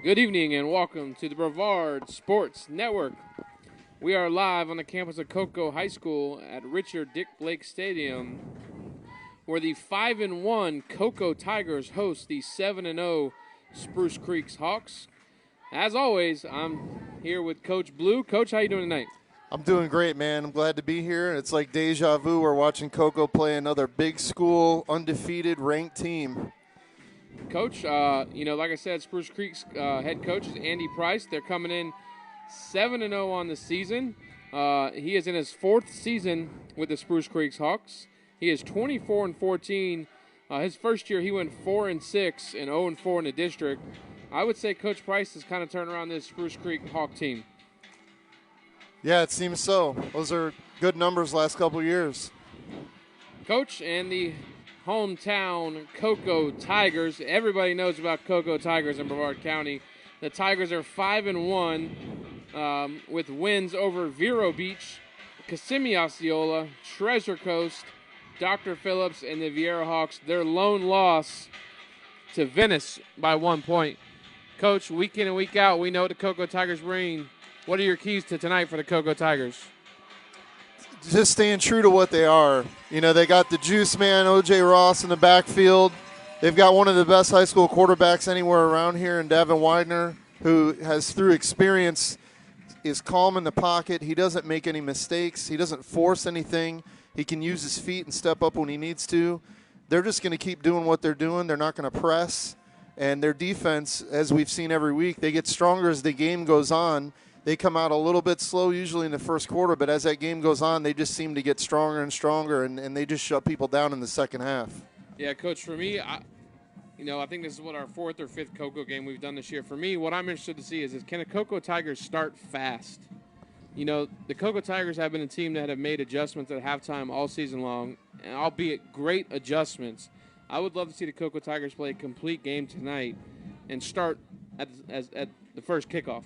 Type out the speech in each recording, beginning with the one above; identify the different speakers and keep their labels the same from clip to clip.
Speaker 1: Good evening and welcome to the Brevard Sports Network. We are live on the campus of Cocoa High School at Richard Dick Blake Stadium, where the 5-1 Cocoa Tigers host the 7-0 Spruce Creek Hawks. As always, I'm here with Coach Blue. Coach, how you doing tonight?
Speaker 2: I'm doing great, man. I'm glad to be here. It's like deja vu. We're watching Cocoa play another big school, undefeated, ranked team.
Speaker 1: Coach, like I said, Spruce Creek's head coach is Andy Price. They're coming in 7-0 on the season. He is in his fourth season with the Spruce Creek Hawks. He is 24-14. His first year, he went 4-6 and 0-4 in the district. I would say Coach Price has kind of turned around this Spruce Creek Hawk team.
Speaker 2: Yeah, it seems so. Those are good numbers last couple of years.
Speaker 1: Coach, and the hometown Cocoa Tigers. Everybody knows about Cocoa Tigers in Brevard County. The Tigers are 5-1 with wins over Vero Beach, Kissimmee Osceola, Treasure Coast, Dr. Phillips, and the Viera Hawks. Their lone loss to Venice by 1 point. Coach, week in and week out, we know what the Cocoa Tigers bring. What are your keys to tonight for the Cocoa Tigers?
Speaker 2: Just staying true to what they are. You know, they got the juice man, O.J. Ross, in the backfield. They've got one of the best high school quarterbacks anywhere around here in Davin Widener, who has, through experience, is calm in the pocket. He doesn't make any mistakes. He doesn't force anything. He can use his feet and step up when he needs to. They're just going to keep doing what they're doing. They're not going to press. And their defense, as we've seen every week, they get stronger as the game goes on. They come out a little bit slow usually in the first quarter, but as that game goes on, they just seem to get stronger and stronger, and they just shut people down in the second half.
Speaker 1: Yeah, Coach, for me, I think this is what our fourth or fifth Cocoa game we've done this year. For me, what I'm interested to see is can the Cocoa Tigers start fast? You know, the Cocoa Tigers have been a team that have made adjustments at halftime all season long, and albeit great adjustments. I would love to see the Cocoa Tigers play a complete game tonight and start at the first kickoff.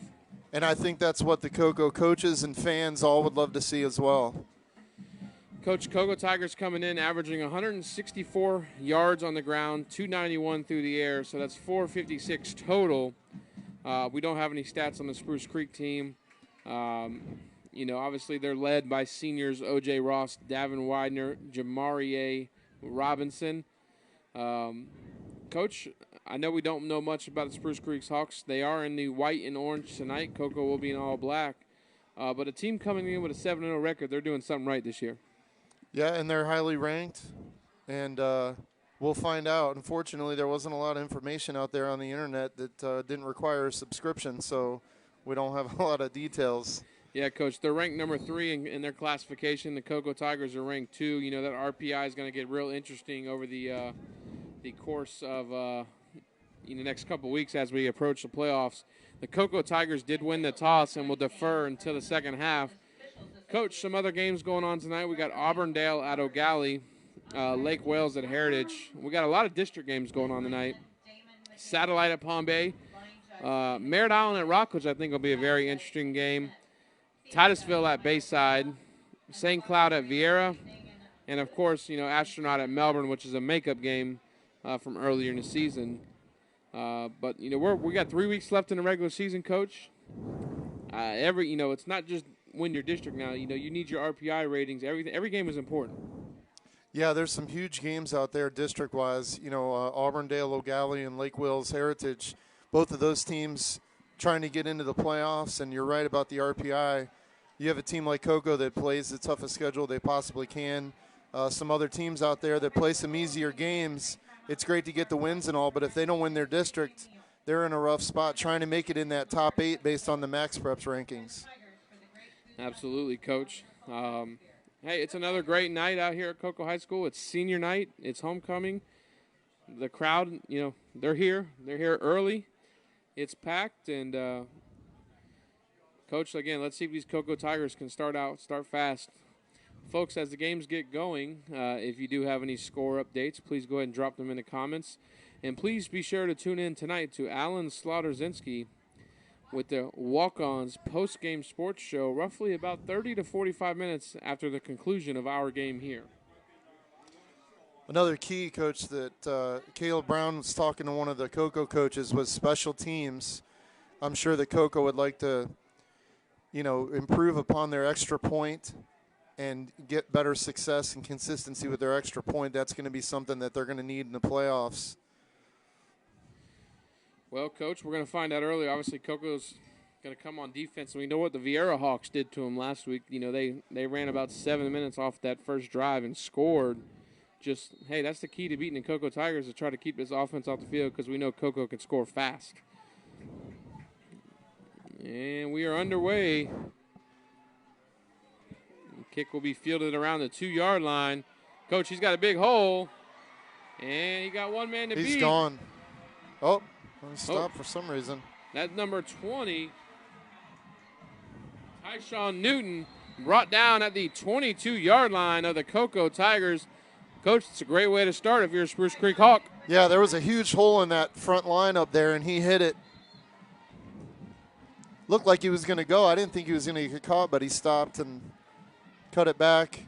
Speaker 2: And I think that's what the Cocoa coaches and fans all would love to see as well.
Speaker 1: Coach, Cocoa Tigers coming in averaging 164 yards on the ground, 291 through the air, so that's 456 total. We don't have any stats on the Spruce Creek team. Obviously they're led by seniors O.J. Ross, Davin Widener, Jamarie Robinson. Coach, I know we don't know much about the Spruce Creek Hawks. They are in the white and orange tonight. Cocoa will be in all black. But a team coming in with a 7-0 record, they're doing something right this year.
Speaker 2: Yeah, and they're highly ranked, and we'll find out. Unfortunately, there wasn't a lot of information out there on the internet that didn't require a subscription, so we don't have a lot of details.
Speaker 1: Yeah, Coach, they're ranked number 3 in their classification. The Cocoa Tigers are ranked 2. You know, that RPI is going to get real interesting over the course of the next couple weeks as we approach the playoffs. The Cocoa Tigers did win the toss and will defer until the second half. Coach, some other games going on tonight. We got Auburndale at O'Galley, Lake Wales at Heritage. We got a lot of district games going on tonight. Satellite at Palm Bay. Merritt Island at Rockledge, I think, will be a very interesting game. Titusville at Bayside. St. Cloud at Viera. And, of course, Astronaut at Melbourne, which is a makeup game from earlier in the season. But we got 3 weeks left in the regular season, Coach. It's not just win your district now. You need your RPI ratings. Every game is important.
Speaker 2: Yeah, there's some huge games out there district-wise. Auburndale, O'Galley, and Lake Wales Heritage. Both of those teams trying to get into the playoffs, and you're right about the RPI. You have a team like Cocoa that plays the toughest schedule they possibly can. Some other teams out there that play some easier games. It's great to get the wins and all, but if they don't win their district, they're in a rough spot trying to make it in that top 8 based on the Max Preps rankings.
Speaker 1: Absolutely, Coach. Hey, it's another great night out here at Cocoa High School. It's senior night. It's homecoming. The crowd, they're here. They're here early. It's packed. And, Coach, again, let's see if these Cocoa Tigers can start fast. Folks, as the games get going, if you do have any score updates, please go ahead and drop them in the comments. And please be sure to tune in tonight to Alan Slaughterzinski with the Walk-Ons post-game sports show, roughly about 30 to 45 minutes after the conclusion of our game here.
Speaker 2: Another key, Coach, that Caleb Brown was talking to one of the Cocoa coaches was special teams. I'm sure that Cocoa would like to, improve upon their extra point and get better success and consistency with their extra point. That's going to be something that they're going to need in the playoffs.
Speaker 1: Well, Coach, we're going to find out early. Obviously, Cocoa's going to come on defense, and we know what the Viera Hawks did to them last week. They ran about 7 minutes off that first drive and scored. Hey, that's the key to beating the Cocoa Tigers, to try to keep this offense off the field, because we know Cocoa can score fast. And we are underway. Kick will be fielded around the 2-yard line. Coach, he's got a big hole. And he got one man to beat.
Speaker 2: He's gone. Oh, he stopped for some reason.
Speaker 1: That's number 20. Tyshawn Newton brought down at the 22-yard line of the Cocoa Tigers. Coach, it's a great way to start if you're a Spruce Creek Hawk.
Speaker 2: Yeah, there was a huge hole in that front line up there, and he hit it. Looked like he was going to go. I didn't think he was going to get caught, but he stopped and cut it back.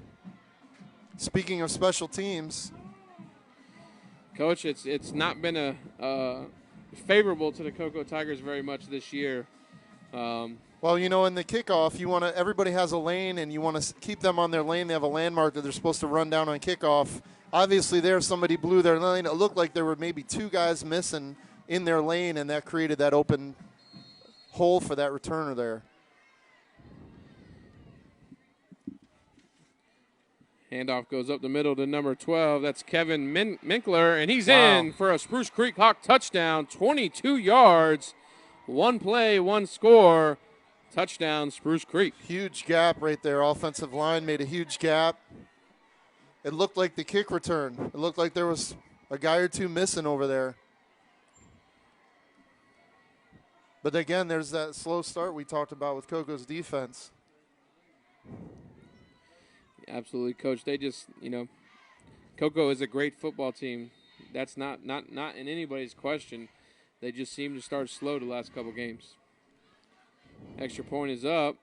Speaker 2: Speaking of special teams,
Speaker 1: Coach, it's not been favorable to the Cocoa Tigers very much this year.
Speaker 2: Well, in the kickoff, everybody has a lane, and you want to keep them on their lane. They have a landmark that they're supposed to run down on kickoff. Obviously, somebody blew their lane. It looked like there were maybe 2 guys missing in their lane, and that created that open hole for that returner there.
Speaker 1: Handoff goes up the middle to number 12. That's Kevin Minkler, and he's in for a Spruce Creek Hawk touchdown. 22 yards, 1 play, 1 score. Touchdown, Spruce Creek.
Speaker 2: Huge gap right there. Offensive line made a huge gap. It looked like the kick return. It looked like there was a guy or 2 missing over there. But again, there's that slow start we talked about with Cocoa's defense.
Speaker 1: Absolutely, Coach. They just, Cocoa is a great football team. That's not in anybody's question. They just seem to start slow the last couple games. Extra point is up.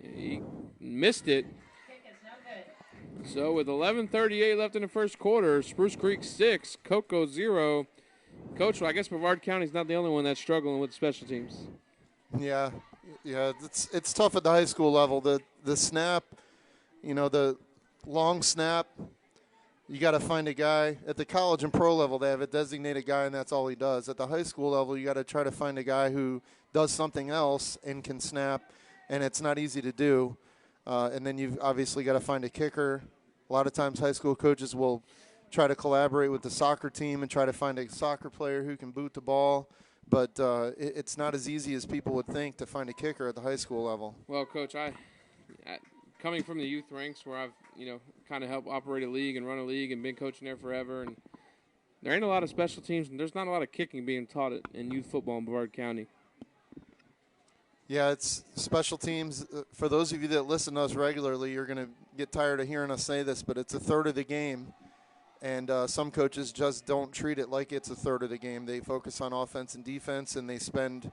Speaker 1: He missed it. So with 11:38 left in the first quarter, Spruce Creek 6, Cocoa 0. Coach, well, I guess Brevard County's not the only one that's struggling with special teams.
Speaker 2: Yeah, it's tough at the high school level. The snap, the long snap, you got to find a guy. At the college and pro level, they have a designated guy, and that's all he does. At the high school level, you got to try to find a guy who does something else and can snap, and it's not easy to do. And then you've obviously got to find a kicker. A lot of times high school coaches will try to collaborate with the soccer team and try to find a soccer player who can boot the ball. But it's not as easy as people would think to find a kicker at the high school level.
Speaker 1: Well, Coach, I coming from the youth ranks where I've, kind of helped operate a league and run a league and been coaching there forever, and there ain't a lot of special teams, and there's not a lot of kicking being taught in youth football in Brevard County.
Speaker 2: Yeah, it's special teams. For those of you that listen to us regularly, you're going to get tired of hearing us say this, but it's a third of the game. And some coaches just don't treat it like it's a third of the game. They focus on offense and defense, and they spend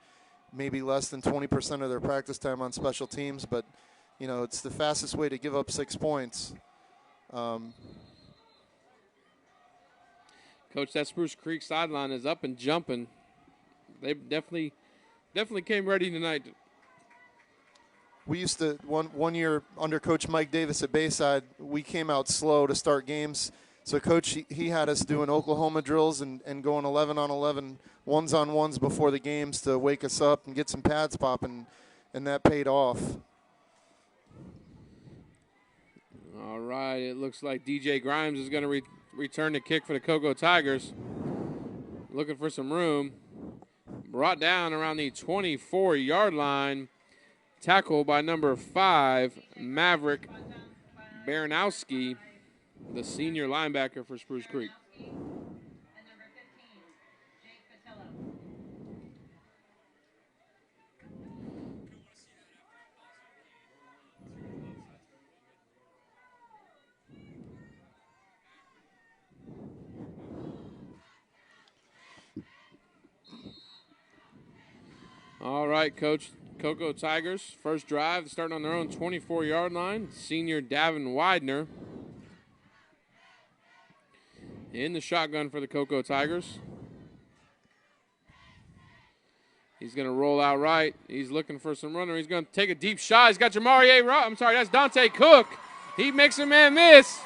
Speaker 2: maybe less than 20% of their practice time on special teams. But, it's the fastest way to give up 6 points.
Speaker 1: Coach, that Spruce Creek sideline is up and jumping. They definitely came ready tonight.
Speaker 2: We used to, one year under Coach Mike Davis at Bayside, we came out slow to start games. So, Coach, he had us doing Oklahoma drills and going 11-on-11 ones-on-ones before the games to wake us up and get some pads popping, and that paid off.
Speaker 1: All right, it looks like DJ Grimes is going to return the kick for the Cocoa Tigers. Looking for some room. Brought down around the 24-yard line. Tackled by number 5, Maverick Baranowski, the senior linebacker for Spruce Creek. All right, Coach. Cocoa Tigers, first drive, starting on their own 24-yard line. Senior Davin Widener in the shotgun for the Cocoa Tigers. He's going to roll out right. He's looking for some runner. He's going to take a deep shot. He's got Jamarie that's Dante Cook. He makes a man miss.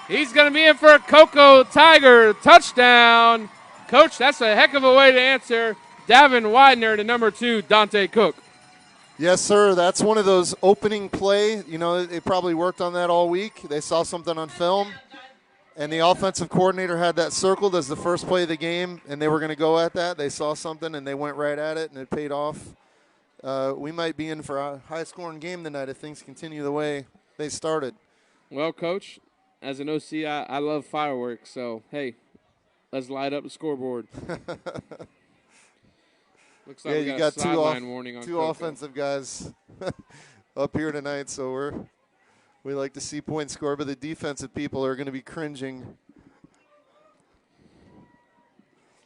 Speaker 1: He's going to be in for a Cocoa Tiger touchdown. Coach, that's a heck of a way to answer Davin Widener to number 2, Dante Cook.
Speaker 2: Yes, sir. That's one of those opening play. You know, they probably worked on that all week. They saw something on film, and the offensive coordinator had that circled as the first play of the game, and they were going to go at that. They saw something, and they went right at it, and it paid off. We might be in for a high-scoring game tonight if things continue the way they started.
Speaker 1: Well, Coach, as an OC, I love fireworks, so, hey, let's light up the scoreboard. Looks like we got a sideline warning on
Speaker 2: two
Speaker 1: Coco.
Speaker 2: Offensive guys up here tonight, so we like to see points scored, but the defensive people are going to be cringing.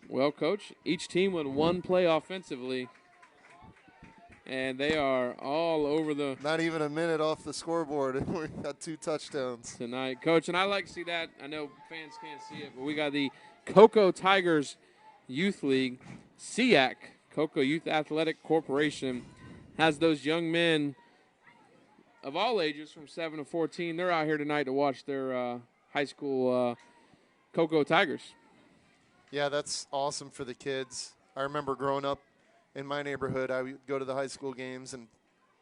Speaker 1: Well, Coach, each team with one play offensively, and they are all over the –
Speaker 2: not even a minute off the scoreboard, and we got 2 touchdowns
Speaker 1: tonight, Coach. And I like to see that. I know fans can't see it, but we got the Cocoa Tigers Youth League, SEAC, Cocoa Youth Athletic Corporation, has those young men of all ages from 7 to 14. They're out here tonight to watch their high school Cocoa Tigers.
Speaker 2: Yeah, that's awesome for the kids. I remember growing up in my neighborhood, I would go to the high school games, and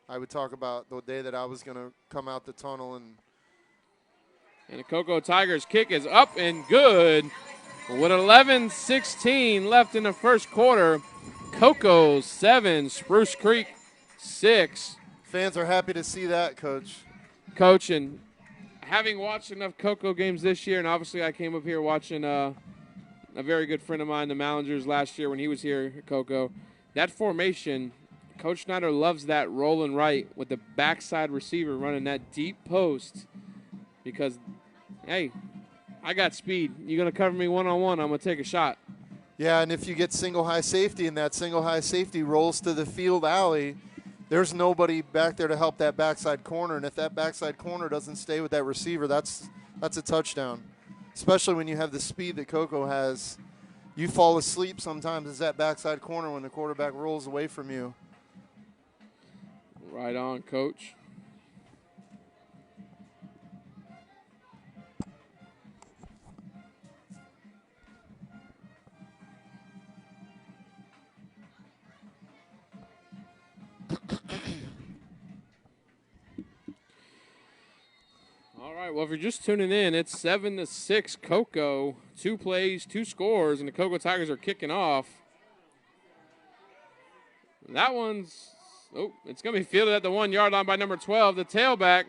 Speaker 2: I would talk about the day that I was going to come out the tunnel. And
Speaker 1: the Cocoa Tigers kick is up and good. With 11:16 left in the first quarter, Cocoa 7, Spruce Creek 6.
Speaker 2: Fans are happy to see that, Coach.
Speaker 1: Coach, and having watched enough Cocoa games this year, and obviously I came up here watching a very good friend of mine, the Mallingers, last year when he was here at Cocoa. That formation, Coach Schneider loves that rolling right with the backside receiver running that deep post because, hey, I got speed. You're going to cover me one-on-one, I'm going to take a shot.
Speaker 2: Yeah, and if you get single high safety and that single high safety rolls to the field alley, there's nobody back there to help that backside corner. And if that backside corner doesn't stay with that receiver, that's a touchdown, especially when you have the speed that Cocoa has. You fall asleep sometimes as that backside corner when the quarterback rolls away from you.
Speaker 1: Right on, Coach. All right, well, if you're just tuning in, it's 7-6 Cocoa. 2 plays, 2 scores, and the Cocoa Tigers are kicking off. That one's, it's going to be fielded at the 1-yard line by number 12, the tailback.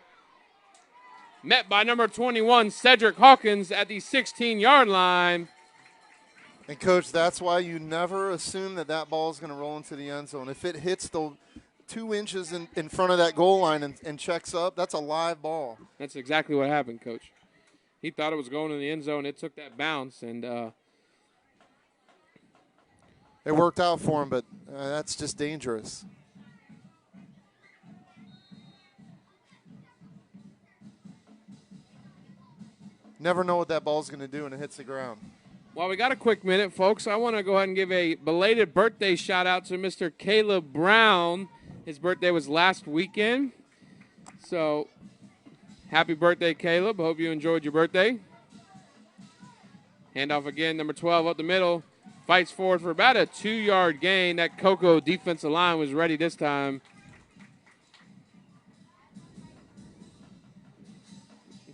Speaker 1: Met by number 21, Cedric Hawkins, at the 16-yard line.
Speaker 2: And, Coach, that's why you never assume that ball is going to roll into the end zone. If it hits the 2 inches in front of that goal line and checks up, that's a live ball.
Speaker 1: That's exactly what happened, Coach. He thought it was going in the end zone. It took that bounce, and
Speaker 2: it worked out for him, but that's just dangerous. Never know what that ball's going to do when it hits the ground.
Speaker 1: While we got a quick minute, folks, I want to go ahead and give a belated birthday shout-out to Mr. Caleb Brown. His birthday was last weekend. So, happy birthday, Caleb. Hope you enjoyed your birthday. Handoff again, number 12 up the middle. Fights forward for about a 2-yard gain. That Cocoa defensive line was ready this time.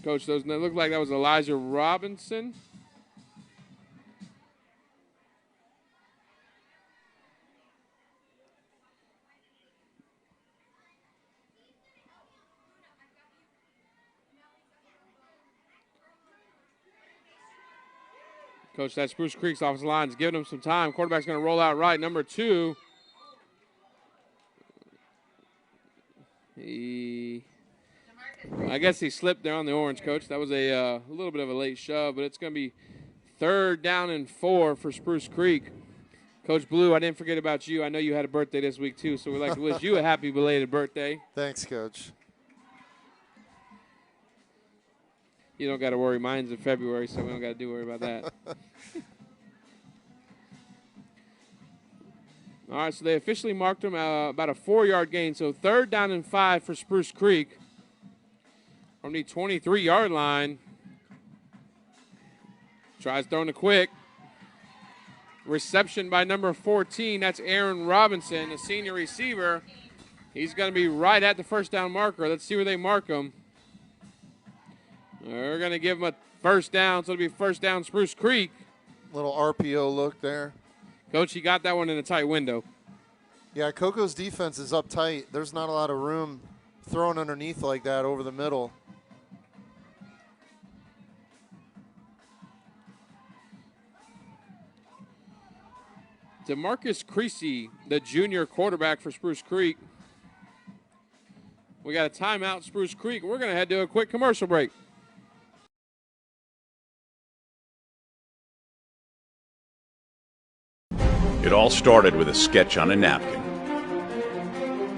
Speaker 1: Coach, those looked like that was Elijah Robinson. Coach, that Spruce Creek's offensive line is giving him some time. Quarterback's going to roll out right. Number 2. I guess he slipped there on the orange, Coach. That was a little bit of a late shove, but it's going to be 3rd down and 4 for Spruce Creek. Coach Blue, I didn't forget about you. I know you had a birthday this week, too, so we'd like to wish you a happy belated birthday.
Speaker 2: Thanks, Coach.
Speaker 1: You don't got to worry. Mine's in February, so we don't got to worry about that. All right, so they officially marked him about a 4-yard gain. So 3rd down and 5 for Spruce Creek from the 23-yard line. Tries throwing it quick. Reception by number 14. That's Aaron Robinson, a senior receiver. He's going to be right at the first down marker. Let's see where they mark him. They're going to give him a first down, so it'll be first down Spruce Creek.
Speaker 2: Little RPO look there.
Speaker 1: Coach, he got that one in a tight window.
Speaker 2: Yeah, Coco's defense is up tight. There's not a lot of room throwing underneath like that over the middle.
Speaker 1: DeMarcus Creasy, the junior quarterback for Spruce Creek. We got a timeout, Spruce Creek. We're going to head to a quick commercial break.
Speaker 3: It all started with a sketch on a napkin.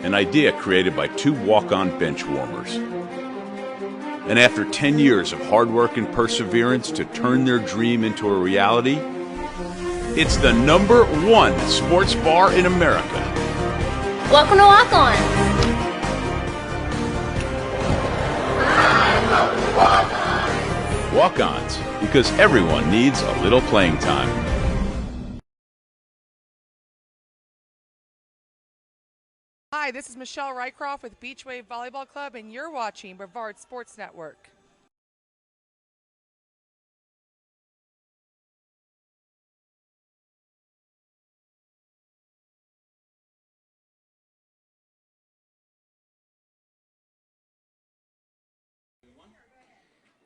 Speaker 3: An idea created by 2 walk-on bench warmers. And after 10 years of hard work and perseverance to turn their dream into a reality, it's the #1 sports bar in America.
Speaker 4: Welcome to Walk On.
Speaker 3: Walk-ons, because everyone needs a little playing time.
Speaker 5: Hi, this is Michelle Rycroft with Beach Wave Volleyball Club, and you're watching Brevard Sports Network.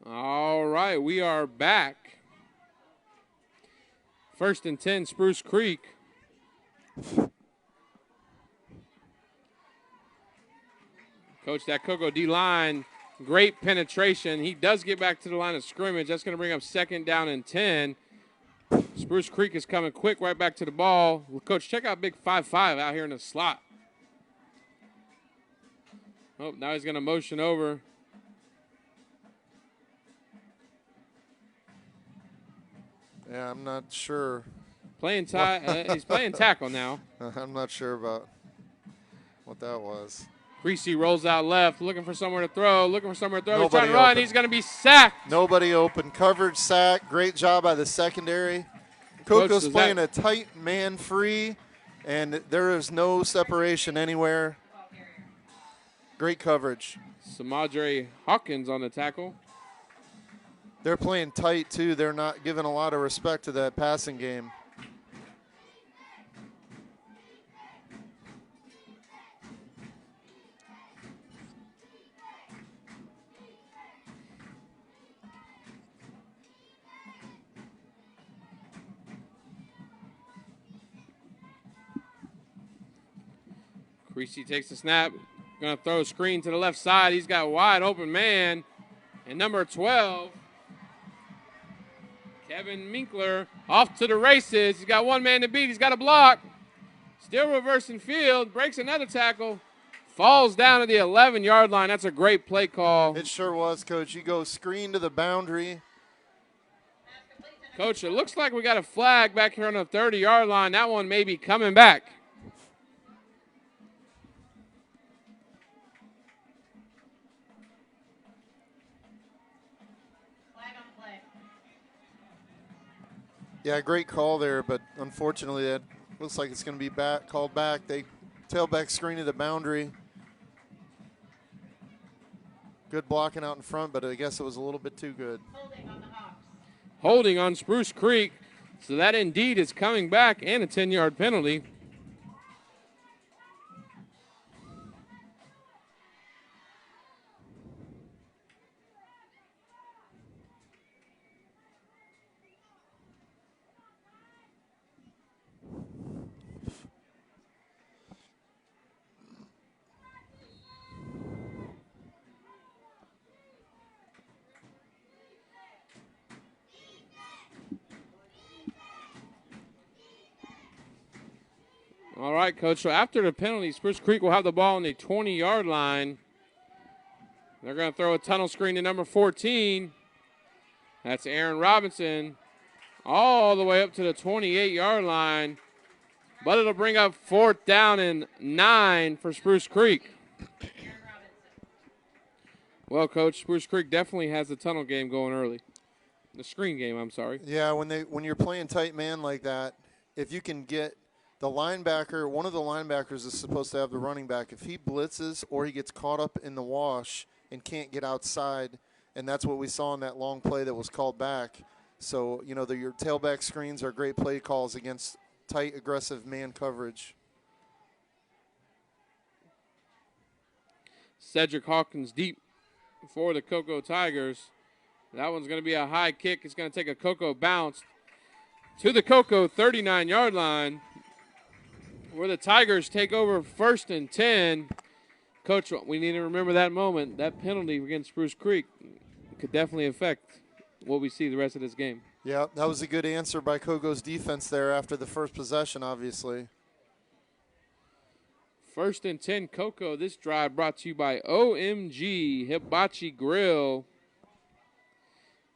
Speaker 1: All right, we are back. 1st and 10, Spruce Creek. Coach, that Coco D-line, great penetration. He does get back to the line of scrimmage. That's going to bring up 2nd down and 10. Spruce Creek is coming quick right back to the ball. Well, Coach, check out big 5'5" out here in the slot. Oh, now he's going to motion over.
Speaker 2: Yeah, I'm not sure.
Speaker 1: He's playing tackle now.
Speaker 2: I'm not sure about what that was.
Speaker 1: Creasy rolls out left, looking for somewhere to throw, He's trying
Speaker 2: Nobody
Speaker 1: to run.
Speaker 2: open.
Speaker 1: He's going to be sacked.
Speaker 2: Nobody open. Coverage sack. Great job by the secondary. Coco's playing a tight man free, and there is no separation anywhere. Great coverage.
Speaker 1: Samadre Hawkins on the tackle.
Speaker 2: They're playing tight, too. They're not giving a lot of respect to that passing game.
Speaker 1: Creasy takes the snap. Going to throw a screen to the left side. He's got a wide open man. And number 12, Kevin Minkler, off to the races. He's got one man to beat. He's got a block. Still reversing field. Breaks another tackle. Falls down to the 11-yard line. That's a great play call.
Speaker 2: It sure was, Coach. You go screen to the boundary.
Speaker 1: Coach, it looks like we got a flag back here on the 30-yard line. That one may be coming back.
Speaker 2: Yeah, great call there, but unfortunately that looks like it's going to be called back. They tailback screen to the boundary. Good blocking out in front, but I guess it was a little bit too good.
Speaker 4: Holding on the Hawks.
Speaker 1: Holding on Spruce Creek. So that indeed is coming back, and a 10-yard penalty. All right, Coach. So after the penalty, Spruce Creek will have the ball on the 20-yard line. They're going to throw a tunnel screen to number 14. That's Aaron Robinson all the way up to the 28-yard line. but it'll bring up 4th down and 9 for Spruce Creek. Well, Coach, Spruce Creek definitely has the tunnel game going early. The screen game, I'm sorry.
Speaker 2: Yeah, when you're playing tight man like that, if you can get the linebacker, one of the linebackers is supposed to have the running back. If he blitzes or he gets caught up in the wash and can't get outside, and that's what we saw in that long play that was called back. So, you know, your tailback screens are great play calls against tight, aggressive man coverage.
Speaker 1: Cedric Hawkins deep for the Cocoa Tigers. That one's going to be a high kick. It's going to take a Cocoa bounce to the Cocoa 39-yard line, where the Tigers take over 1st and 10. Coach, we need to remember that moment. That penalty against Spruce Creek could definitely affect what we see the rest of this game.
Speaker 2: Yeah, that was a good answer by Cocoa's defense there after the first possession, obviously.
Speaker 1: 1st and 10, Cocoa. This drive brought to you by OMG Hibachi Grill.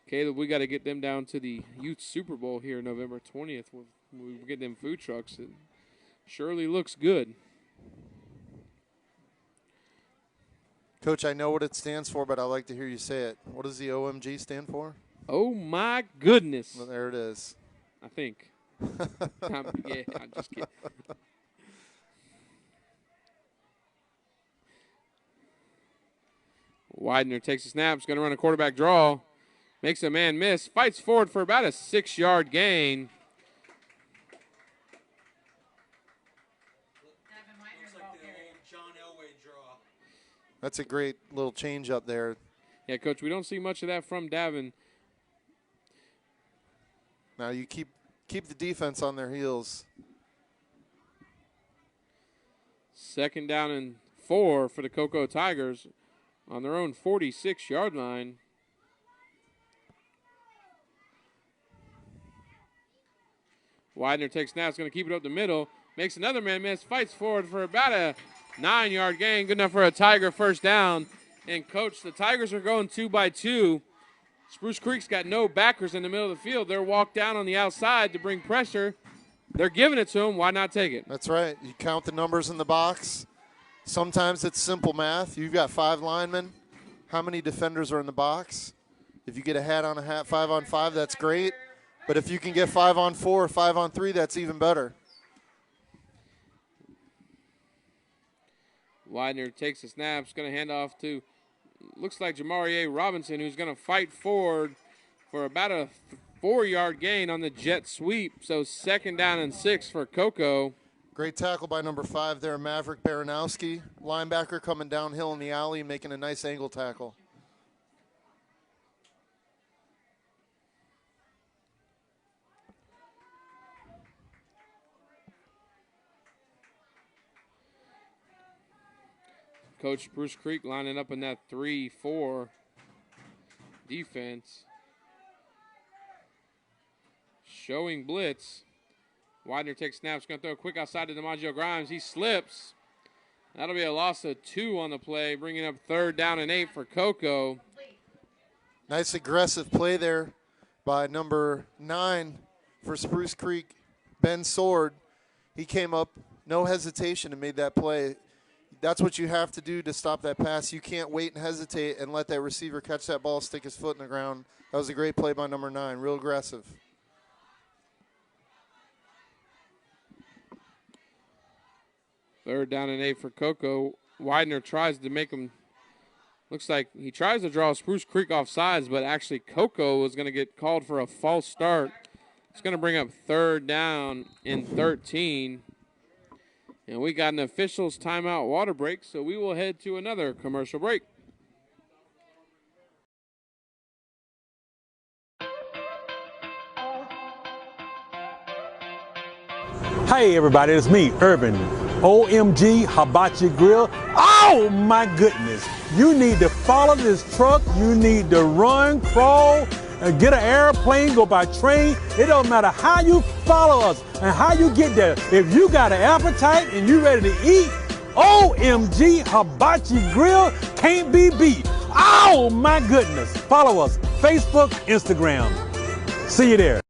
Speaker 1: Caleb, we got to get them down to the Youth Super Bowl here November 20th. We get them food trucks. It surely looks good.
Speaker 2: Coach, I know what it stands for, but I like to hear you say it. What does the OMG stand for?
Speaker 1: Oh, my goodness.
Speaker 2: Well, there it is.
Speaker 1: I think. I'm just kidding. Widener takes a snap. He's going to run a quarterback draw. Makes a man miss. Fights forward for about a 6-yard gain.
Speaker 2: That's a great little change up there.
Speaker 1: Yeah, Coach, we don't see much of that from Davin.
Speaker 2: Now you keep the defense on their heels.
Speaker 1: 2nd down and 4 for the Cocoa Tigers on their own 46-yard line. Widener takes snaps, going to keep it up the middle. Makes another man miss, fights forward for about a 9-yard gain. Good enough for a Tiger 1st down. And, Coach, the Tigers are going 2 by 2. Spruce Creek's got no backers in the middle of the field. They're walked down on the outside to bring pressure. They're giving it to them. Why not take it?
Speaker 2: That's right. You count the numbers in the box. Sometimes it's simple math. You've got 5 linemen. How many defenders are in the box? If you get a hat on a hat, 5 on 5, that's great. But if you can get 5 on 4 or 5 on 3, that's even better.
Speaker 1: Widener takes the snaps, going to hand off to, looks like Jamarie Robinson, who's going to fight forward for about a 4-yard gain on the jet sweep. So 2nd down and 6 for Cocoa.
Speaker 2: Great tackle by number 5 there, Maverick Baranowski. Linebacker coming downhill in the alley, making a nice angle tackle.
Speaker 1: Coach Spruce Creek lining up in that 3-4 defense. Showing blitz. Widener takes snaps, going to throw a quick outside to DiMaggio Grimes. He slips. That'll be a loss of 2 on the play, bringing up 3rd down and 8 for Cocoa.
Speaker 2: Nice aggressive play there by number 9 for Spruce Creek, Ben Sword. He came up, no hesitation, and made that play. That's what you have to do to stop that pass. You can't wait and hesitate and let that receiver catch that ball, stick his foot in the ground. That was a great play by number 9, real aggressive.
Speaker 1: Third down and 8 for Cocoa. Widener tries to make him, looks like he tries to draw Spruce Creek off sides, but actually Cocoa is going to get called for a false start. It's going to bring up 3rd down and 13. And we got an officials timeout water break, so we will head to another commercial break.
Speaker 6: Hey everybody, it's me, Urban. OMG Hibachi Grill. Oh my goodness. You need to follow this truck. You need to run, crawl, and get an airplane, go by train. It don't matter how you follow us and how you get there. If you got an appetite and you ready to eat, OMG Hibachi Grill can't be beat. Oh my goodness. Follow us, Facebook, Instagram. See you there.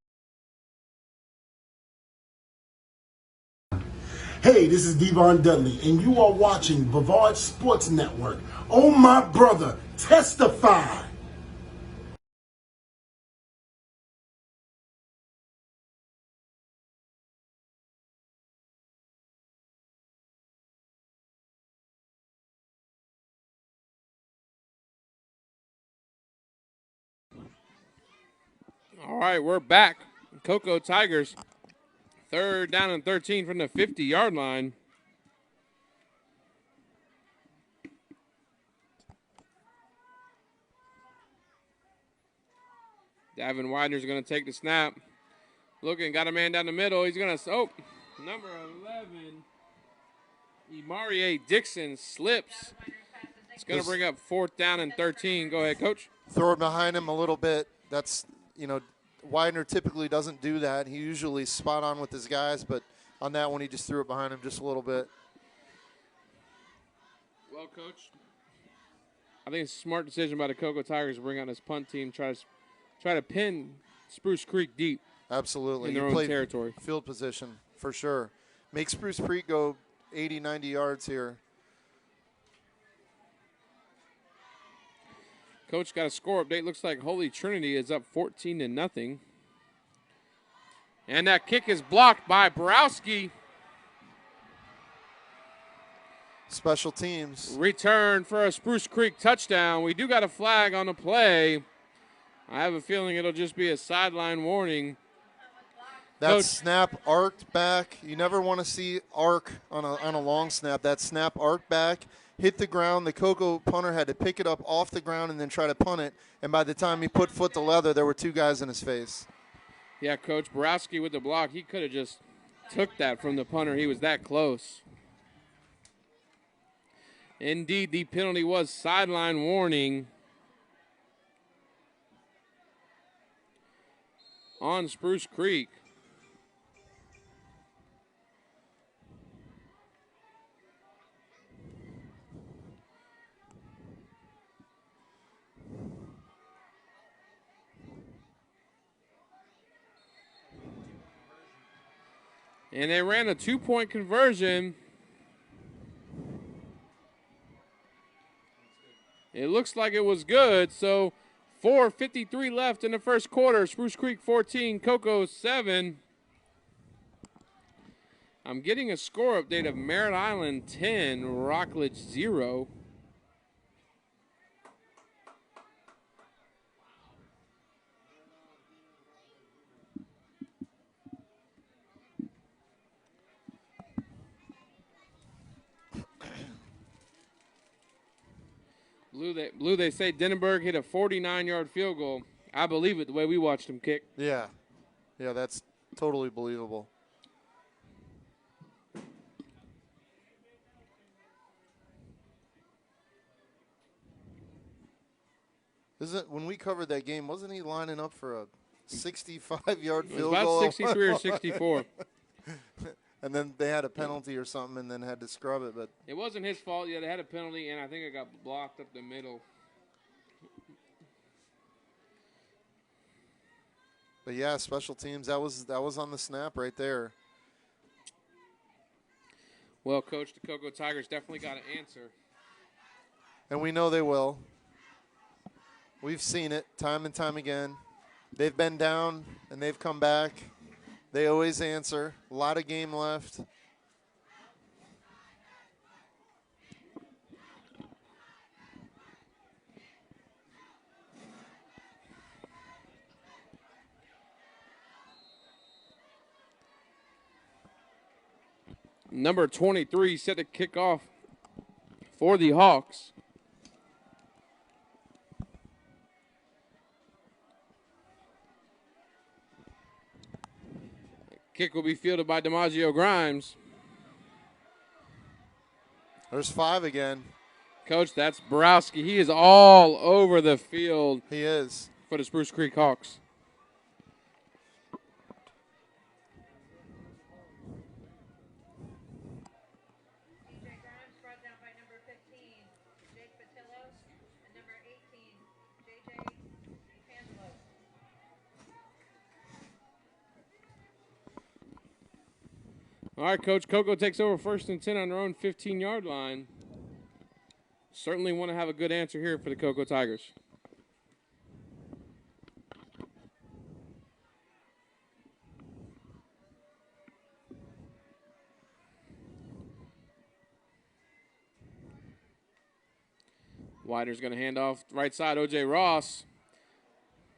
Speaker 7: Hey, this is Devon Dudley, and you are watching Brevard Sports Network. Oh, my brother, testify.
Speaker 1: All right, we're back. Cocoa Tigers, 3rd down and 13 from the 50-yard line. Davin Widener's going to take the snap. Looking, got a man down the middle. He's going to, number 11, Imarie Dixon slips. It's going to bring up 4th down and 13. Go ahead, Coach.
Speaker 2: Throw it behind him a little bit. That's, Widener typically doesn't do that. He usually spot on with his guys, but on that one he just threw it behind him just a little bit.
Speaker 1: Well, Coach, I think it's a smart decision by the Cocoa Tigers to bring out this punt team, try to pin Spruce Creek deep.
Speaker 2: Absolutely.
Speaker 1: In their own territory.
Speaker 2: Field position, for sure. Make Spruce Creek go 80, 90 yards here.
Speaker 1: Coach got a score update. Looks like Holy Trinity is up 14-0. And that kick is blocked by Borowski.
Speaker 2: Special teams.
Speaker 1: Return for a Spruce Creek touchdown. We do got a flag on the play. I have a feeling it'll just be a sideline warning.
Speaker 2: That
Speaker 1: Coach.
Speaker 2: Snap arced back. You never want to see arc on a long snap. That snap arced back, hit the ground. The Cocoa punter had to pick it up off the ground and then try to punt it. And by the time he put foot to leather, there were 2 guys in his face.
Speaker 1: Yeah, Coach, Borowski with the block. He could have just took that from the punter. He was that close. Indeed, the penalty was sideline warning on Spruce Creek. And they ran a 2-point conversion. It looks like it was good. So 4:53 left in the first quarter. Spruce Creek 14, Cocoa 7. I'm getting a score update of Merritt Island 10, Rockledge 0. Blue, they say Denenberg hit a 49-yard field goal. I believe it the way we watched him kick.
Speaker 2: Yeah, that's totally believable. When we covered that game, wasn't he lining up for a 65-yard field goal?
Speaker 1: About 63 or 64.
Speaker 2: And then they had a penalty or something and then had to scrub it. But
Speaker 1: it wasn't his fault. Yeah, they had a penalty, and I think it got blocked up the middle.
Speaker 2: But yeah, special teams, that was on the snap right there.
Speaker 1: Well, Coach, the Cocoa Tigers definitely got an answer.
Speaker 2: And we know they will. We've seen it time and time again. They've been down, and they've come back. They always answer. A lot of game left.
Speaker 1: Number 23 set to kick off for the Hawks. Kick will be fielded by DiMaggio Grimes.
Speaker 2: There's 5 again.
Speaker 1: Coach, that's Borowski. He is all over the field.
Speaker 2: He is.
Speaker 1: For the Spruce Creek Hawks. All right, Coach. Cocoa takes over 1st and 10 on their own 15-yard line. Certainly want to have a good answer here for the Cocoa Tigers. Wider's going to hand off right side. O.J. Ross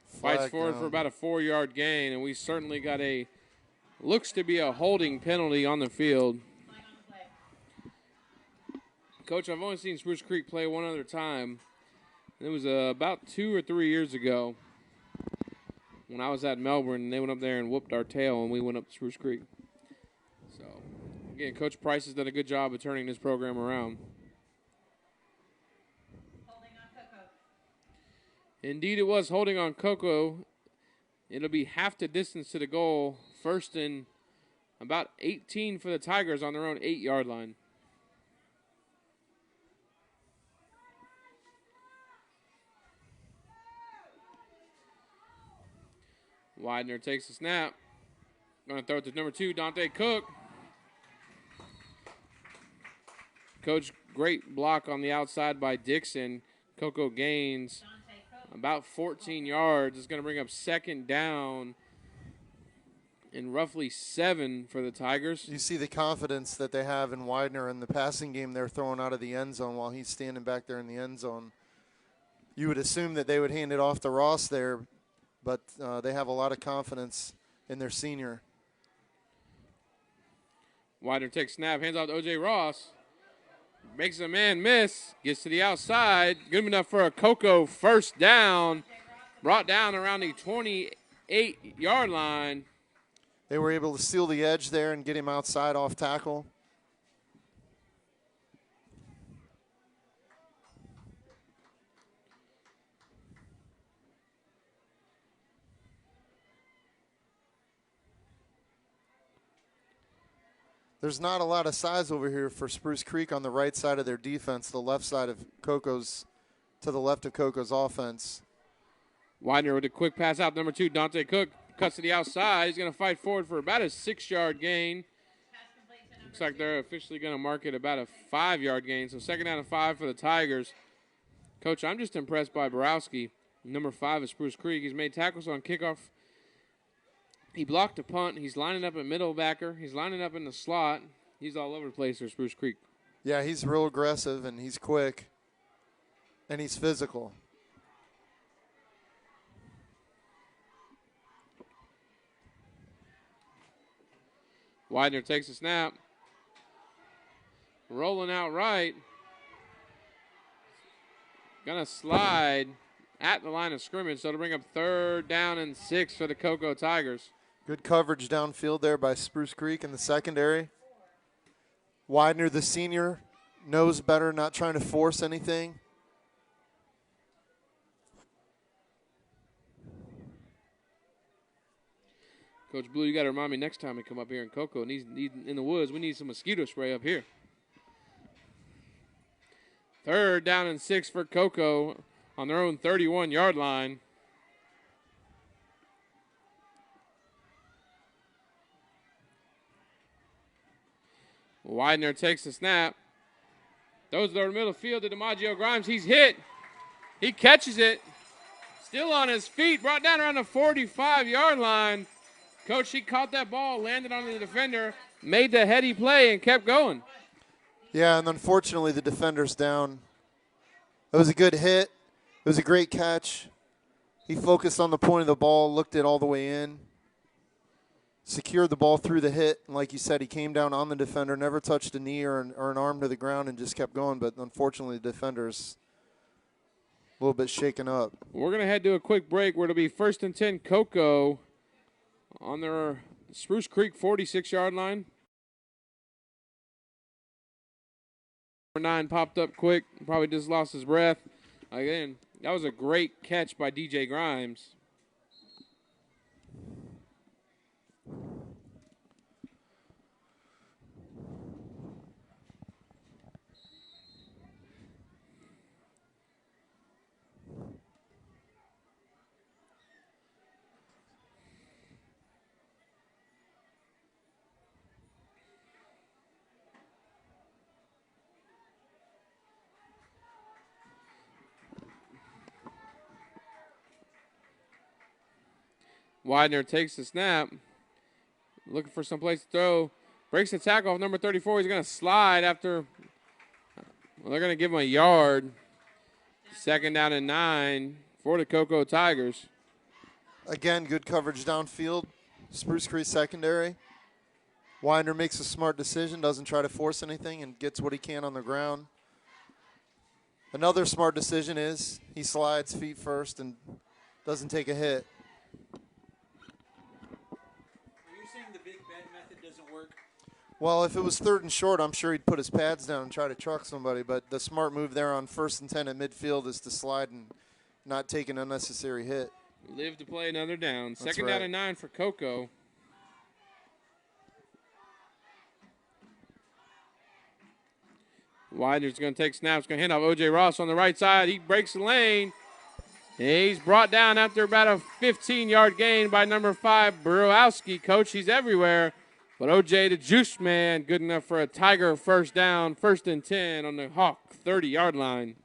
Speaker 1: fights forward for about a 4-yard gain, and we certainly got looks to be a holding penalty on the field. Coach, I've only seen Spruce Creek play one other time. It was about 2 or 3 years ago when I was at Melbourne, and they went up there and whooped our tail, and we went up to Spruce Creek. So, again, Coach Price has done a good job of turning this program around. Indeed, it was holding on Cocoa. It'll be half the distance to the goal. 1st and about 18 for the Tigers on their own 8-yard line. Widener takes the snap. Going to throw it to number 2, Dante Cook. Coach, great block on the outside by Dixon. Cocoa gains about 14 yards. It's going to bring up 2nd down and roughly 7 for the Tigers.
Speaker 2: You see the confidence that they have in Widener in the passing game they're throwing out of the end zone while he's standing back there in the end zone. You would assume that they would hand it off to Ross there, but they have a lot of confidence in their senior.
Speaker 1: Widener takes snap, hands off to O.J. Ross. Makes a man miss, gets to the outside. Good enough for a Cocoa 1st down. Brought down around the 28-yard line.
Speaker 2: They were able to seal the edge there and get him outside off tackle. There's not a lot of size over here for Spruce Creek on the right side of their defense, the left side of Cocoa's, to the left of Cocoa's offense.
Speaker 1: Widener with a quick pass out, number 2, Dante Cook, cuts to the outside. He's going to fight forward for about a 6-yard gain. Looks like they're officially going to mark it about a 5-yard gain. So 2nd down and 5 for the Tigers. Coach, I'm just impressed by Borowski, number 5 of Spruce Creek. He's made tackles on kickoff. He blocked a punt. He's lining up at middle backer. He's lining up in the slot. He's all over the place for Spruce Creek.
Speaker 2: Yeah, he's real aggressive, and he's quick, and he's physical.
Speaker 1: Widener takes a snap. Rolling out right. Gonna slide at the line of scrimmage, so to bring up 3rd down and 6 for the Cocoa Tigers.
Speaker 2: Good coverage downfield there by Spruce Creek in the secondary. Widener, the senior, knows better, not trying to force anything.
Speaker 1: Coach Blue, you got to remind me next time we come up here in Cocoa, and in the woods, we need some mosquito spray up here. 3rd down and 6 for Cocoa on their own 31-yard line. Widener takes the snap. Throws it over the middle of the field to DiMaggio Grimes. He's hit. He catches it. Still on his feet. Brought down around the 45-yard line. Coach, he caught that ball, landed on the defender, made the heady play, and kept going.
Speaker 2: Yeah, and unfortunately the defender's down. It was a good hit. It was a great catch. He focused on the point of the ball, looked it all the way in. Secured the ball through the hit, and like you said, he came down on the defender, never touched a knee or an arm to the ground and just kept going, but unfortunately the defender's a little bit shaken up.
Speaker 1: We're going to head to a quick break where it'll be 1st and 10 Cocoa on their Spruce Creek 46-yard line. Number 9 popped up quick, probably just lost his breath. Again, that was a great catch by DJ Grimes. Widener takes the snap. Looking for some place to throw. Breaks the tackle off number 34. He's going to slide after. Well, they're going to give him a yard. 2nd down and 9 for the Cocoa Tigers.
Speaker 2: Again, good coverage downfield. Spruce Creek secondary. Widener makes a smart decision, doesn't try to force anything, and gets what he can on the ground. Another smart decision is he slides feet first and doesn't take a hit.
Speaker 8: Are you saying the big bend method doesn't work?
Speaker 2: Well, if it was 3rd and short, I'm sure he'd put his pads down and try to truck somebody. But the smart move there on 1st and 10 at midfield is to slide and not take an unnecessary hit.
Speaker 1: Live to play another down.
Speaker 2: That's
Speaker 1: 2nd down and 9 for Cocoa. Widener's going to take snaps. Going to hand off O.J. Ross on the right side. He breaks the lane. He's brought down after about a 15-yard gain by number 5, Burowski. Coach, he's everywhere. But O.J., the juice man, good enough for a Tiger first down, 1st and 10 on the Hawk 30-yard line.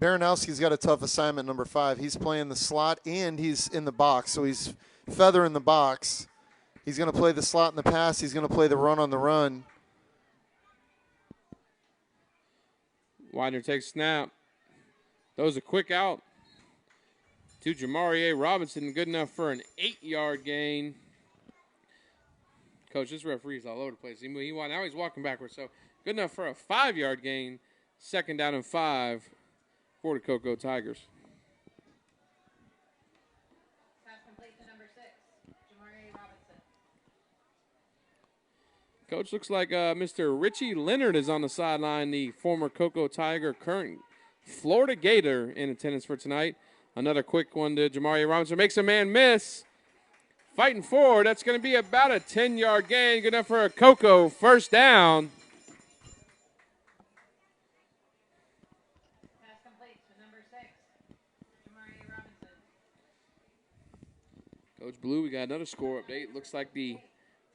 Speaker 2: Baranowski's got a tough assignment, number 5. He's playing the slot and he's in the box, so he's feathering the box. He's going to play the slot in the pass. He's going to play the run on the run.
Speaker 1: Widener takes snap. Throws a quick out to Jamarie Robinson, good enough for an 8-yard gain. Coach, this referee's all over the place. Now he's walking backwards, so good enough for a 5-yard gain. 2nd down and 5 for the Cocoa Tigers.
Speaker 4: Pass complete to number 6, Jamarie Robinson.
Speaker 1: Coach, looks like Mr. Richie Leonard is on the sideline, the former Cocoa Tiger, current Florida Gator in attendance for tonight. Another quick one to Jamarie Robinson. Makes a man miss. Fighting forward. That's going to be about a 10-yard gain. Good enough for a Cocoa first down.
Speaker 4: Pass complete to number 6, Jamarie Robinson.
Speaker 1: Coach Blue, we got another score update. Looks like the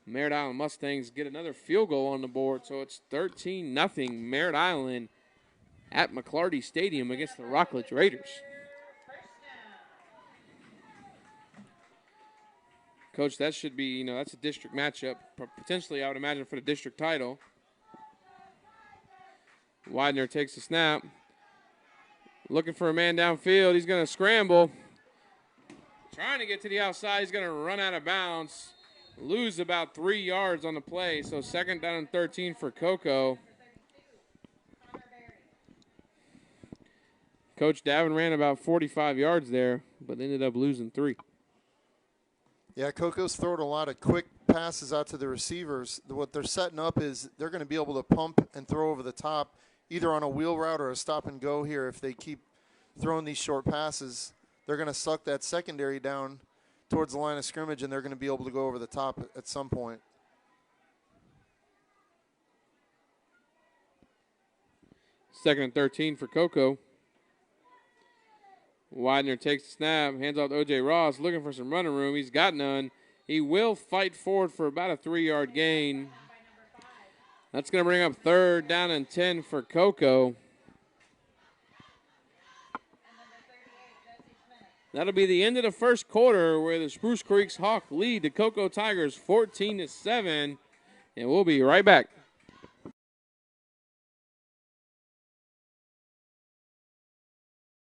Speaker 1: Merritt Island Mustangs get another field goal on the board, so it's 13-0 Merritt Island at McClarty Stadium against the Rockledge Raiders. Coach, that should be, that's a district matchup, potentially, I would imagine, for the district title. Widener takes the snap. Looking for a man downfield. He's going to scramble. Trying to get to the outside. He's going to run out of bounds. Lose about 3 yards on the play, so 2nd down and 13 for Cocoa. Coach Davin ran about 45 yards there, but ended up losing 3.
Speaker 2: Yeah, Cocoa's throwing a lot of quick passes out to the receivers. What they're setting up is they're going to be able to pump and throw over the top, either on a wheel route or a stop and go here. If they keep throwing these short passes, they're going to suck that secondary down towards the line of scrimmage, and they're going to be able to go over the top at some point.
Speaker 1: Second and 13 for Cocoa. Widener takes the snap, hands off to O.J. Ross, looking for some running room. He's got none. He will fight forward for about a 3-yard gain. That's going to bring up 3rd down and 10 for Cocoa. That'll be the end of the first quarter where the Spruce Creek Hawks lead the Cocoa Tigers 14-7. And we'll be right back.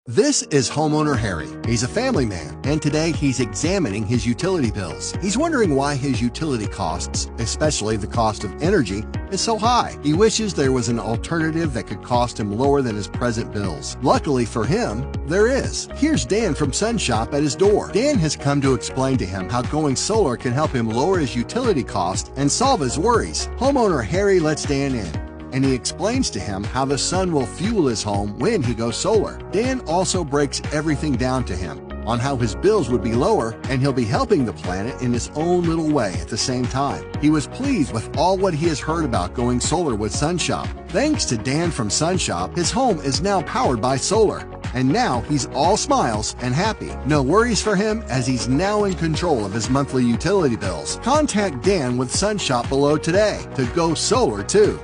Speaker 9: This is homeowner Harry. He's a family man, and today he's examining his utility bills. He's wondering why his utility costs, especially the cost of energy, is so high. He wishes there was an alternative that could cost him lower than his present bills. Luckily for him, there is. Here's Dan from Sun Shop at his door. Dan has come to explain to him how going solar can help him lower his utility cost and solve his worries. Homeowner Harry lets Dan in, and he explains to him how the sun will fuel his home when he goes solar. Dan also breaks everything down to him on how his bills would be lower, and he'll be helping the planet in his own little way at the same time. He was pleased with all what he has heard about going solar with Sun Shop. Thanks to Dan from Sun Shop, his home is now powered by solar. and now he's all smiles and happy. No worries for him as he's now in control of his monthly utility bills. Contact Dan with Sunshop below today to go solar too.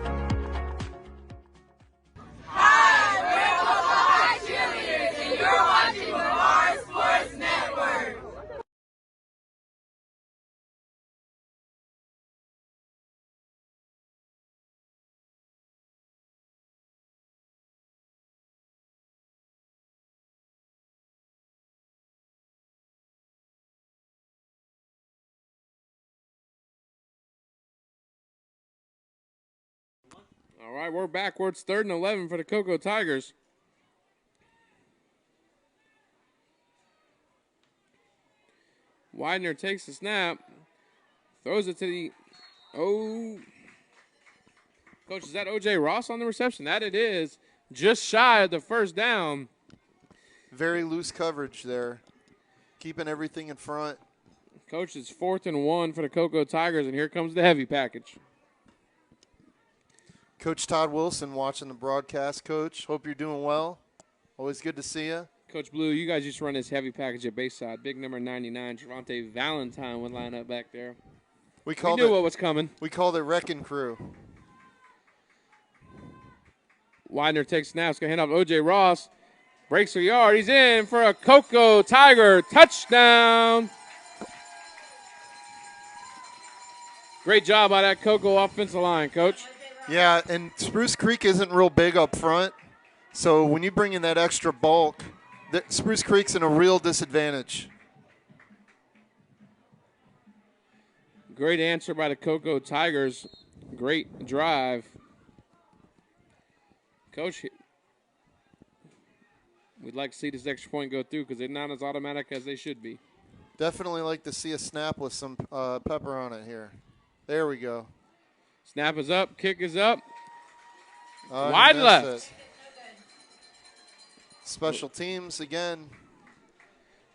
Speaker 1: All right, we're backwards. 3rd and 11 for the Cocoa Tigers. Widener takes the snap, throws it to the Coach, is that O.J. Ross on the reception? That it is. Just shy of the first down.
Speaker 2: Very loose coverage there, keeping everything in front.
Speaker 1: Coach, it's 4th and 1 for the Cocoa Tigers, and here comes the heavy package.
Speaker 2: Coach Todd Wilson watching the broadcast. Coach, hope you're doing well. Always good to see you.
Speaker 1: Coach Blue, you guys used to run this heavy package at Bayside. Big number 99, Trevante Valentine would line up back there. We knew what was coming.
Speaker 2: We called it Wrecking Crew.
Speaker 1: Widener takes snaps, going to hand off O.J. Ross. Breaks a yard. He's in for a Cocoa Tiger touchdown. Great job by that Cocoa offensive line, Coach.
Speaker 2: Yeah, and Spruce Creek isn't real big up front. So when you bring in that extra bulk, Spruce Creek's in a real disadvantage.
Speaker 1: Great answer by the Cocoa Tigers. Great drive. Coach, we'd like to see this extra point go through because they're not as automatic as they should be.
Speaker 2: Definitely like to see a snap with some pepper on it here. There we go.
Speaker 1: Snap is up. Kick is up. Wide left.
Speaker 2: Special teams again.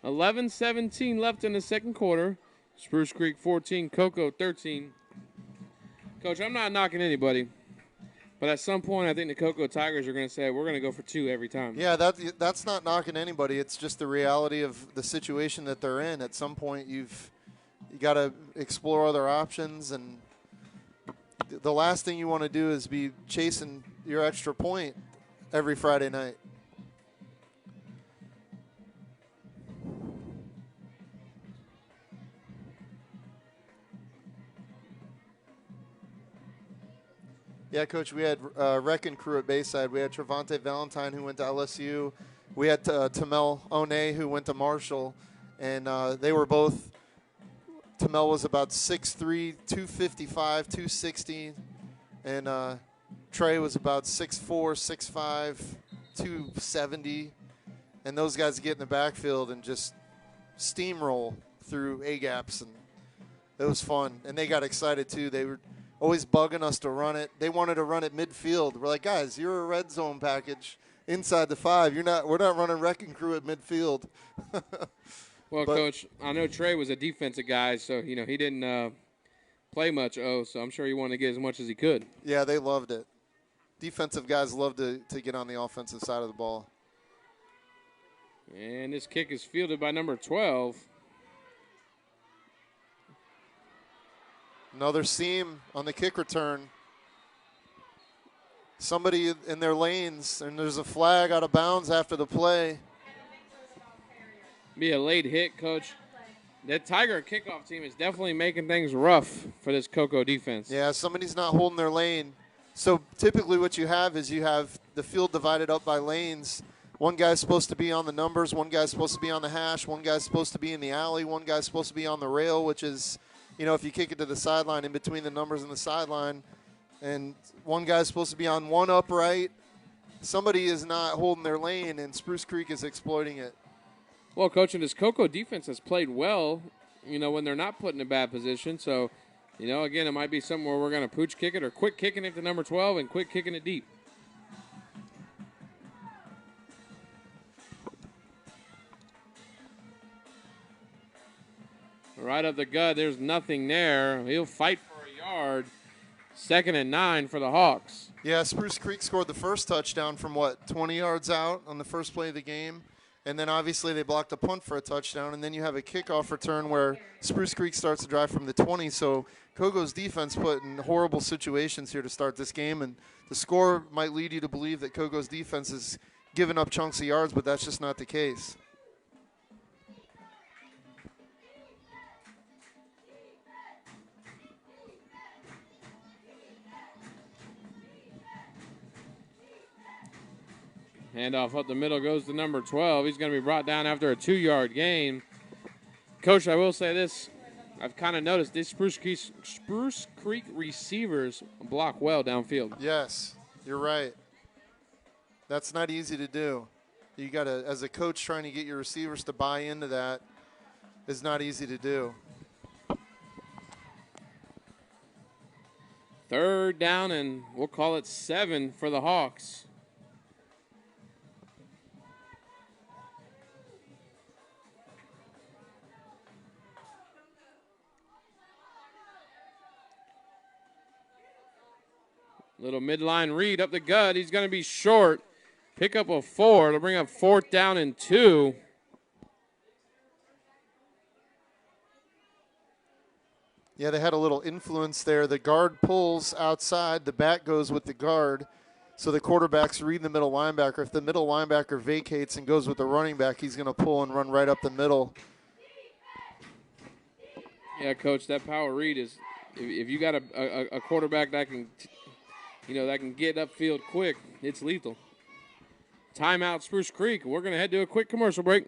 Speaker 1: 11-17 left in the second quarter. Spruce Creek 14, Cocoa 13. Coach, I'm not knocking anybody, but at some point I think the Cocoa Tigers are going to say we're going to go for 2 every time.
Speaker 2: Yeah, that's not knocking anybody. It's just the reality of the situation that they're in. At some point you got to explore other options, and the last thing you want to do is be chasing your extra point every Friday night. Yeah, Coach, we had Wrecking Crew at Bayside. We had Trevante Valentine, who went to LSU. We had Tamel One, who went to Marshall. And they were both – Tamel was about 6'3", 255, 260. And Trey was about 6'4", 6'5", 270. And those guys get in the backfield and just steamroll through A-gaps. And it was fun. And they got excited, too. They were – always bugging us to run it. They wanted to run it midfield. We're like, guys, you're a red zone package inside the 5. We're not running Wrecking Crew at midfield.
Speaker 1: Well, Coach, I know Trey was a defensive guy, so he didn't play much. So I'm sure he wanted to get as much as he could.
Speaker 2: Yeah, they loved it. Defensive guys love to get on the offensive side of the ball.
Speaker 1: And this kick is fielded by number 12.
Speaker 2: Another seam on the kick return. Somebody in their lanes, and there's a flag out of bounds after the play.
Speaker 1: Be a late hit, Coach. That Tiger kickoff team is definitely making things rough for this Cocoa defense.
Speaker 2: Yeah, somebody's not holding their lane. So typically what you have is you have the field divided up by lanes. One guy's supposed to be on the numbers, one guy's supposed to be on the hash, one guy's supposed to be in the alley, one guy's supposed to be on the rail, which is – if you kick it to the sideline, in between the numbers and the sideline, and one guy's supposed to be on one upright, somebody is not holding their lane, and Spruce Creek is exploiting it.
Speaker 1: Well, Coach, and this Cocoa defense has played well, when they're not put in a bad position. So, again, it might be something where we're going to pooch kick it or quick kicking it to number 12 and quick kicking it deep. Right up the gut, there's nothing there. He'll fight for a yard. 2nd and 9 for the Hawks.
Speaker 2: Yeah, Spruce Creek scored the first touchdown from, 20 yards out on the first play of the game. And then obviously they blocked a punt for a touchdown. And then you have a kickoff return where Spruce Creek starts to drive from the 20. So Kogo's defense put in horrible situations here to start this game. And the score might lead you to believe that Kogo's defense is giving up chunks of yards, but that's just not the case.
Speaker 1: Handoff up the middle goes to number 12. He's going to be brought down after a 2-yard gain. Coach, I will say this. I've kind of noticed these Spruce Creek receivers block well downfield.
Speaker 2: Yes, you're right. That's not easy to do. You got to, as a coach, trying to get your receivers to buy into that is not easy to do.
Speaker 1: 3rd down, and we'll call it 7 for the Hawks. Little midline read up the gut. He's going to be short. Pick up a 4. It'll bring up 4th down and 2.
Speaker 2: Yeah, they had a little influence there. The guard pulls outside. The back goes with the guard. So the quarterback's reading the middle linebacker. If the middle linebacker vacates and goes with the running back, he's going to pull and run right up the middle.
Speaker 1: Yeah, Coach, that power read is, if you got a quarterback that can, that can get upfield quick, it's lethal. Timeout, Spruce Creek. We're going to head to a quick commercial break.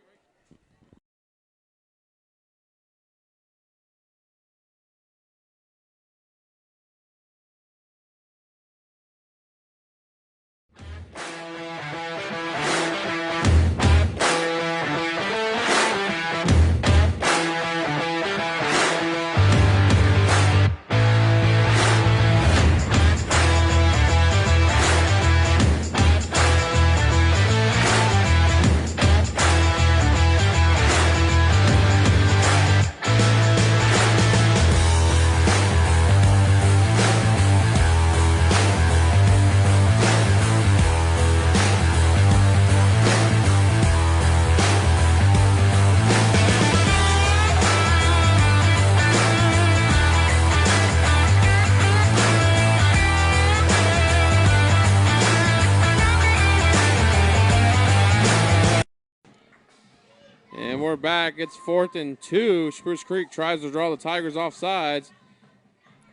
Speaker 1: And we're back. It's 4th and 2. Spruce Creek tries to draw the Tigers off sides.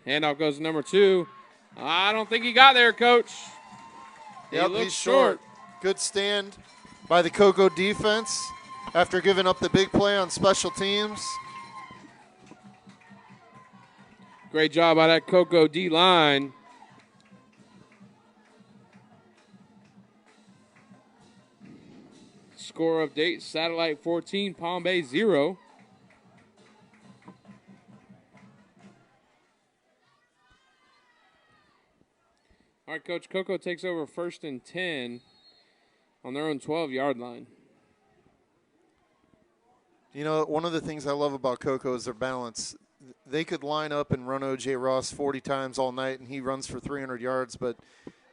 Speaker 1: Handoff goes to number 2. I don't think he got there, Coach.
Speaker 2: Yep, he's short. Good stand by the Kogo defense after giving up the big play on special teams.
Speaker 1: Great job by that Kogo D-line. Score update, Satellite 14, Palm Bay 0. All right, Coach, Kogo takes over 1st and 10 on their own 12-yard line.
Speaker 2: One of the things I love about Kogo is their balance. They could line up and run O.J. Ross 40 times all night, and he runs for 300 yards. But,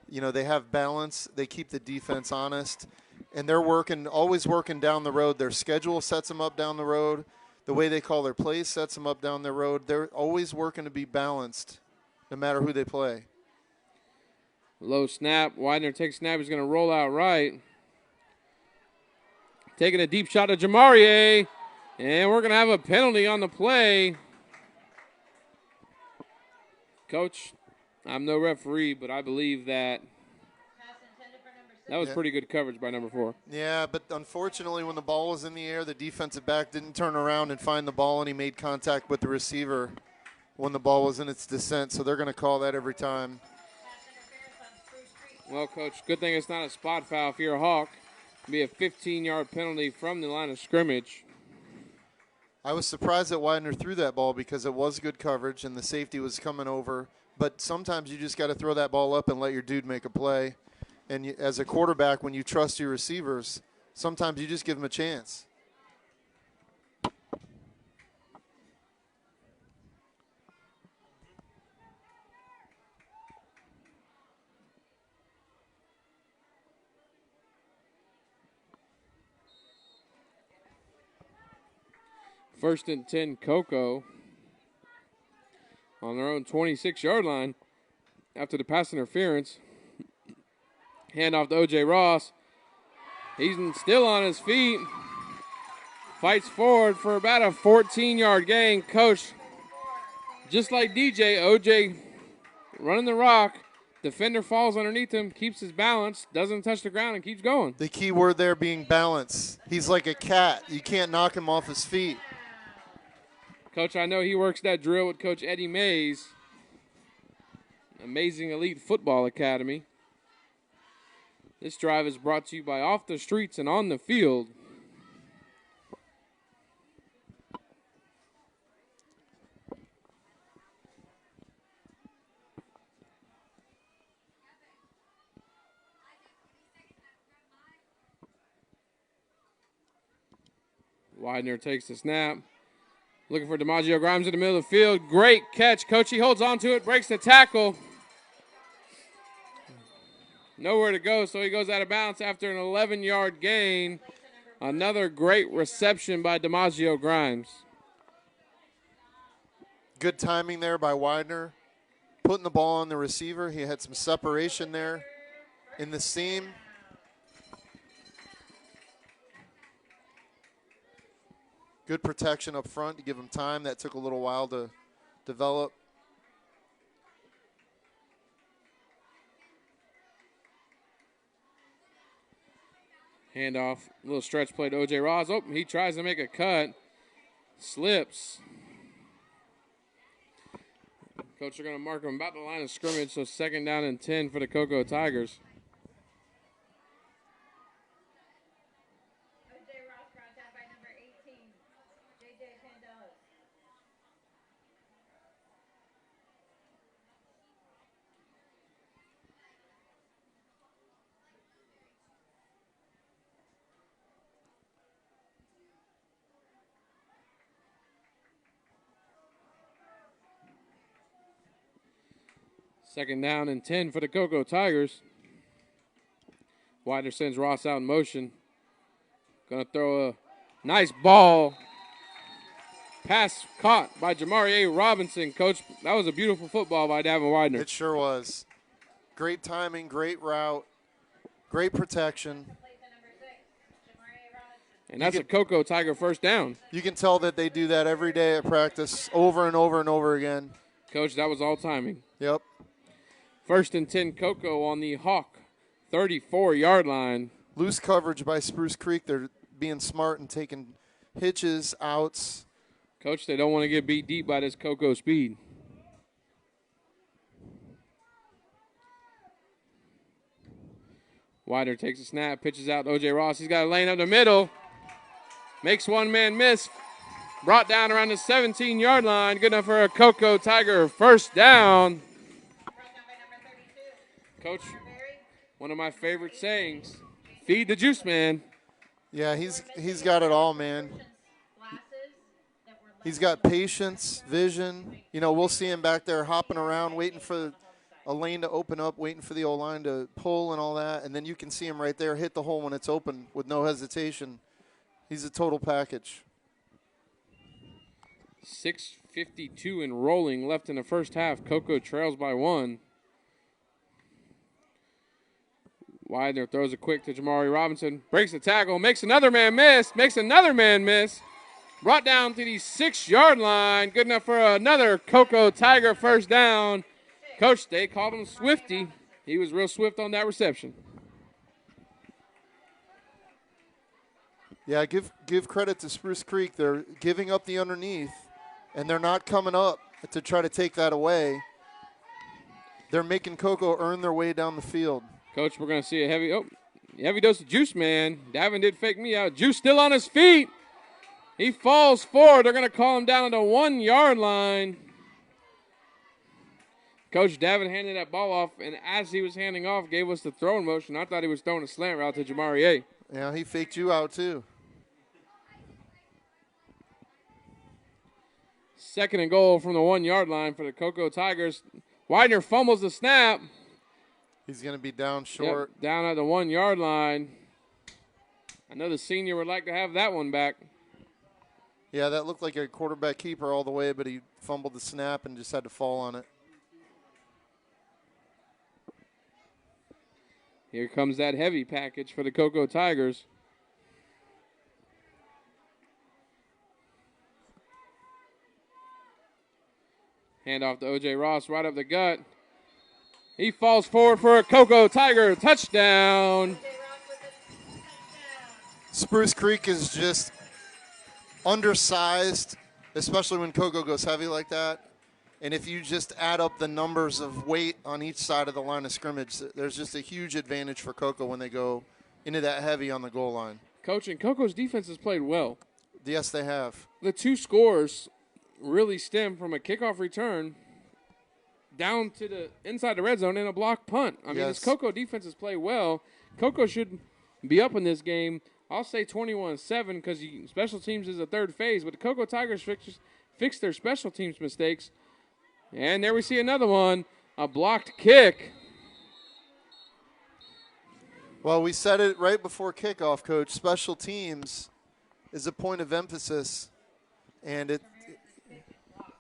Speaker 2: they have balance. They keep the defense honest. And they're always working down the road. Their schedule sets them up down the road. The way they call their plays sets them up down the road. They're always working to be balanced no matter who they play.
Speaker 1: Low snap. Widener takes snap. He's going to roll out right. Taking a deep shot to Jamarie. And we're going to have a penalty on the play. Coach, I'm no referee, but I believe that was pretty good coverage by number 4.
Speaker 2: Yeah, but unfortunately when the ball was in the air, the defensive back didn't turn around and find the ball, and he made contact with the receiver when the ball was in its descent. So they're going to call that every time.
Speaker 1: Well, Coach, good thing it's not a spot foul if you're a Hawk. It'll be a 15-yard penalty from the line of scrimmage.
Speaker 2: I was surprised that Widener threw that ball because it was good coverage and the safety was coming over. But sometimes you just got to throw that ball up and let your dude make a play. And as a quarterback, when you trust your receivers, sometimes you just give them a chance.
Speaker 1: First and 10, Coco on their own 26-yard line after the pass interference. Hand off to O.J. Ross. He's still on his feet. Fights forward for about a 14-yard gain. Coach, just like DJ, O.J. running the rock. Defender falls underneath him, keeps his balance, doesn't touch the ground, and keeps going.
Speaker 2: The key word there being balance. He's like a cat. You can't knock him off his feet.
Speaker 1: Coach, I know he works that drill with Coach Eddie Mays. Amazing Elite Football Academy. This drive is brought to you by Off the Streets and On the Field. Widener takes the snap. Looking for DiMaggio Grimes in the middle of the field. Great catch. Coach, he holds on to it, breaks the tackle. Nowhere to go, so he goes out of bounds after an 11-yard gain. Another great reception by DiMaggio Grimes.
Speaker 2: Good timing there by Widener. Putting the ball on the receiver. He had some separation there in the seam. Good protection up front to give him time. That took a little while to develop.
Speaker 1: Handoff, little stretch play to O.J. Ross. Oh, he tries to make a cut. Slips. Coach are going to mark him about the line of scrimmage, so second down and 10 for the Cocoa Tigers. Second down and 10 for the Cocoa Tigers. Widener sends Ross out in motion. Going to throw a nice ball. Pass caught by Jamari A. Robinson. Coach, that was a beautiful football by Davin Widener.
Speaker 2: It sure was. Great timing, great route, great protection.
Speaker 1: And that's a Cocoa Tiger first down.
Speaker 2: You can tell that they do that every day at practice over and over and over again.
Speaker 1: Coach, that was all timing.
Speaker 2: Yep.
Speaker 1: First and 10, Cocoa on the Hawk 34-yard line.
Speaker 2: Loose coverage by Spruce Creek. They're being smart and taking hitches, outs.
Speaker 1: Coach, they don't want to get beat deep by this Cocoa speed. Widener takes a snap, pitches out to O.J. Ross. He's got a lane up the middle. Makes one man miss. Brought down around the 17-yard line. Good enough for a Cocoa Tiger first down. Coach, one of my favorite sayings, feed the juice man.
Speaker 2: Yeah, he's got it all, man. He's got patience, vision. You know, we'll see him back there hopping around, waiting for a lane to open up, waiting for the O-line to pull and all that. And then you can see him right there hit the hole when it's open with no hesitation. He's a total package.
Speaker 1: 6:52 and rolling left in the first half. Cocoa trails by 1. Widener throws it quick to Jamari Robinson. Breaks the tackle. Makes another man miss. Brought down to the 6-yard line. Good enough for another Cocoa Tiger first down. Coach, they called him Swifty. He was real swift on that reception.
Speaker 2: Yeah, give credit to Spruce Creek. They're giving up the underneath, and they're not coming up to try to take that away. They're making Cocoa earn their way down the field.
Speaker 1: Coach, we're going to see a heavy dose of juice, man. Davin did fake me out. Juice still on his feet. He falls forward. They're going to call him down at the 1-yard line. Coach, Davin handed that ball off, and as he was handing off, gave us the throwing motion. I thought he was throwing a slant route to Jamari A.
Speaker 2: Yeah, he faked you out too.
Speaker 1: Second and goal from the 1-yard line for the Cocoa Tigers. Widener fumbles the snap.
Speaker 2: He's going to be down short.
Speaker 1: Yep, down at the 1-yard line. I know the senior would like to have that one back.
Speaker 2: Yeah, that looked like a quarterback keeper all the way, but he fumbled the snap and just had to fall on it.
Speaker 1: Here comes that heavy package for the Cocoa Tigers. Hand off to O.J. Ross right up the gut. He falls forward for a Cocoa Tiger touchdown.
Speaker 2: Spruce Creek is just undersized, especially when Cocoa goes heavy like that. And if you just add up the numbers of weight on each side of the line of scrimmage, there's just a huge advantage for Cocoa when they go into that heavy on the goal line.
Speaker 1: Coach, and Cocoa's defense has played well.
Speaker 2: Yes, they have.
Speaker 1: The two scores really stem from a kickoff return down to the inside the red zone and a block punt. I mean,
Speaker 2: Yes.
Speaker 1: this Cocoa defense has played well. Cocoa should be up in this game. I'll say 21-7 because special teams is a third phase, but the Cocoa Tigers fixed their special teams mistakes. And there we see another one, a blocked kick.
Speaker 2: Well, we said it right before kickoff, Coach. Special teams is a point of emphasis, and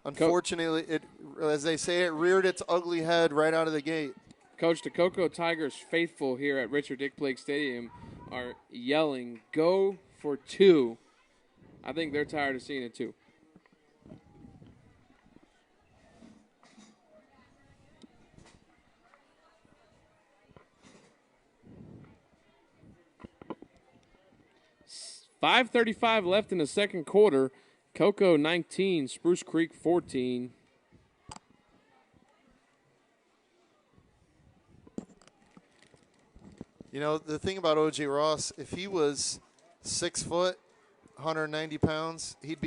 Speaker 2: unfortunately, as they say, it reared its ugly head right out of the gate.
Speaker 1: Coach, the Cocoa Tigers faithful here at Richard Dick Blake Stadium are yelling, "Go for two." I think they're tired of seeing it too. .5:35 left in the second quarter. Cocoa 19, Spruce Creek 14.
Speaker 2: You know, the thing about O.J. Ross, if he was 6 foot, 190 pounds, he'd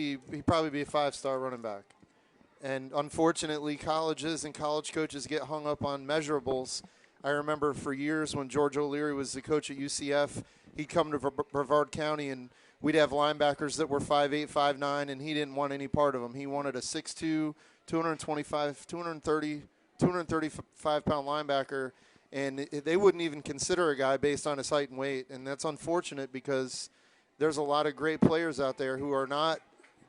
Speaker 2: probably be a 5-star running back. And unfortunately, colleges and college coaches get hung up on measurables. I remember for years when George O'Leary was the coach at UCF, he'd come to Brevard County and we'd have linebackers that were 5'8", 5'9", and he didn't want any part of them. He wanted a 6'2", 235-pound linebacker, and they wouldn't even consider a guy based on his height and weight. And that's unfortunate because there's a lot of great players out there who are not,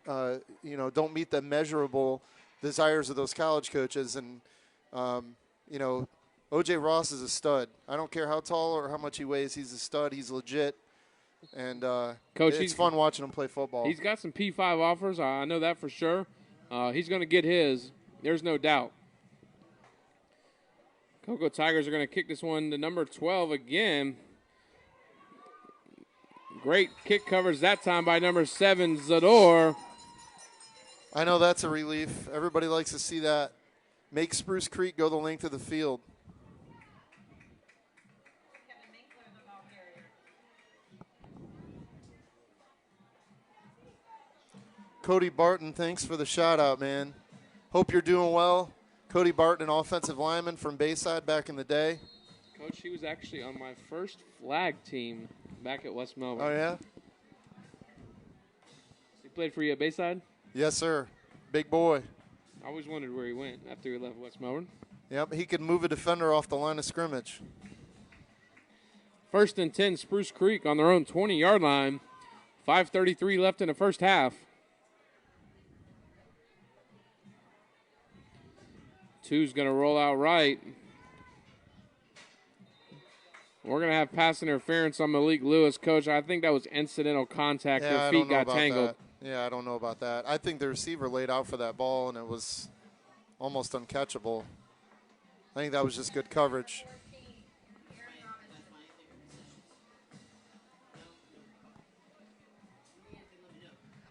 Speaker 2: don't meet the measurable desires of those college coaches. And, O.J. Ross is a stud. I don't care how tall or how much he weighs. He's a stud. He's legit. And
Speaker 1: Coach,
Speaker 2: it's fun watching him play football.
Speaker 1: He's got some P5 offers. I know that for sure. He's going to get his. There's no doubt. Cocoa Tigers are going to kick this one to number 12 again. Great kick coverage that time by number 7, Zador.
Speaker 2: I know that's a relief. Everybody likes to see that. Make Spruce Creek go the length of the field. Cody Barton, thanks for the shout-out, man. Hope you're doing well. Cody Barton, an offensive lineman from Bayside back in the day.
Speaker 1: Coach, he was actually on my first flag team back at West Melbourne.
Speaker 2: Oh, yeah?
Speaker 1: He played for you at Bayside?
Speaker 2: Yes, sir. Big boy.
Speaker 1: I always wondered where he went after he left West Melbourne.
Speaker 2: Yep, he could move a defender off the line of scrimmage.
Speaker 1: 1st and 10, Spruce Creek on their own 20-yard line. 5:33 left in the first half. Two's going to roll out right. We're going to have pass interference on Malik Lewis. Coach, I think that was incidental contact. Their feet got tangled.
Speaker 2: Yeah, I don't know about that. I think the receiver laid out for that ball, and it was almost uncatchable. I think that was just good coverage.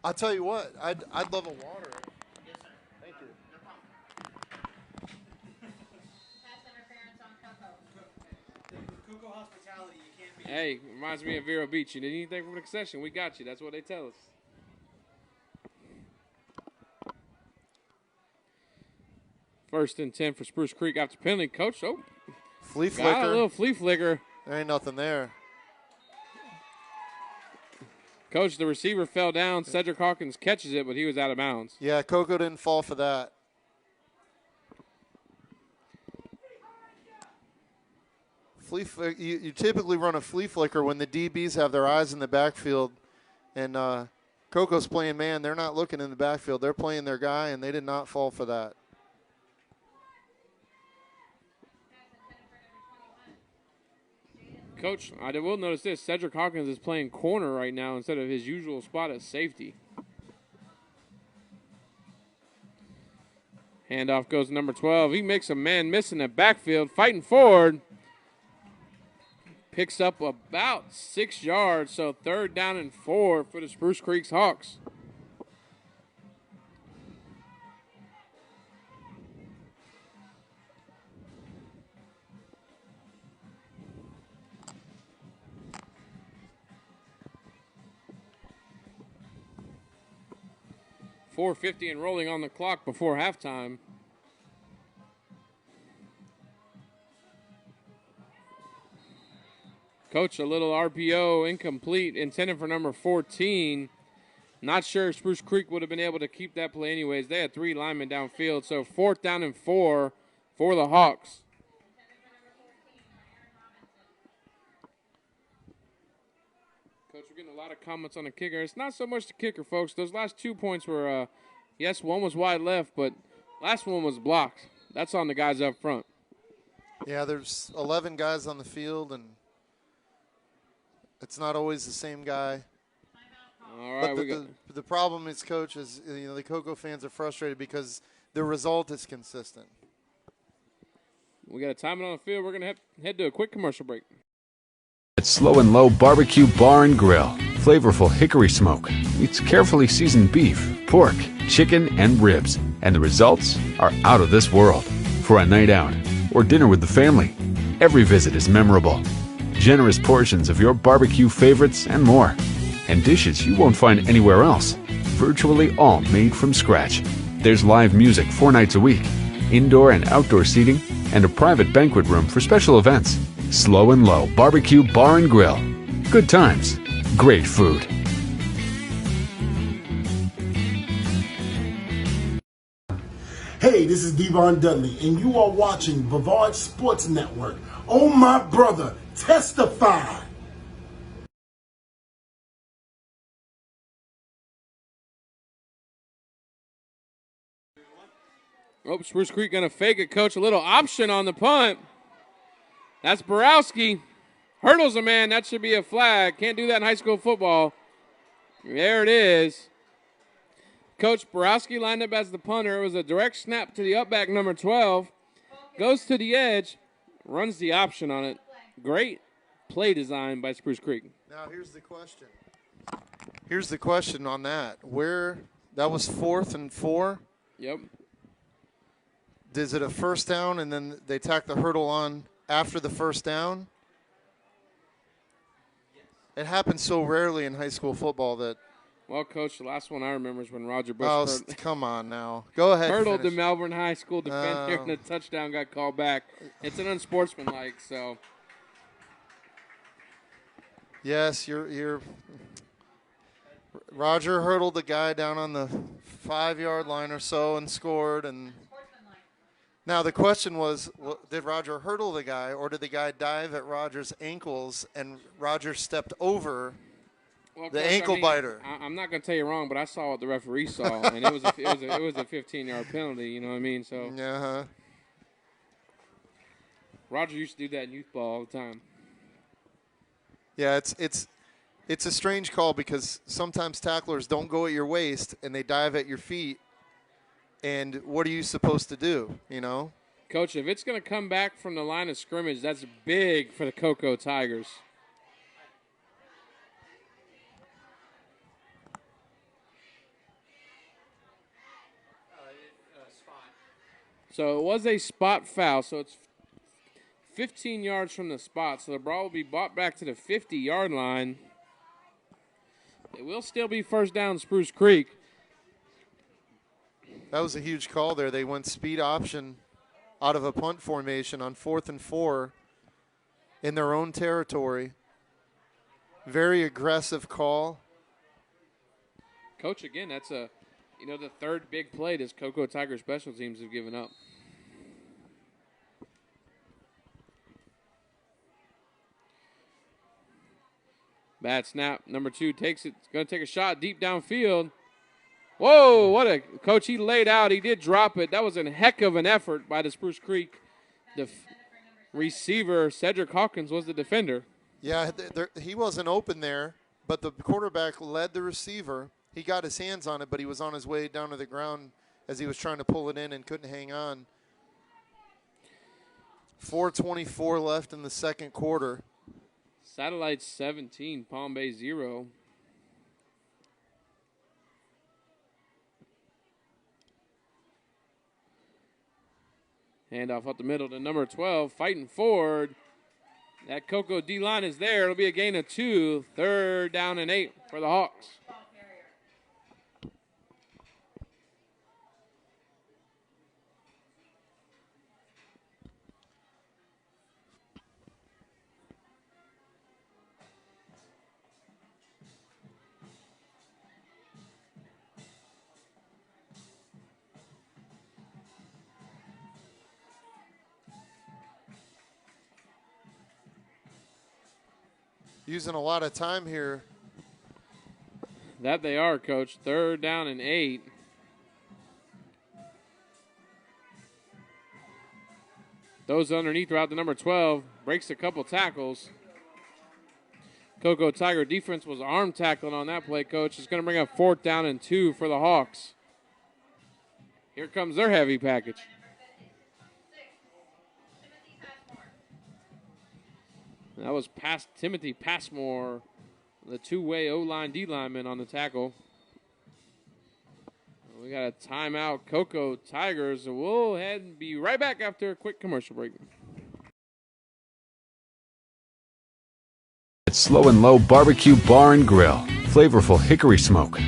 Speaker 2: I'll tell you what, I'd love a water. Thank you.
Speaker 8: Cocoa hospitality, you can't be.
Speaker 1: Hey, reminds me of Vero Beach. You need anything from the concession, we got you. That's what they tell us. First and 10 for Spruce Creek after penalty. Coach,
Speaker 2: Flea
Speaker 1: got
Speaker 2: flicker.
Speaker 1: a little flea flicker.
Speaker 2: There ain't nothing there.
Speaker 1: Coach, the receiver fell down. Cedric Hawkins catches it, but he was out of bounds.
Speaker 2: Yeah, Coco didn't fall for that. You typically run a flea flicker when the DBs have their eyes in the backfield, and Coco's playing man. They're not looking in the backfield. They're playing their guy, and they did not fall for that.
Speaker 1: Coach, I will notice this. Cedric Hawkins is playing corner right now instead of his usual spot at safety. Handoff goes to number 12. He makes a man miss in the backfield, fighting forward. Picks up about 6 yards, so 3rd down and 4 for the Spruce Creek Hawks. .450 and rolling on the clock before halftime. Coach, a little RPO incomplete, intended for number 14. Not sure if Spruce Creek would have been able to keep that play anyways. They had 3 linemen downfield, so 4th down and 4 for the Hawks. Coach, we're getting a lot of comments on the kicker. It's not so much the kicker, folks. Those last 2 points were, yes, one was wide left, but last one was blocked. That's on the guys up front.
Speaker 2: Yeah, there's 11 guys on the field, and it's not always the same guy.
Speaker 1: All right,
Speaker 2: but the problem is, Coach, is the Cocoa fans are frustrated because the result is consistent.
Speaker 1: We got a timeout on the field. We're going to head to a quick commercial break.
Speaker 10: At Slow and Low Barbecue Bar and Grill, flavorful hickory smoke meets carefully seasoned beef, pork, chicken, and ribs, and the results are out of this world. For a night out or dinner with the family, every visit is memorable. Generous portions of your barbecue favorites and more, and dishes you won't find anywhere else. Virtually all made from scratch. There's live music 4 nights a week, indoor and outdoor seating, and a private banquet room for special events. Slow and Low Barbecue Bar and Grill. Good times, great food.
Speaker 7: Hey, this is Devon Dudley, and you are watching Brevard Sports Network. Oh, my brother, testify.
Speaker 1: Oh, Spruce Creek going to fake it, Coach. A little option on the punt. That's Borowski. Hurdles a man. That should be a flag. Can't do that in high school football. There it is. Coach Borowski lined up as the punter. It was a direct snap to the upback, number 12. Goes to the edge. Runs the option on it. Great play design by Spruce Creek.
Speaker 2: Now, here's the question. Here's the question on that. That was 4th and 4?
Speaker 1: Yep.
Speaker 2: Is it a first down and then they tack the hurdle on after the first down? It happens so rarely in high school football that.
Speaker 1: Well, Coach, the last one I remember is when Roger Bush
Speaker 2: come on now. Go ahead.
Speaker 1: Hurdled the Melbourne High School defender and the touchdown got called back. It's an unsportsmanlike, so.
Speaker 2: Yes, you're Roger hurdled the guy down on the 5-yard line or so and scored. And now the question was, did Roger hurdle the guy, or did the guy dive at Roger's ankles and Roger stepped over the ankle biter?
Speaker 1: I'm not going to tell you wrong, but I saw what the referee saw, and it was a 15-yard penalty. You know what I mean? So.
Speaker 2: Yeah.
Speaker 1: Roger used to do that in youth ball all the time.
Speaker 2: Yeah, it's a strange call because sometimes tacklers don't go at your waist and they dive at your feet. And what are you supposed to do, you know?
Speaker 1: Coach, if it's going to come back from the line of scrimmage, that's big for the Cocoa Tigers. So it was a spot foul, so it's 15 yards from the spot. So the ball will be brought back to the 50-yard line. It will still be first down, Spruce Creek.
Speaker 2: That was a huge call there. They went speed option out of a punt formation on 4th and 4 in their own territory. Very aggressive call.
Speaker 1: Coach, again, that's the third big play this Cocoa Tiger special teams have given up. Bad snap. Number 2 takes it. Going to take a shot deep downfield. Whoa, what a coach. He laid out. He did drop it. That was a heck of an effort by the Spruce Creek receiver. Cedric Hawkins was the defender.
Speaker 2: Yeah, he wasn't open there, but the quarterback led the receiver. He got his hands on it, but he was on his way down to the ground as he was trying to pull it in and couldn't hang on. 4:24 left in the second quarter.
Speaker 1: Satellite 17, Palm Bay 0. Handoff up the middle to number 12, fighting forward. That Cocoa D-line is there. It'll be a gain of 2. 3rd down and 8 for the Hawks.
Speaker 2: Using a lot of time here.
Speaker 1: That they are, Coach. 3rd down and 8. Those underneath route to number 12. Breaks a couple tackles. Cocoa Tiger defense was arm tackling on that play, Coach. It's going to bring up 4th down and 2 for the Hawks. Here comes their heavy package. That was past Timothy Passmore, the two-way O-line D-lineman on the tackle. We got a timeout, Cocoa Tigers. We'll head and be right back after a quick commercial break.
Speaker 10: It's Slow and Low Barbecue Bar and Grill. Flavorful hickory smoke.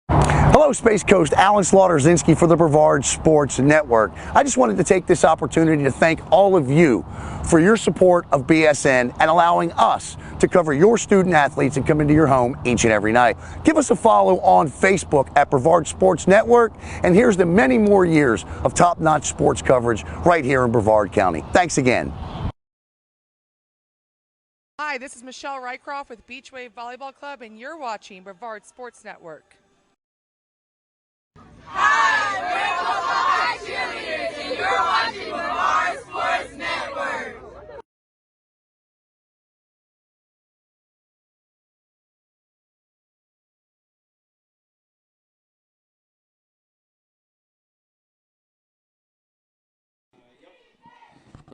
Speaker 11: Hello, Space Coast. Alan Slaughter-Zinski for the Brevard Sports Network. I just wanted to take this opportunity to thank all of you for your support of BSN and allowing us to cover your student athletes and come into your home each and every night. Give us a follow on Facebook at Brevard Sports Network, and here's to many more years of top-notch sports coverage right here in Brevard County. Thanks again.
Speaker 5: Hi, this is Michelle Rycroft with Beach Wave Volleyball Club, and you're watching Brevard Sports Network.
Speaker 12: Hi, we're football cheerleaders, and you're watching Brevard Sports Network.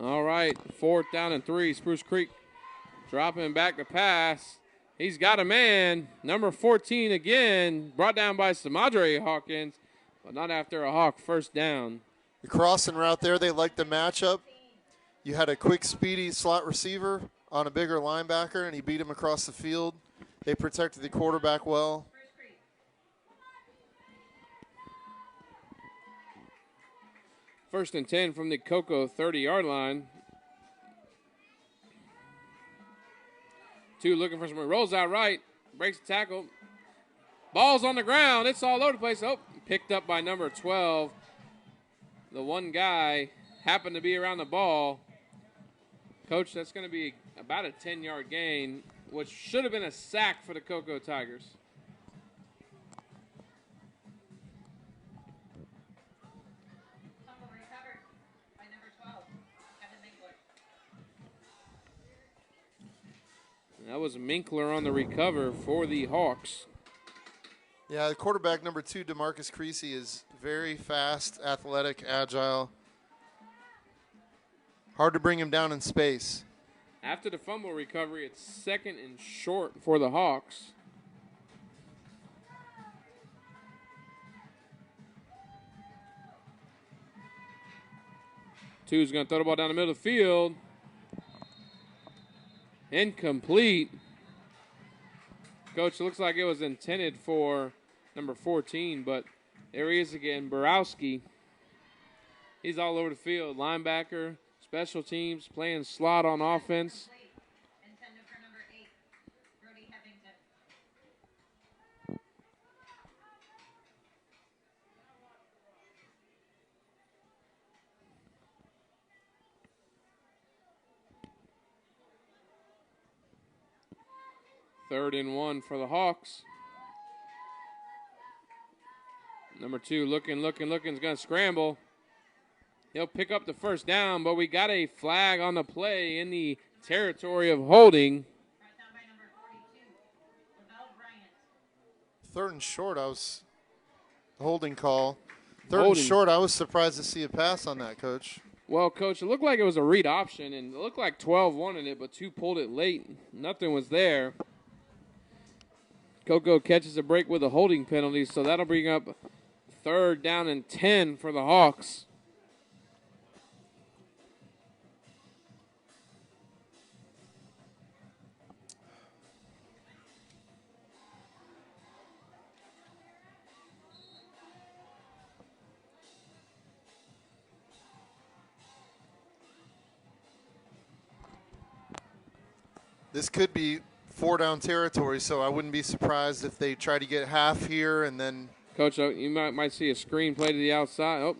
Speaker 1: All right, 4th down and 3. Spruce Creek dropping back to pass. He's got a man. Number 14 again, brought down by Samadre Hawkins, but not after a Hawk 1st down.
Speaker 2: The crossing route there, they liked the matchup. You had a quick, speedy slot receiver on a bigger linebacker, and he beat him across the field. They protected the quarterback well.
Speaker 1: First and 10 from the Cocoa 30-yard line. 2 looking for someone. Rolls out right. Breaks the tackle. Ball's on the ground. It's all over the place. Oh, picked up by number 12. The one guy happened to be around the ball. Coach, that's going to be about a 10-yard gain, which should have been a sack for the Cocoa Tigers. That was Minkler on the recover for the Hawks.
Speaker 2: Yeah, the quarterback, number 2, DeMarcus Creasy, is very fast, athletic, agile. Hard to bring him down in space.
Speaker 1: After the fumble recovery, it's 2nd and short for the Hawks. Two's going to throw the ball down the middle of the field. Incomplete. Coach, it looks like it was intended for number 14, but there he is again, Borowski. He's all over the field. Linebacker, special teams, playing slot on offense.
Speaker 4: Intended for number 8, Brody Hevington.
Speaker 1: 3rd and 1 for the Hawks. Number 2 looking, is going to scramble. He'll pick up the first down, but we got a flag on the play in the territory of holding.
Speaker 2: 3rd and short, holding call. 3rd and short, I was surprised to see a pass on that, Coach.
Speaker 1: Well, Coach, it looked like it was a read option, and it looked like 12 wanted it, but 2 pulled it late. Nothing was there. Coco catches a break with a holding penalty, so that'll bring up 3rd down and 10 for the Hawks.
Speaker 2: This could be 4-down territory, so I wouldn't be surprised if they try to get half here and then.
Speaker 1: Coach, you might see a screen play to the outside. Oh,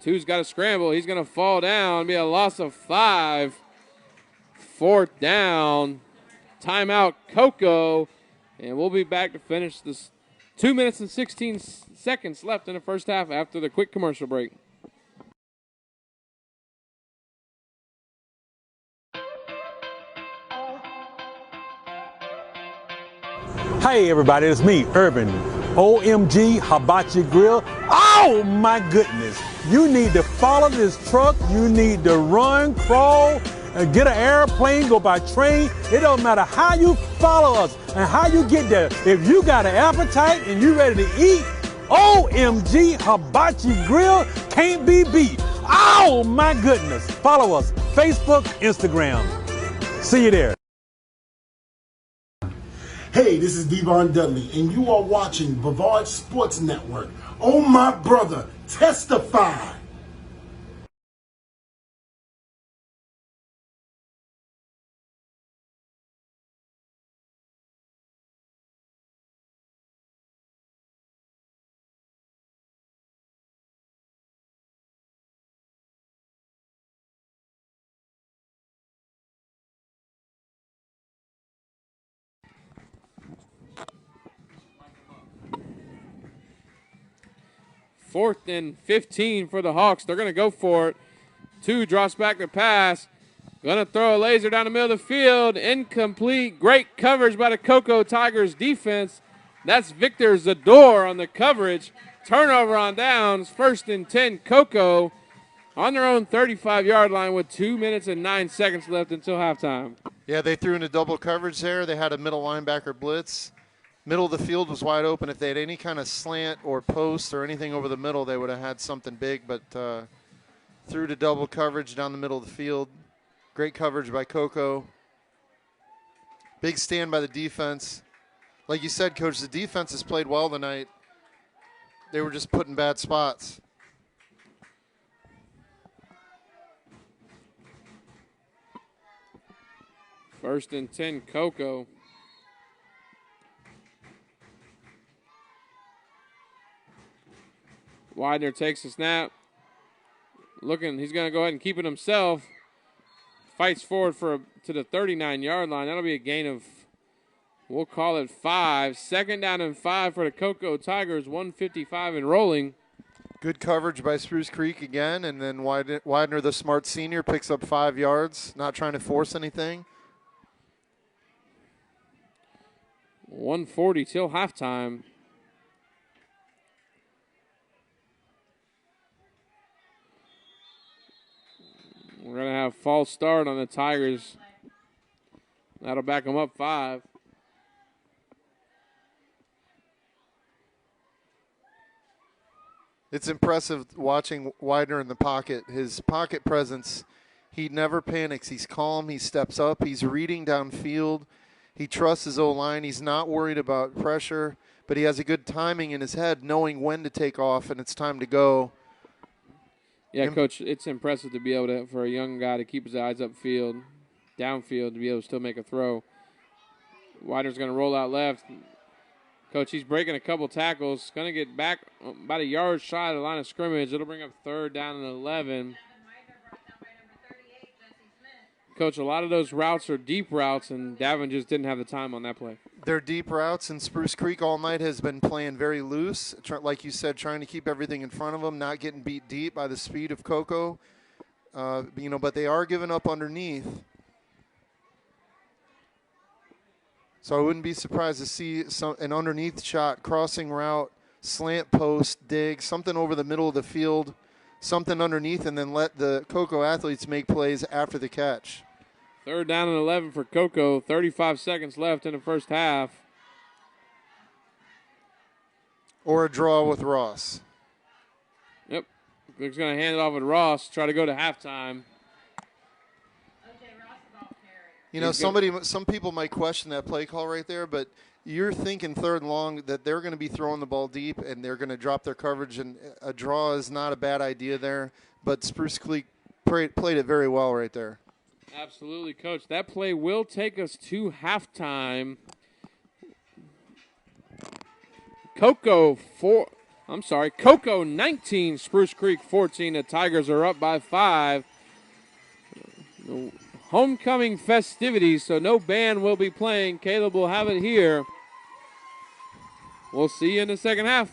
Speaker 1: 2's got to scramble. He's going to fall down. Be a loss of 5. 4th down. Timeout, Coco. And we'll be back to finish this. 2 minutes and 16 seconds left in the first half after the quick commercial break.
Speaker 6: Hey everybody, it's me, Urban. OMG Hibachi Grill. Oh my goodness. You need to follow this truck. You need to run, crawl, and get an airplane, go by train. It don't matter how you follow us and how you get there. If you got an appetite and you ready to eat, OMG Hibachi Grill can't be beat. Oh my goodness. Follow us, Facebook, Instagram. See you there.
Speaker 7: Hey, this is Devon Dudley, and you are watching Brevard Sports Network. Oh, my brother, testify.
Speaker 1: Fourth and 15 for the Hawks. They're going to go for it. 2 drops back to pass. Going to throw a laser down the middle of the field. Incomplete. Great coverage by the Cocoa Tigers defense. That's Victor Zador on the coverage. Turnover on downs. 1st and 10 Cocoa on their own 35-yard line with 2 minutes and 9 seconds left until halftime.
Speaker 2: Yeah, they threw into double coverage there. They had a middle linebacker blitz. Middle of the field was wide open. If they had any kind of slant or post or anything over the middle, they would have had something big, but threw to double coverage down the middle of the field. Great coverage by Coco. Big stand by the defense. Like you said, Coach, the defense has played well tonight. They were just put in bad spots.
Speaker 1: First and 10 Coco. Widener takes the snap. Looking, he's going to go ahead and keep it himself. Fights forward to the 39-yard line. That'll be a gain of, we'll call it 5. 2nd down and 5 for the Cocoa Tigers. 1:55 and rolling.
Speaker 2: Good coverage by Spruce Creek again, and then Widener, the smart senior, picks up 5 yards, not trying to force anything.
Speaker 1: 1:40 till halftime. We're going to have false start on the Tigers. That'll back them up 5.
Speaker 2: It's impressive watching Widener in the pocket. His pocket presence, he never panics. He's calm. He steps up. He's reading downfield. He trusts his O-line. He's not worried about pressure, but he has a good timing in his head, knowing when to take off and it's time to go.
Speaker 1: Yeah, Coach, it's impressive to be able to, for a young guy to keep his eyes upfield, downfield, to be able to still make a throw. Widener's going to roll out left. Coach, he's breaking a couple tackles. Going to get back about a yard shy of the line of scrimmage. It'll bring up 3rd down and 11. Coach, a lot of those routes are deep routes, and Davin just didn't have the time on that play.
Speaker 2: Their deep routes, and Spruce Creek all night has been playing very loose, like you said, trying to keep everything in front of them, not getting beat deep by the speed of Cocoa. But they are giving up underneath. So I wouldn't be surprised to see an underneath shot, crossing route, slant post, dig, something over the middle of the field, something underneath, and then let the Cocoa athletes make plays after the catch.
Speaker 1: 3rd down and 11 for Cocoa. 35 seconds left in the first half.
Speaker 2: Or a draw with Ross.
Speaker 1: Yep. They're going to hand it off with Ross, try to go to halftime.
Speaker 2: Some people might question that play call right there, but you're thinking 3rd and long that they're going to be throwing the ball deep and they're going to drop their coverage, and a draw is not a bad idea there. But Spruce Creek played it very well right there.
Speaker 1: Absolutely, Coach. That play will take us to halftime. Cocoa 19, Spruce Creek 14. The Tigers are up by 5. Homecoming festivities, so no band will be playing. Caleb will have it here. We'll see you in the second half.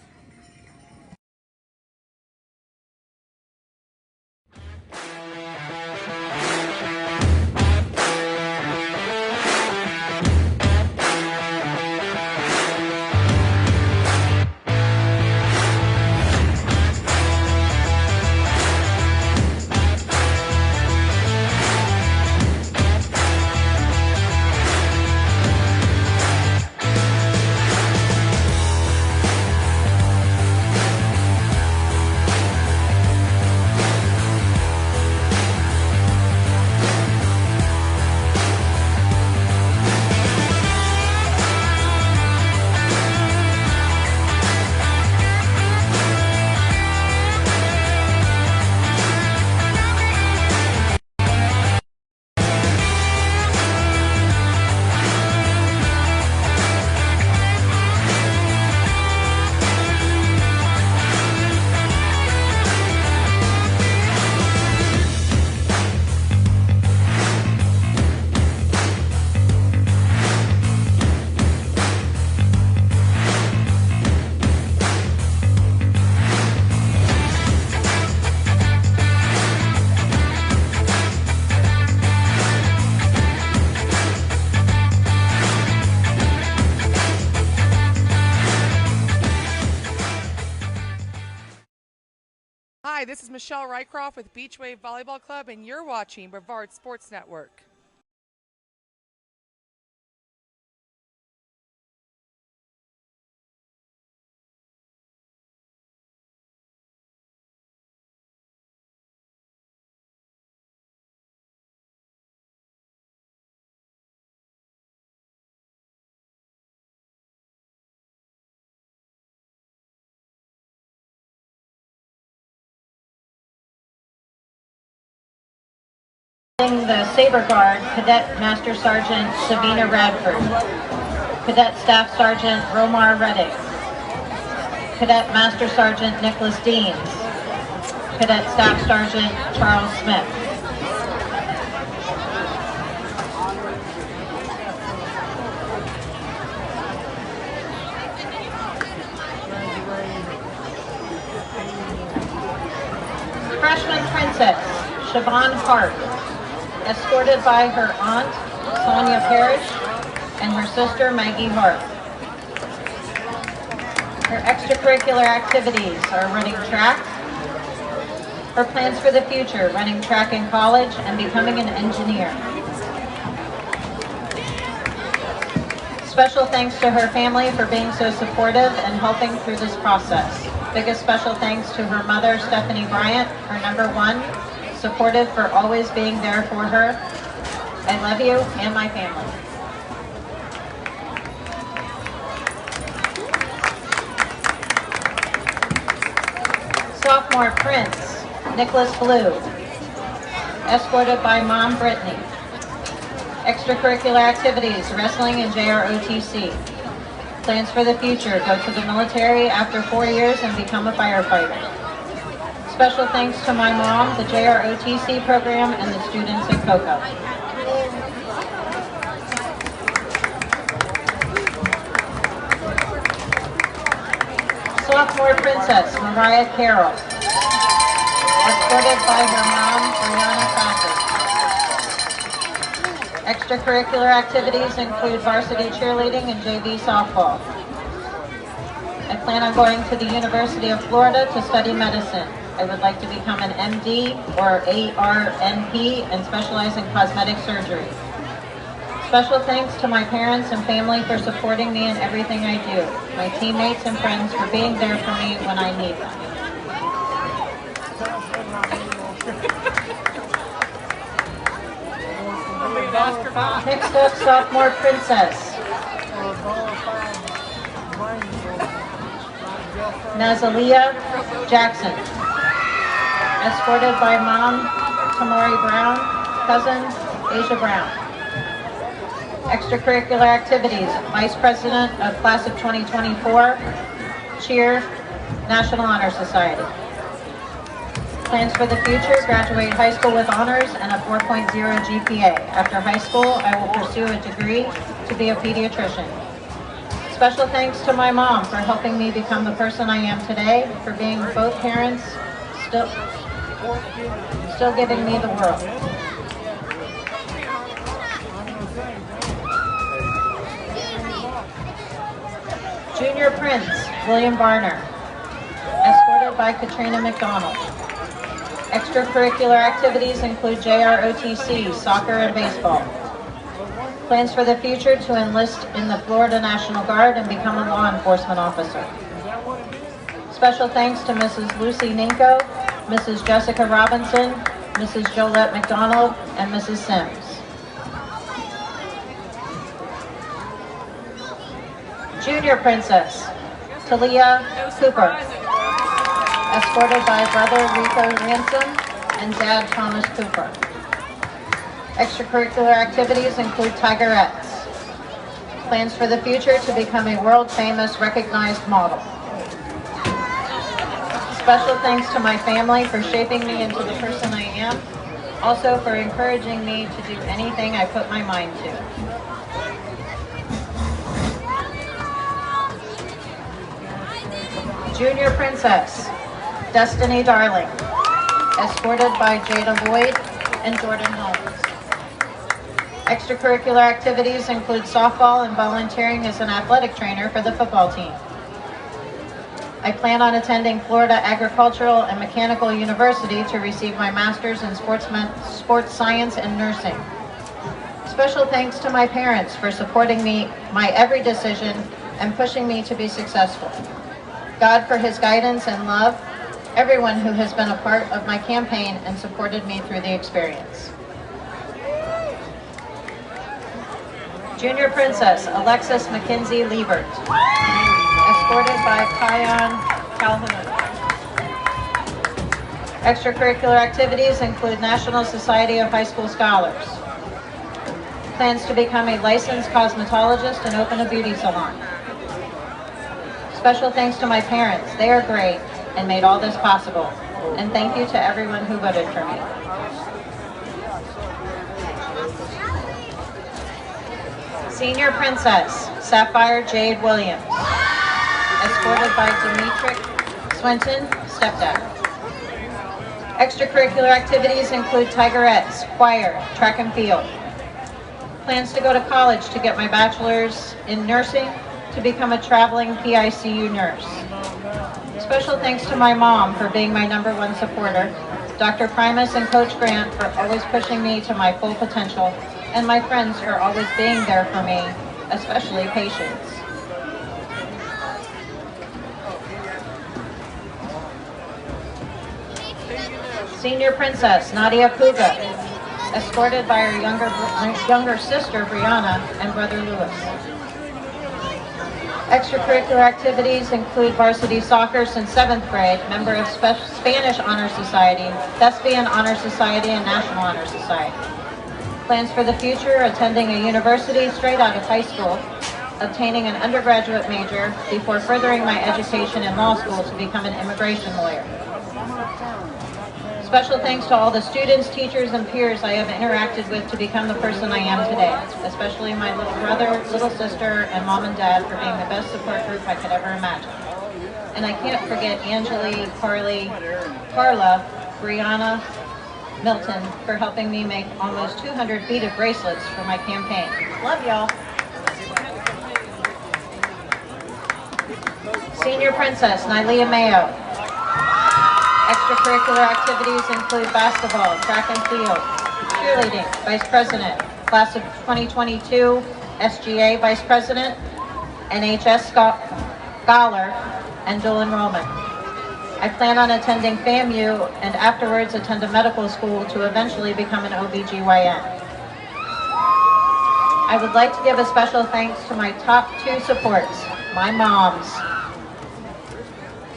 Speaker 5: Hi, this is Michelle Rycroft with Beach Wave Volleyball Club, and you're watching Brevard Sports Network.
Speaker 13: The Saber Guard, Cadet Master Sergeant Savina Radford, Cadet Staff Sergeant Romar Reddick, Cadet Master Sergeant Nicholas Deans, Cadet Staff Sergeant Charles Smith. Freshman Princess Siobhan Hart, escorted by her aunt, Sonia Parrish, and her sister, Maggie Hart. Her extracurricular activities are running track, her plans for the future, running track in college and becoming an engineer. Special thanks to her family for being so supportive and helping through this process. Biggest special thanks to her mother, Stephanie Bryant, her #1, supportive for always being there for her. I love you and my family. Sophomore Prince Nicholas Blue, escorted by Mom Brittany. Extracurricular activities, wrestling and JROTC. Plans for the future, go to the military after 4 years and become a firefighter. Special thanks to my mom, the JROTC program, and the students at COCO. Sophomore Princess Mariah Carroll, escorted by her mom, Brianna Thacker. Extracurricular activities include varsity cheerleading and JV softball. I plan on going to the University of Florida to study medicine. I would like to become an MD or ARNP and specialize in cosmetic surgery. Special thanks to my parents and family for supporting me in everything I do. My teammates and friends for being there for me when I need them. Next up, Sophomore Princess Nazalia Jackson, escorted by mom, Tamari Brown, cousin, Asia Brown. Extracurricular activities, Vice President of Class of 2024, Cheer, National Honor Society. Plans for the future, graduate high school with honors and a 4.0 GPA. After high school, I will pursue a degree to be a pediatrician. Special thanks to my mom for helping me become the person I am today, for being both parents, still giving me the world. Junior Prince William Barner, escorted by Katrina McDonald. Extracurricular activities include JROTC, soccer and baseball. Plans for the future to enlist in the Florida National Guard and become a law enforcement officer. Special thanks to Mrs. Lucy Ninko, Mrs. Jessica Robinson, Mrs. Jolette McDonald, and Mrs. Sims. Junior Princess Talia Cooper, escorted by brother Rico Ransom and dad Thomas Cooper. Extracurricular activities include Tigerettes. Plans for the future to become a world-famous recognized model. Special thanks to my family for shaping me into the person I am, also for encouraging me to do anything I put my mind to. Junior Princess Destiny Darling, escorted by Jada Lloyd and Jordan Holmes. Extracurricular activities include softball and volunteering as an athletic trainer for the football team. I plan on attending Florida Agricultural and Mechanical University to receive my master's in sports science and nursing. Special thanks to my parents for supporting me, my every decision, and pushing me to be successful. God for his guidance and love, everyone who has been a part of my campaign and supported me through the experience. Junior Princess Alexis McKenzie Liebert, escorted by Kion Calhoun. Extracurricular activities include National Society of High School Scholars. Plans to become a licensed cosmetologist and open a beauty salon. Special thanks to my parents. They are great and made all this possible. And thank you to everyone who voted for me. Senior Princess Sapphire Jade Williams, escorted by Demetric Swinton, stepdad. Extracurricular activities include Tigerettes, choir, track and field. Plans to go to college to get my bachelor's in nursing to become a traveling PICU nurse. Special thanks to my mom for being my #1 supporter, Dr. Primus and Coach Grant for always pushing me to my full potential, and my friends for always being there for me, especially patience. Senior Princess Nadia Kuga, escorted by her younger sister Brianna and brother Louis. Extracurricular activities include varsity soccer since 7th grade, member of Spanish Honor Society, Thespian Honor Society, and National Honor Society. Plans for the future, attending a university straight out of high school, obtaining an undergraduate major before furthering my education in law school to become an immigration lawyer. Special thanks to all the students, teachers, and peers I have interacted with to become the person I am today, especially my little brother, little sister, and mom and dad for being the best support group I could ever imagine. And I can't forget Angeli, Carly, Carla, Brianna, Milton for helping me make almost 200 beaded bracelets for my campaign. Love y'all. Senior Princess, Nylea Mayo. Extracurricular activities include basketball, track and field, cheerleading, Vice President, Class of 2022, SGA Vice President, NHS Scholar, and dual enrollment. I plan on attending FAMU and afterwards attend a medical school to eventually become an OBGYN. I would like to give a special thanks to my top 2 supports, my moms,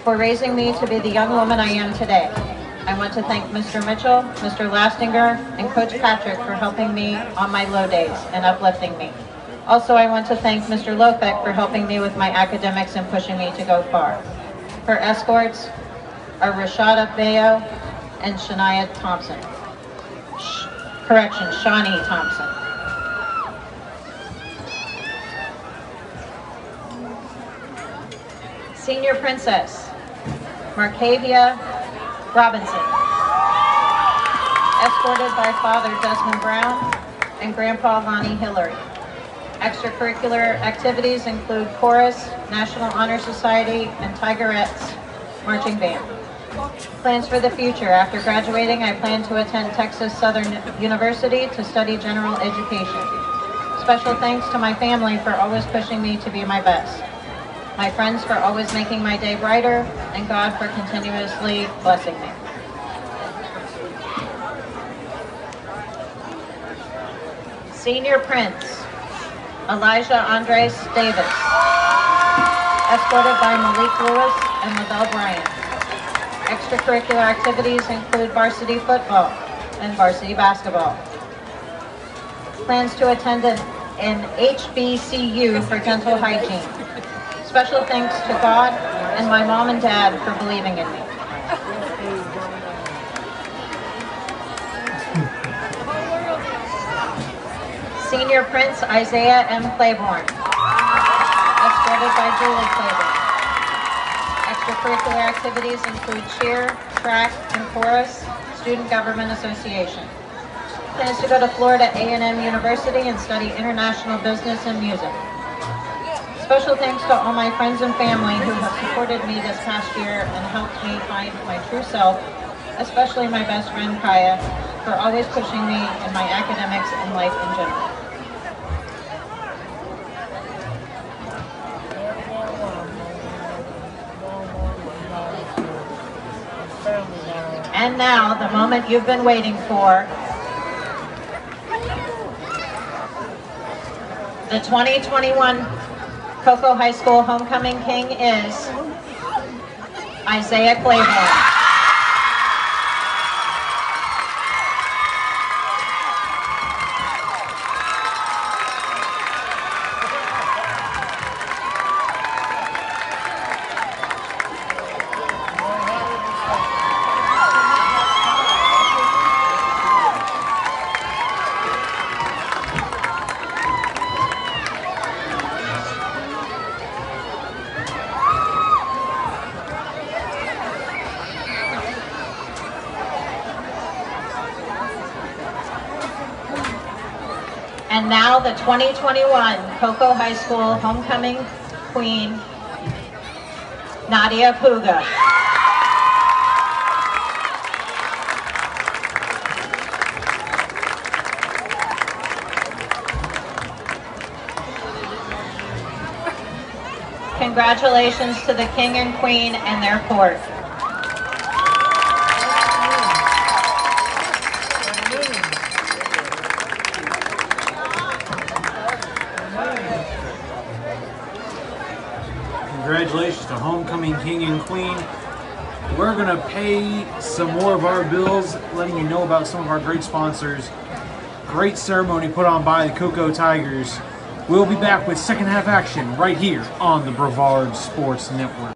Speaker 13: for raising me to be the young woman I am today. I want to thank Mr. Mitchell, Mr. Lastinger, and Coach Patrick for helping me on my low days and uplifting me. Also, I want to thank Mr. Lofek for helping me with my academics and pushing me to go far. Her escorts are Rashada Bayo and Shania Thompson. Shawnee Thompson. Senior Princess, Marcavia Robinson, escorted by Father Desmond Brown and Grandpa Lonnie Hillary. Extracurricular activities include chorus, National Honor Society, and Tigerettes marching band. Plans for the future. After graduating, I plan to attend Texas Southern University to study general education. Special thanks to my family for always pushing me to be my best. My friends for always making my day brighter, and God for continuously blessing me. Senior Prince, Elijah Andres Davis, escorted by Malik Lewis and Lavelle Bryant. Extracurricular activities include varsity football and varsity basketball. Plans to attend an HBCU for dental hygiene. Special thanks to God and my mom and dad for believing in me. Senior Prince Isaiah M. Claiborne, escorted by Julie Claiborne. Extracurricular activities include cheer, track, and chorus, Student Government Association. Plans to go to Florida A&M University and study international business and music. Special thanks to all my friends and family who have supported me this past year and helped me find my true self, especially my best friend Kaya, for always pushing me in my academics and life in general. And now, the moment you've been waiting for. The 2021 Cocoa High School Homecoming King is Isaiah Claiborne. And now the 2021 Cocoa High School Homecoming Queen, Nadia Puga. Congratulations to the King and Queen and their court.
Speaker 8: Congratulations to Homecoming King and Queen. We're going to pay some more of our bills, letting you know about some of our great sponsors. Great ceremony put on by the Cocoa Tigers. We'll be back with second half action right here on the Brevard Sports Network.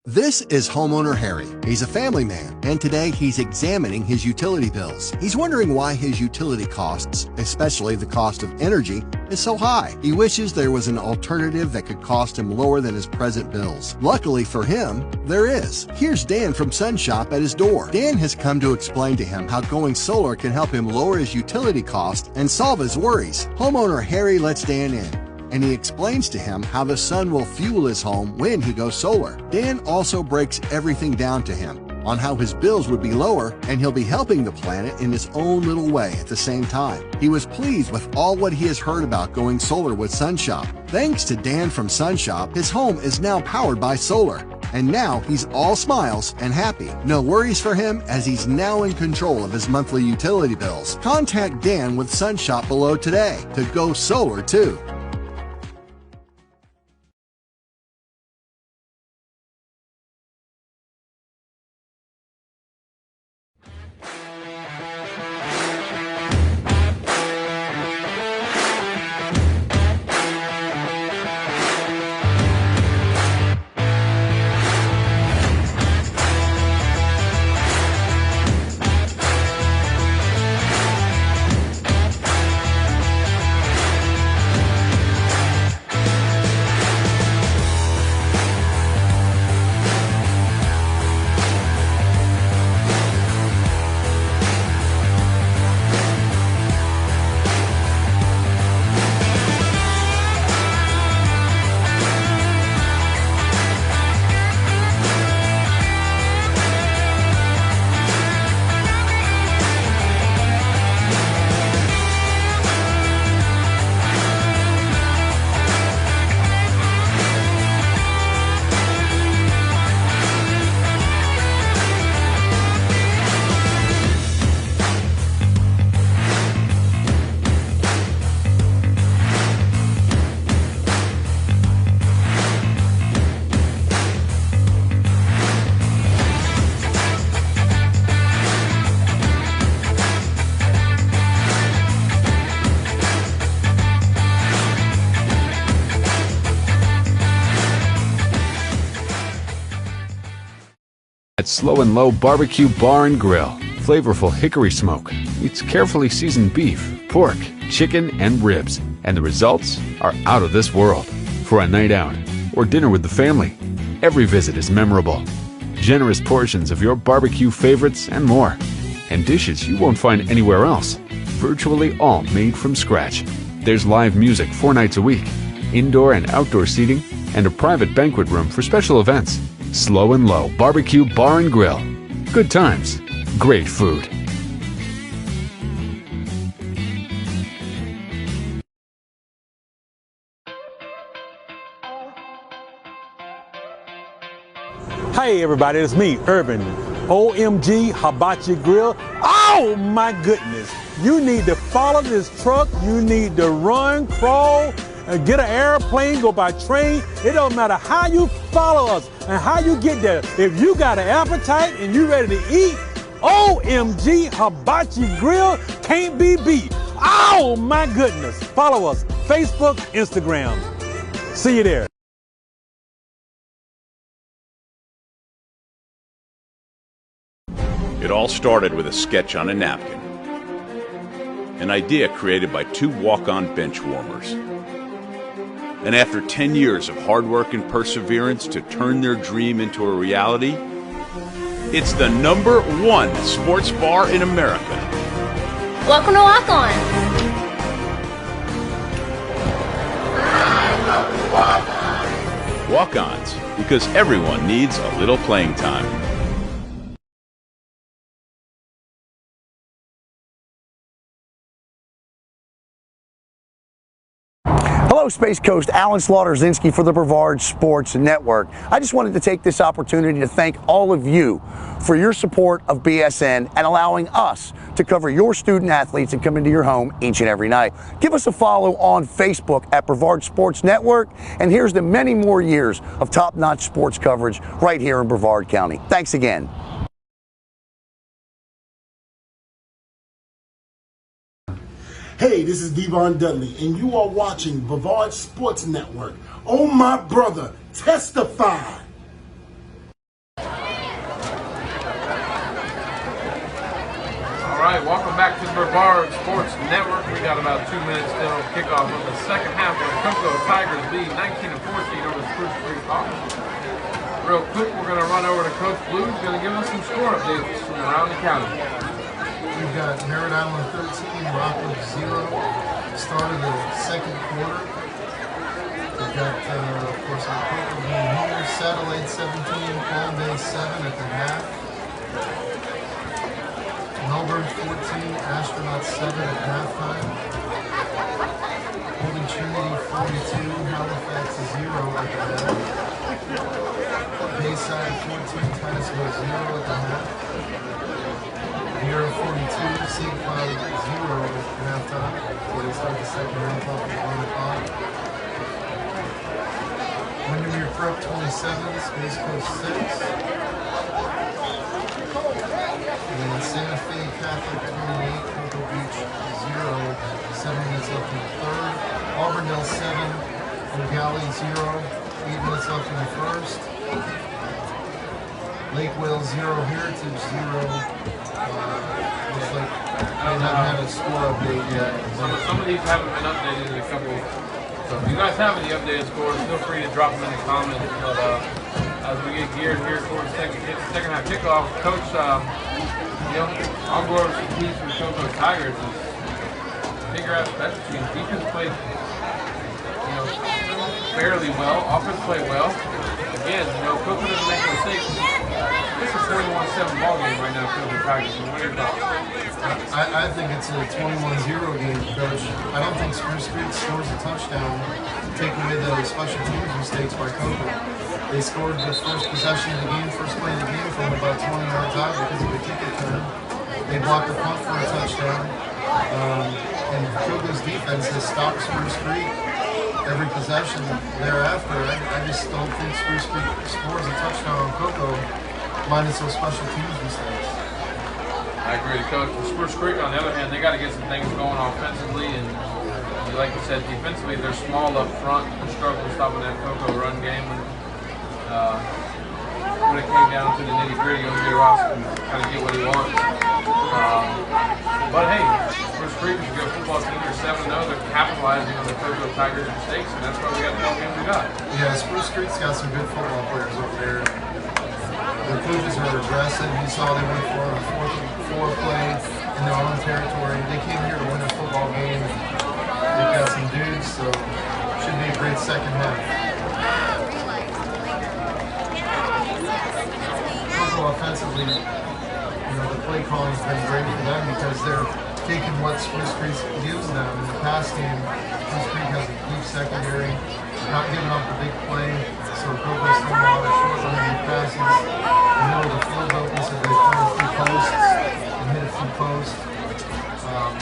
Speaker 9: This is homeowner Harry. He's a family man, and today he's examining his utility bills. He's wondering why his utility costs, especially the cost of energy, is so high. He wishes there was an alternative that could cost him lower than his present bills. Luckily for him, there is. Here's Dan from Sun Shop at his door. Dan has come to explain to him how going solar can help him lower his utility cost and solve his worries. Homeowner Harry lets Dan in, and he explains to him how the sun will fuel his home when he goes solar. Dan also breaks everything down to him on how his bills would be lower, and he'll be helping the planet in his own little way at the same time. He was pleased with all what he has heard about going solar with Sun Shop. Thanks to Dan from Sun Shop, his home is now powered by solar. And now he's all smiles and happy. No worries for him, as he's now in control of his monthly utility bills. Contact Dan with Sun Shop below today to go solar too.
Speaker 10: At Slow and Low Barbecue Bar and Grill, flavorful hickory smoke meets carefully seasoned beef, pork, chicken, and ribs, and the results are out of this world. For a night out or dinner with the family, every visit is memorable. Generous portions of your barbecue favorites and more, and dishes you won't find anywhere else. Virtually all made from scratch. There's live music 4 nights a week, indoor and outdoor seating, and a private banquet room for special events. Slow and Low Barbecue Bar and Grill. Good times, great food.
Speaker 6: Hey everybody, it's me, Urban. OMG Hibachi Grill. Oh my goodness. You need to follow this truck. You need to run, crawl, and get an airplane, go by train. It don't matter how you follow us and how you get there. If you got an appetite and you ready to eat, OMG Hibachi Grill can't be beat. Oh my goodness. Follow us, Facebook, Instagram. See you there.
Speaker 3: It all started with a sketch on a napkin. An idea created by 2 walk-on bench warmers. And after 10 years of hard work and perseverance to turn their dream into a reality, it's the #1 sports bar in America.
Speaker 14: Welcome to Walk On.
Speaker 3: Walk-ons, because everyone needs a little playing time.
Speaker 11: Hello, Space Coast. Alan Slaughter-Zinski for the Brevard Sports Network. I just wanted to take this opportunity to thank all of you for your support of BSN and allowing us to cover your student athletes and come into your home each and every night. Give us a follow on Facebook at Brevard Sports Network, and here's to many more years of top-notch sports coverage right here in Brevard County. Thanks again.
Speaker 7: Hey, this is Devon Dudley, and you are watching Brevard Sports Network. Oh, my brother, testify.
Speaker 1: back to the Brevard Sports Network. We got about 2 minutes still to kick off of the second half where the Cocoa Tigers lead 19-14 over the Spruce Creek Hawks. Real quick, we're going to run over to Coach Blue. He's going to give us some score updates from around the county.
Speaker 2: We've got Merritt Island 13, Rockwood 0. Start of the second quarter. We've got, of course, our Cocoa game here. Satellite 17, Palm Bay 7 at the half. Melbourne 14, Astronaut 7 at halftime. Holy Trinity 42, Halifax 0 at the half. Bayside 14, Titusville 0 at the half. Viera 42, St. Cloud 0 at halftime. So they start the second half off at 1 o'clock. Windermere Prep 27, Space Coast 6. And then Santa Fe Catholic 28, Cocoa Beach 0, 7 minutes left in the third. Auburndale 7, O'Galley 0, 8 minutes left in the first. Lake Wales 0, Heritage 0. Looks like they haven't had a score update yet.
Speaker 1: Some of these haven't been updated in a couple. So if you guys have any updated scores, feel free to drop them in the comments. But as we get geared here towards the second half kickoff, Coach, I'll go over some keys for the Cocoa Tigers is figure out special teams. Defense played, fairly well. Offense played well. Again, Cocoa doesn't make mistakes. It's a 21-7 ball game right now, Cocoa Tigers. So what are your thoughts?
Speaker 2: I think it's a 21-0 game, Coach. I don't think Spruce Creek scores a touchdown, taking away the special teams mistakes by Cocoa. They scored the first possession of the game, first play of the game from about 20 yards out because of a kick return. They blocked the punt for a touchdown. And Cocoa's defense has stopped Spruce Creek every possession thereafter. I just don't think Spruce Creek scores a touchdown on Cocoa minus those special teams mistakes.
Speaker 1: I agree, Coach. For Spruce Creek, on the other hand, they got to get some things going offensively, and like you said, defensively, they're small up front. They're struggling stopping that Cocoa run game. When it came down to the nitty-gritty, O.J. Ross can kind of get what he wants. But hey, Spruce Creek is a good football team. They're 7-0. They're capitalizing on the Cocoa Tigers' mistakes, and that's why we got the ball game we got.
Speaker 2: Yeah, Spruce Creek's got some good football players over there. Their coaches are aggressive. You saw they went for a 4th play in their own territory. They came here to win a football game. They've got some dudes, so should be a great second half. Offensively, the play calling has been great for them because they're taking what Spruce Creek gives them. In the past game, Spruce Creek has a deep secondary, not giving up the big play, so Cocoa's throwing a lot of short-range passes. In the middle of the field open, so they throw a few posts and hit a few posts.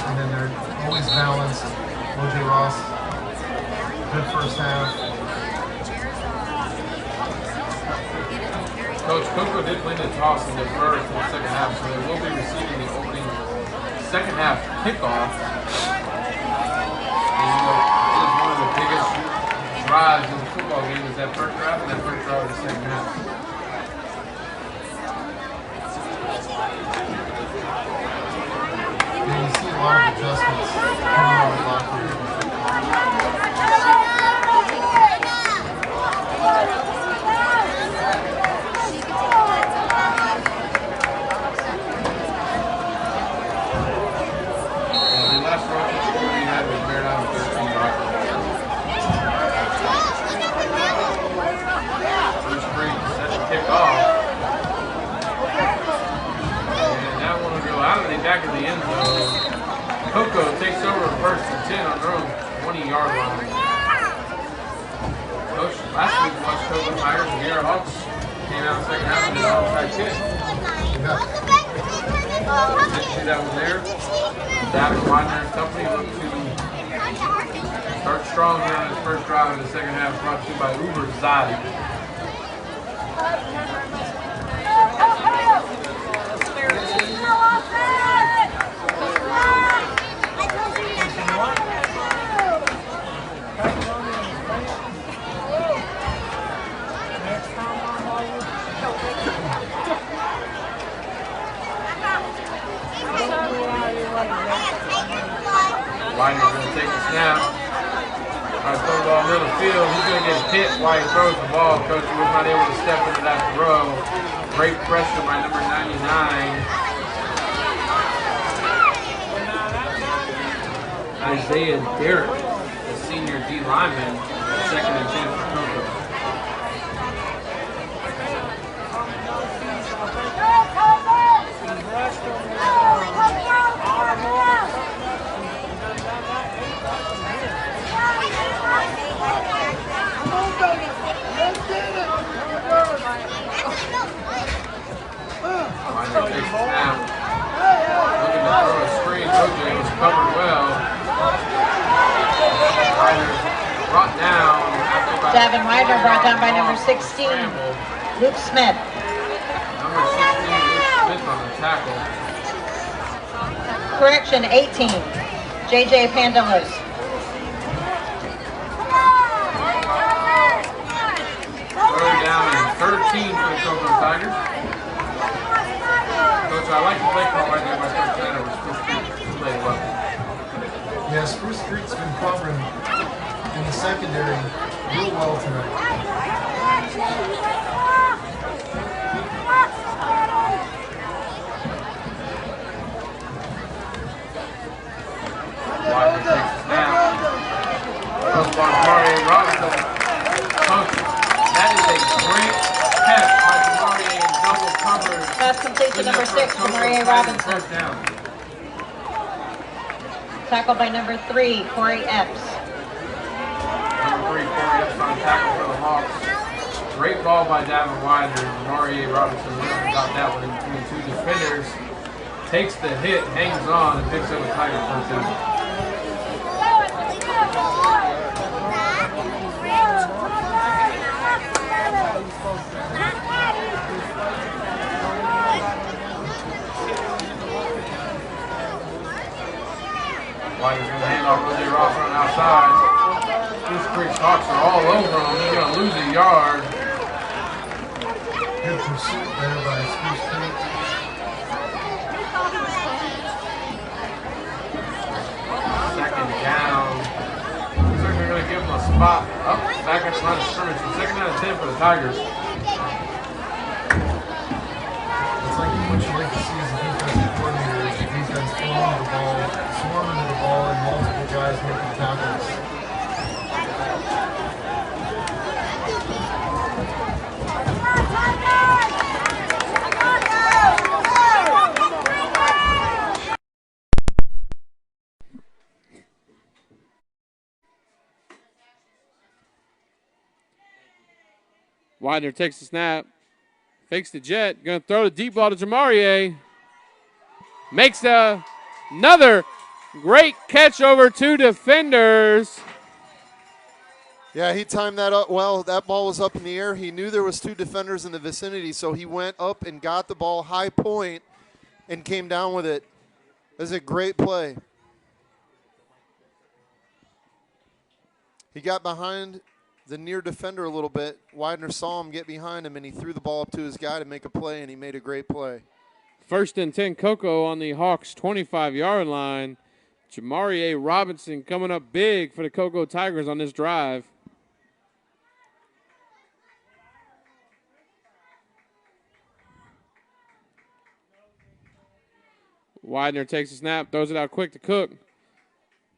Speaker 2: And then they're always balanced. O.J. Ross, good first half.
Speaker 1: Coach, Cocoa did win the toss and defer to the second half, so they will be receiving the opening second half kickoff. And it is one of the biggest drives in the football game is that first drive and that first drive of the second half.
Speaker 2: Yeah, you see a lot of adjustments coming out of the locker room.
Speaker 1: Back of the end zone. Cocoa takes over first and 10 on their own 20-yard line. Coach, last week we watched Cocoa Tigers and Viera Hawks came out second half and did an onside kick. Didn't see that one there. Davin Widener and company look to start strong here on his first drive in the second half, brought to you by Uber Zadi. snap. All right, throw the ball middle of the field. He's going to get hit while he throws the ball. Coach was not able to step into that throw. Great pressure by number 99. Isaiah Derrick, the senior D lineman, 2nd and 10 for Coco. Looking to throw a screen. OJ was covered well. Brought down.
Speaker 13: Davin Widener brought down by number 16, Luke Smith.
Speaker 1: Number 16, Luke Smith on the tackle.
Speaker 13: Correction, 18, JJ Pandalos.
Speaker 1: Third down and 13 for the Coco Tigers. Coach, I like the play call right there by Coach Tanner with Spruce Creek played well.
Speaker 2: Yeah, Spruce Creek's been covering in the secondary real well tonight.
Speaker 1: Widener takes the snap. Goes by Mario Robinson. Coach, that is a great catch by Mario in double coverage.
Speaker 13: Pass complete to number 6, Mario Robinson.
Speaker 1: First down.
Speaker 13: Tackled by number 3, Corey Epps.
Speaker 1: Number 3, Corey Epps on tackle for the Hawks. Great ball by Davin Widener. Mario Robinson got that one in between 2 defenders. Takes the hit, hangs on, and picks up a Tiger first down. Widener's going to hand off OJ Ross on the outside. Spruce Creek Hawks are all over him. He's going to lose a yard.
Speaker 2: Good pursuit there by Spruce Creek.
Speaker 1: Second down. Looks like they're going to give him a spot up back at the line of scrimmage. So 2nd down and 10 for the Tigers.
Speaker 2: It's like what you like to see as a defensive coordinator is the defense throwing the ball, swarming to the ball, and multiple guys making tackles.
Speaker 1: Widener takes the snap, fakes the jet, going to throw the deep ball to Jamarie. Makes another great catch over 2 defenders.
Speaker 2: Yeah, he timed that up well. That ball was up in the air. He knew there was 2 defenders in the vicinity, so he went up and got the ball high point and came down with it. It was a great play. He got behind the near defender a little bit. Widener saw him get behind him, and he threw the ball up to his guy to make a play, and he made a great play.
Speaker 1: 1st and 10 Coco on the Hawks 25-yard line. Jamarie Robinson coming up big for the Coco Tigers on this drive. Widener takes a snap, throws it out quick to Cook.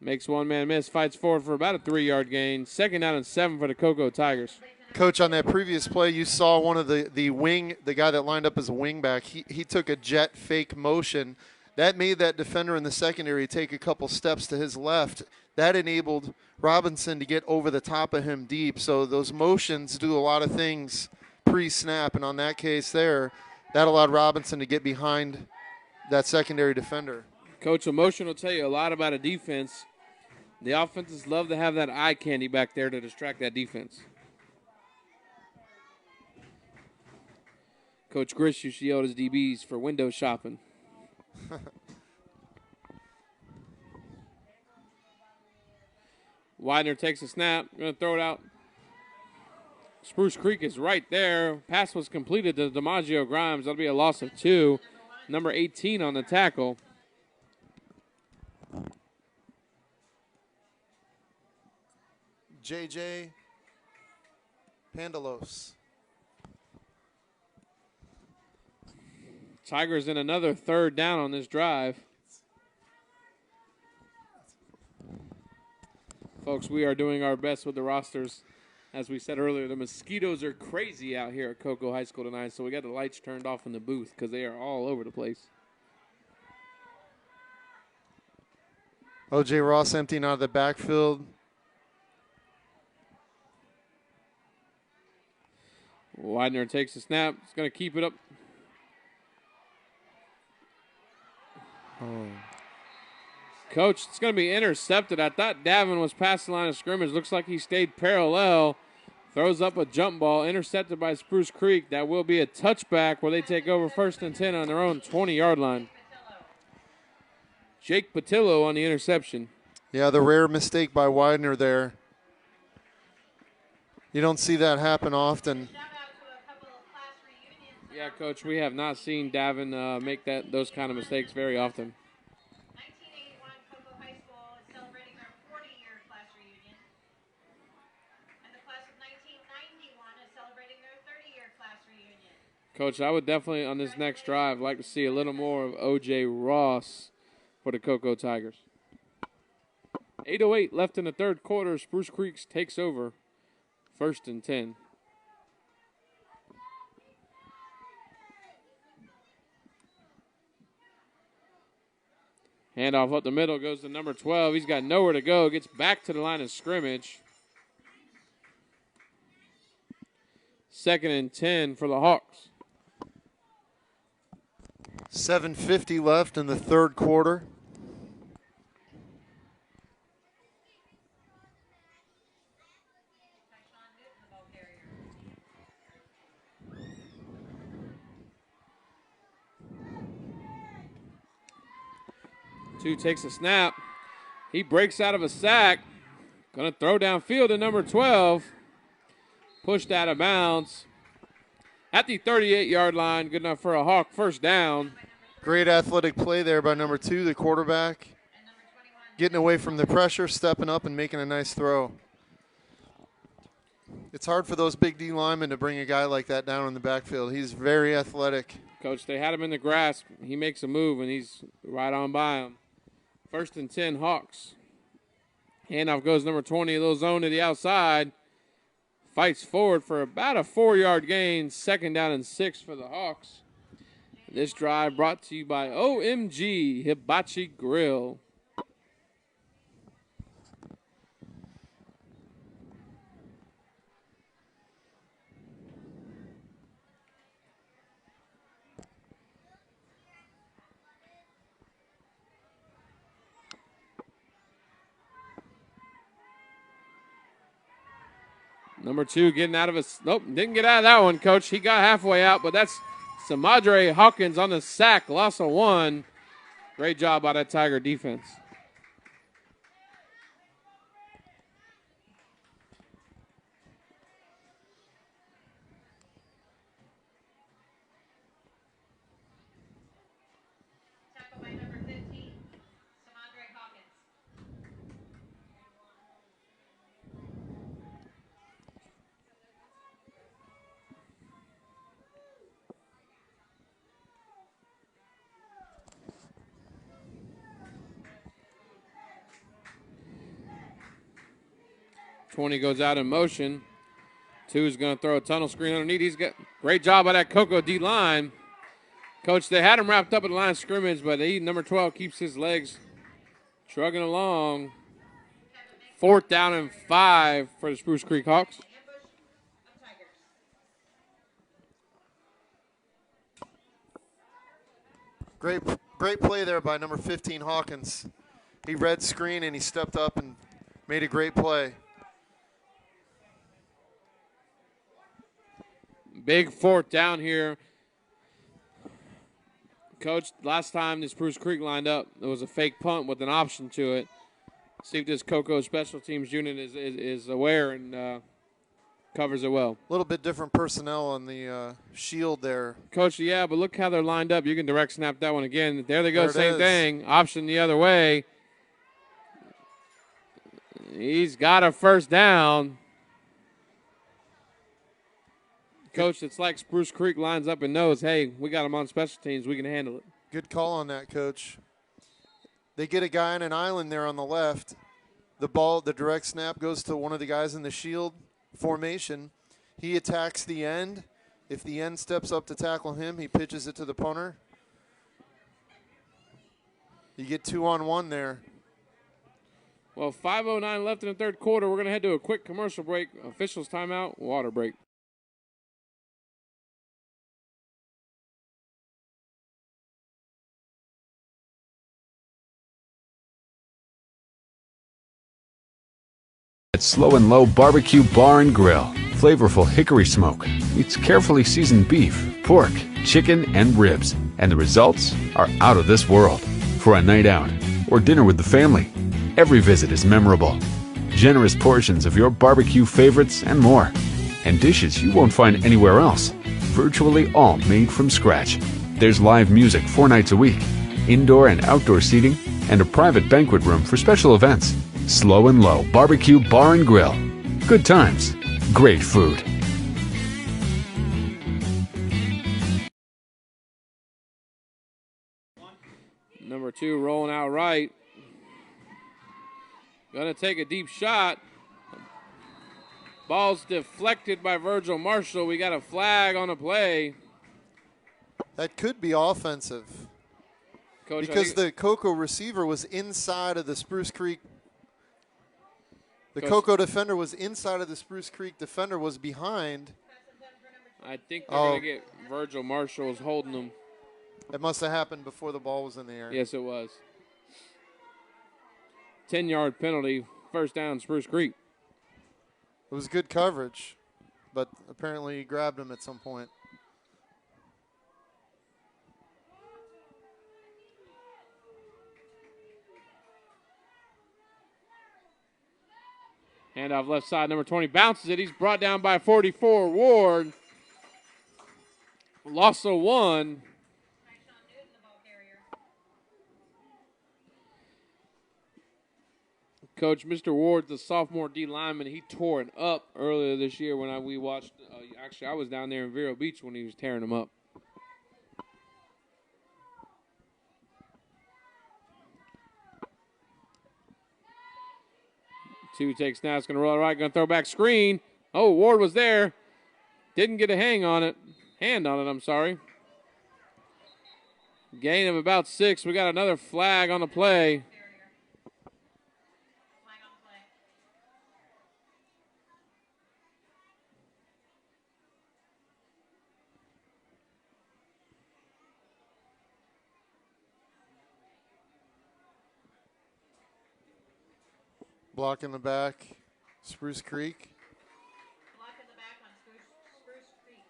Speaker 1: Makes one man miss, fights forward for about a 3-yard gain. 2nd down and 7 for the Coco Tigers.
Speaker 2: Coach, on that previous play, you saw one of the guy that lined up as a wing back. He took a jet fake motion. That made that defender in the secondary take a couple steps to his left. That enabled Robinson to get over the top of him deep. So those motions do a lot of things pre-snap, and on that case there, that allowed Robinson to get behind that secondary defender.
Speaker 1: Coach, a motion will tell you a lot about a defense. The offenses love to have that eye candy back there to distract that defense. Coach Grish used to yell at his DBs for window shopping. Widener takes a snap. Going to throw it out. Spruce Creek is right there. Pass was completed to DiMaggio Grimes. That'll be a loss of 2. Number 18 on the tackle.
Speaker 2: J.J. Pandalos.
Speaker 1: Tigers in another third down on this drive. Folks, we are doing our best with the rosters. As we said earlier, the mosquitoes are crazy out here at Cocoa High School tonight, so we got the lights turned off in the booth because they are all over the place.
Speaker 2: O.J. Ross emptying out of the backfield.
Speaker 1: Widener takes the snap. He's going to keep it up. Coach, it's going to be intercepted. I thought Davin was past the line of scrimmage. Looks like he stayed parallel. Throws up a jump ball, intercepted by Spruce Creek. That will be a touchback where they take over 1st and 10 on their own 20-yard line. Jake Patillo on the interception.
Speaker 2: Yeah, the rare mistake by Widener there. You don't see that happen often.
Speaker 1: Yeah, Coach, we have not seen Davin make those kind of mistakes very often.
Speaker 13: 1981 Cocoa High School is celebrating their 40-year class reunion. And the class of 1991 is celebrating their 30-year class reunion.
Speaker 1: Coach, I would definitely, on this next drive, like to see a little more of O.J. Ross for the Cocoa Tigers. 8:08 left in the third quarter. Spruce Creek takes over 1st and 10. Handoff up the middle, goes to number 12. He's got nowhere to go. Gets back to the line of scrimmage. 2nd and 10 for the Hawks.
Speaker 2: 7:50 left in the third quarter.
Speaker 1: Two takes a snap. He breaks out of a sack. Going to throw downfield to number 12. Pushed out of bounds. At the 38-yard line, good enough for a Hawk first down.
Speaker 2: Great athletic play there by number 2, the quarterback. Getting away from the pressure, stepping up, and making a nice throw. It's hard for those big D linemen to bring a guy like that down in the backfield. He's very athletic.
Speaker 1: Coach, they had him in the grasp. He makes a move, and he's right on by him. 1st and 10, Hawks. Handoff goes number 20, a little zone to the outside. Fights forward for about a 4-yard gain. 2nd down and 6 for the Hawks. This drive brought to you by OMG Hibachi Grill. Number 2 getting out of a, nope, didn't get out of that one, Coach. He got halfway out, but that's Samadre Hawkins on the sack, loss of 1. Great job by that Tiger defense.
Speaker 13: Tackle by number 15, Samadre Hawkins.
Speaker 1: 20 goes out in motion. 2 is going to throw a tunnel screen underneath. He's got great job by that Cocoa D line. Coach, they had him wrapped up at the line of scrimmage, but number 12 keeps his legs trugging along. 4th down and 5 for the Spruce Creek Hawks.
Speaker 2: Great play there by number 15, Hawkins. He read screen and he stepped up and made a great play.
Speaker 1: Big 4th down here. Coach, last time this Spruce Creek lined up, there was a fake punt with an option to it. See if this Cocoa special teams unit is aware and covers it well.
Speaker 2: A little bit different personnel on the shield there.
Speaker 1: Coach, yeah, but look how they're lined up. You can direct snap that one again. There they go, same thing. Option the other way. He's got a first down. Coach, it's like Spruce Creek lines up and knows, hey, we got him on special teams. We can handle it.
Speaker 2: Good call on that, Coach. They get a guy on an island there on the left. The ball, the direct snap goes to one of the guys in the shield formation. He attacks the end. If the end steps up to tackle him, he pitches it to the punter. You get 2-on-1 there.
Speaker 1: Well, 5:09 left in the third quarter. We're going to head to a quick commercial break. Officials timeout, water break.
Speaker 10: At Slow and Low Barbecue Bar and Grill, flavorful hickory smoke meets carefully seasoned beef, pork, chicken, and ribs, and the results are out of this world. For a night out or dinner with the family, every visit is memorable. Generous portions of your barbecue favorites and more, and dishes you won't find anywhere else. Virtually all made from scratch. There's live music 4 nights a week, indoor and outdoor seating, and a private banquet room for special events. Slow and Low Barbecue Bar and Grill. Good times, great food.
Speaker 1: Number 2 rolling out right. Gonna take a deep shot. Ball's deflected by Virgil Marshall. We got a flag on the play.
Speaker 2: That could be offensive.
Speaker 1: Coach,
Speaker 2: because the Cocoa receiver was inside of the Spruce Creek. The Cocoa defender was inside of the Spruce Creek defender was behind.
Speaker 1: I think they're going to get Virgil Marshall is holding them.
Speaker 2: It must have happened before the ball was in the air.
Speaker 1: Yes, it was. 10-yard penalty, first down, Spruce Creek.
Speaker 2: It was good coverage, but apparently he grabbed him at some point.
Speaker 1: Handoff left side, number 20 bounces it. He's brought down by 44, Ward. Loss of 1. Coach, Mr. Ward, the sophomore D lineman, he tore it up earlier this year when we watched. Actually, I was down there in Vero Beach when he was tearing them up. Two takes now. It's going to roll right. Going to throw back screen. Oh, Ward was there. Didn't get a hand on it. I'm sorry. Gain of about 6. We got another flag on the play.
Speaker 2: Block in the back, Spruce Creek.
Speaker 13: Block in the back on Spruce Creek.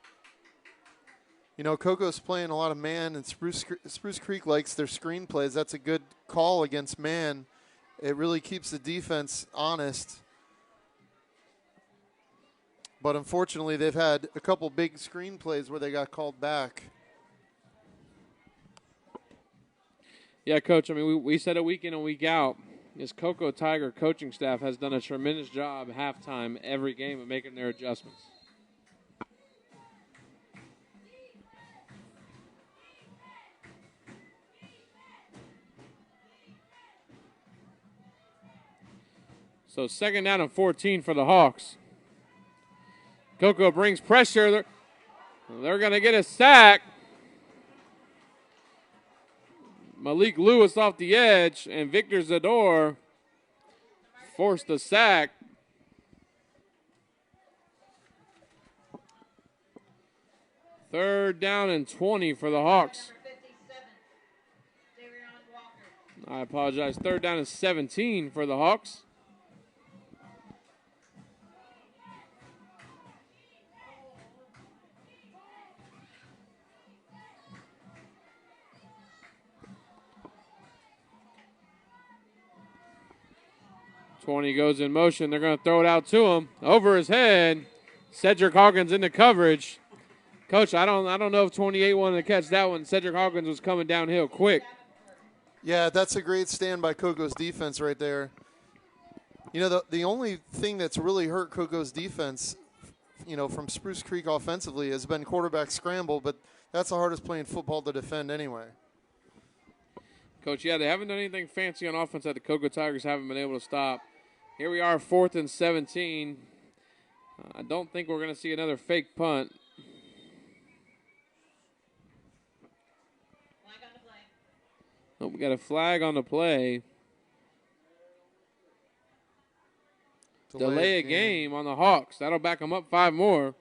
Speaker 2: You know, Coco's playing a lot of man, and Spruce Creek likes their screen plays. That's a good call against man. It really keeps the defense honest. But unfortunately, they've had a couple big screen plays where they got called back.
Speaker 1: Yeah, Coach, I mean, we said it week in and week out. This Cocoa Tiger coaching staff has done a tremendous job halftime every game of making their adjustments. So 2nd down and 14 for the Hawks. Cocoa brings pressure. They're going to get a sack. Malik Lewis off the edge, and Victor Zador forced the sack. Third down and 20 for the Hawks. I apologize. Third down and 17 for the Hawks. He goes in motion. They're going to throw it out to him. Over his head. Cedric Hawkins into coverage. Coach, I don't know if 28 wanted to catch that one. Cedric Hawkins was coming downhill quick.
Speaker 2: Yeah, that's a great stand by Coco's defense right there. You know, the only thing that's really hurt Coco's defense, you know, from Spruce Creek offensively has been quarterback scramble, but that's the hardest play in football to defend anyway.
Speaker 1: Coach, yeah, they haven't done anything fancy on offense that the Cocoa Tigers haven't been able to stop. Here we are, 4th and 17. I don't think we're going to see another fake punt. Oh, we got a flag on the play. Delay a game on the Hawks. That'll back them up 5 more.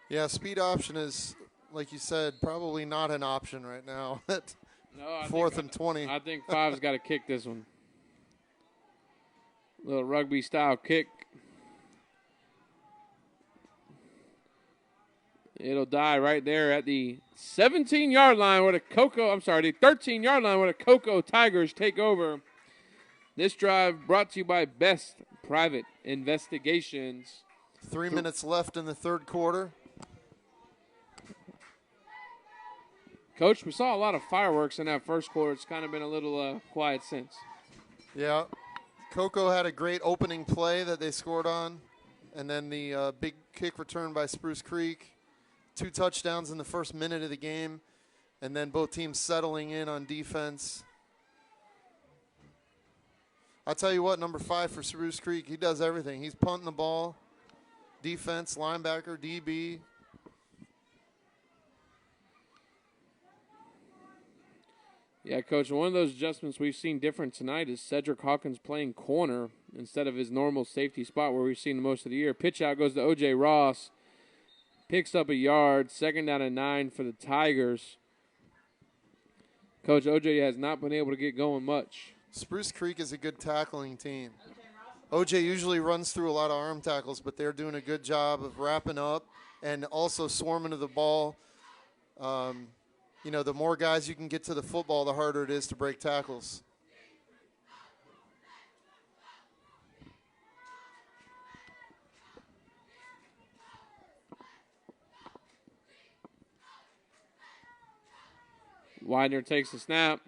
Speaker 2: Yeah, speed option is, like you said, probably not an option right now.
Speaker 1: No,
Speaker 2: 4th and 20.
Speaker 1: I think 5's got to kick this one. Little rugby-style kick. It'll die right there at the 17-yard line where the 13-yard line where the Cocoa Tigers take over. This drive brought to you by Best Private Investigations.
Speaker 2: 3 minutes left in the third quarter.
Speaker 1: Coach, we saw a lot of fireworks in that first quarter. It's kind of been a little quiet since.
Speaker 2: Yeah. Cocoa had a great opening play that they scored on, and then the big kick return by Spruce Creek. 2 touchdowns in the first minute of the game, and then both teams settling in on defense. I'll tell you what, number 5 for Spruce Creek, he does everything. He's punting the ball, defense, linebacker, DB.
Speaker 1: Yeah, Coach, one of those adjustments we've seen different tonight is Cedric Hawkins playing corner instead of his normal safety spot where we've seen most of the year. Pitch out goes to O.J. Ross. Picks up a yard. 2nd down and 9 for the Tigers. Coach, O.J. has not been able to get going much.
Speaker 2: Spruce Creek is a good tackling team. O.J. usually runs through a lot of arm tackles, but they're doing a good job of wrapping up and also swarming to the ball. You know, the more guys you can get to the football, the harder it is to break tackles.
Speaker 1: Widener takes the snap.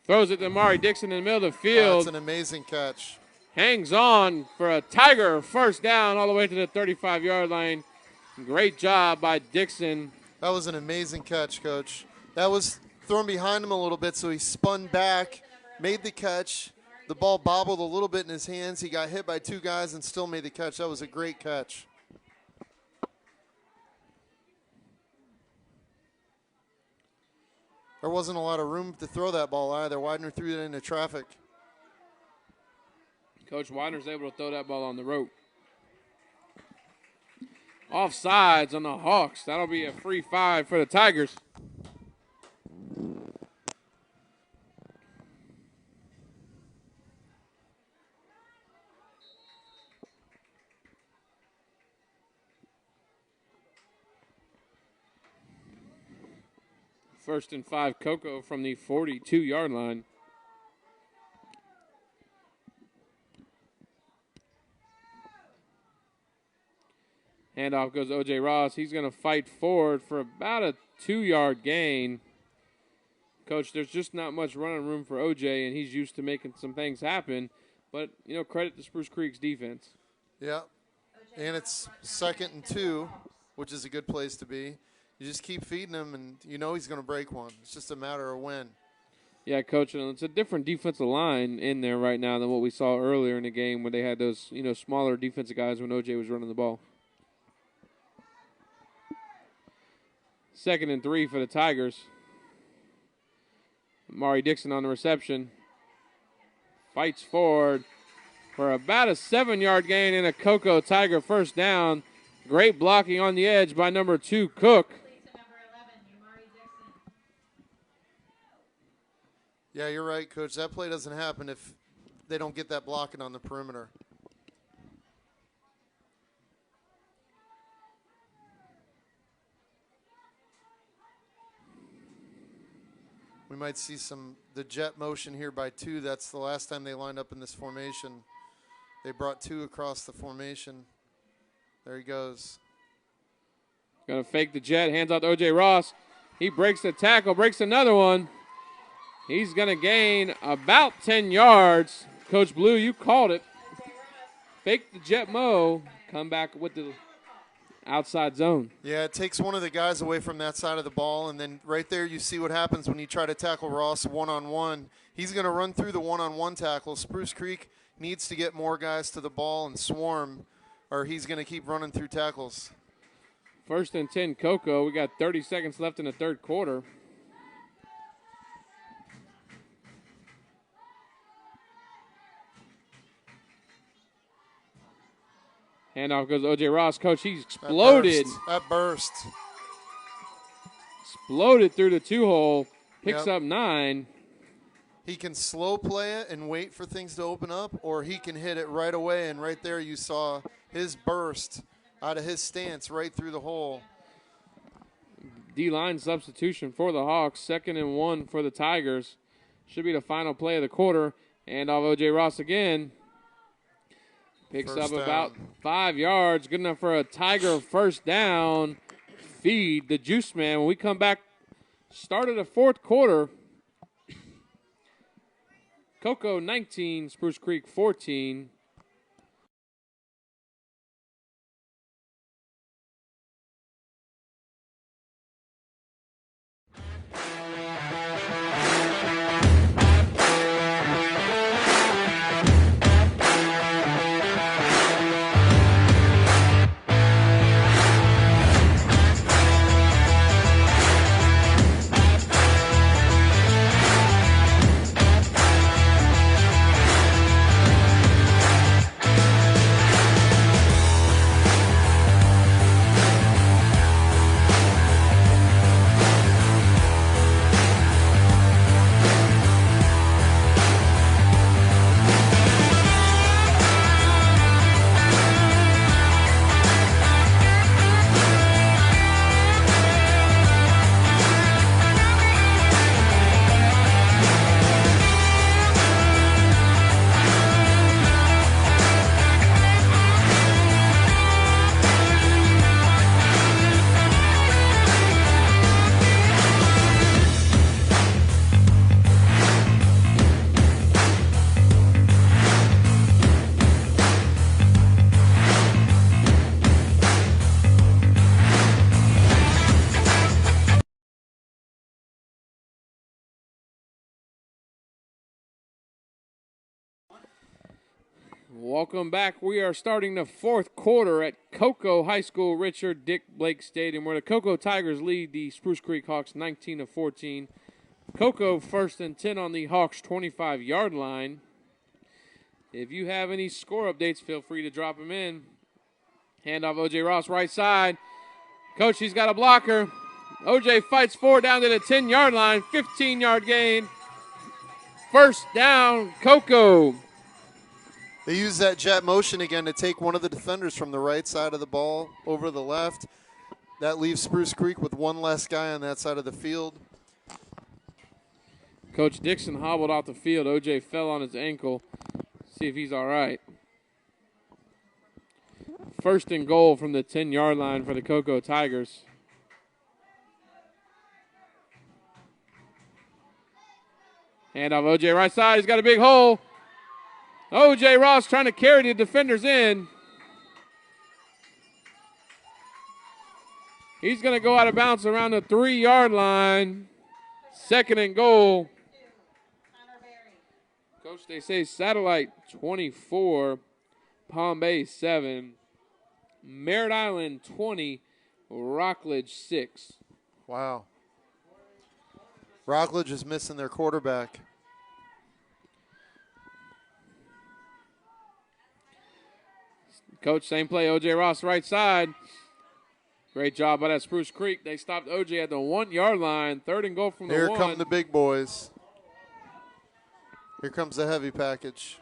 Speaker 1: Throws it to Mari Dixon in the middle of the field.
Speaker 2: That's an amazing catch.
Speaker 1: Hangs on for a Tiger first down all the way to the 35-yard line. Great job by Dixon.
Speaker 2: That was an amazing catch, Coach. That was thrown behind him a little bit, so he spun back, made the catch. The ball bobbled a little bit in his hands. He got hit by 2 guys and still made the catch. That was a great catch. There wasn't a lot of room to throw that ball either. Widener threw it into traffic.
Speaker 1: Coach Widener's able to throw that ball on the rope. Offsides on the Hawks. That'll be a free 5 for the Tigers. First and 5, Cocoa from the 42-yard line. Handoff goes to O.J. Ross. He's going to fight forward for about a 2-yard gain. Coach, there's just not much running room for O.J., and he's used to making some things happen. But, you know, credit to Spruce Creek's defense.
Speaker 2: Yeah, and it's 2nd and 2, which is a good place to be. You just keep feeding him, and you know he's going to break one. It's just a matter of when.
Speaker 1: Yeah, Coach, and it's a different defensive line in there right now than what we saw earlier in the game where they had those, you know, smaller defensive guys when O.J. was running the ball. 2nd and 3 for the Tigers. Mari Dixon on the reception. Fights forward for about a 7-yard gain and a Cocoa Tiger first down. Great blocking on the edge by number 2, Cook.
Speaker 2: Yeah, you're right, Coach. That play doesn't happen if they don't get that blocking on the perimeter. We might see the jet motion here by 2. That's the last time they lined up in this formation. They brought 2 across the formation. There he goes.
Speaker 1: Going to fake the jet, hands out to O.J. Ross. He breaks the tackle, breaks another one. He's going to gain about 10 yards. Coach Blue, you called it. Fake the jet mo, come back with the outside zone.
Speaker 2: Yeah, it takes one of the guys away from that side of the ball, and then right there you see what happens when you try to tackle Ross one-on-one. He's going to run through the one-on-one tackle. Spruce Creek needs to get more guys to the ball and swarm, or he's going to keep running through tackles.
Speaker 1: 1st and 10, Cocoa. We got 30 seconds left in the third quarter. Handoff goes to O.J. Ross. Coach, he's exploded.
Speaker 2: That burst.
Speaker 1: Exploded through the 2-hole. Picks
Speaker 2: Yep.
Speaker 1: up 9.
Speaker 2: He can slow play it and wait for things to open up, or he can hit it right away, and right there you saw his burst out of his stance right through the hole.
Speaker 1: D-line substitution for the Hawks. 2nd and 1 for the Tigers. Should be the final play of the quarter. And off O.J. Ross again. Picks
Speaker 2: First
Speaker 1: up
Speaker 2: down.
Speaker 1: about 5 yards. Good enough for a Tiger first down. Feed the Juice Man. When we come back, start of the fourth quarter. Cocoa 19, Spruce Creek 14. Welcome back. We are starting the fourth quarter at Cocoa High School Richard Dick Blake Stadium, where the Cocoa Tigers lead the Spruce Creek Hawks 19-14. Cocoa 1st and 10 on the Hawks 25-yard line. If you have any score updates, feel free to drop them in. Handoff O.J. Ross, right side. Coach, he's got a blocker. O.J. fights forward down to the 10-yard line, 15-yard gain. First down, Cocoa.
Speaker 2: They use that jet motion again to take one of the defenders from the right side of the ball over to the left. That leaves Spruce Creek with one less guy on that side of the field.
Speaker 1: Coach Dixon hobbled off the field. O.J. fell on his ankle. See if he's all right. 1st and goal from the 10-yard line for the Cocoa Tigers. Handoff O.J. right side. He's got a big hole. O.J. Ross trying to carry the defenders in. He's going to go out of bounds around the 3-yard line. 2nd and goal. Coach, they say Satellite 24, Palm Bay 7, Merritt Island 20, Rockledge 6.
Speaker 2: Wow. Rockledge is missing their quarterback.
Speaker 1: Coach, same play, O.J. Ross right side. Great job by that Spruce Creek. They stopped O.J. at the 1-yard line. 3rd and goal from the 1.
Speaker 2: Here come the big boys. Here comes the heavy package.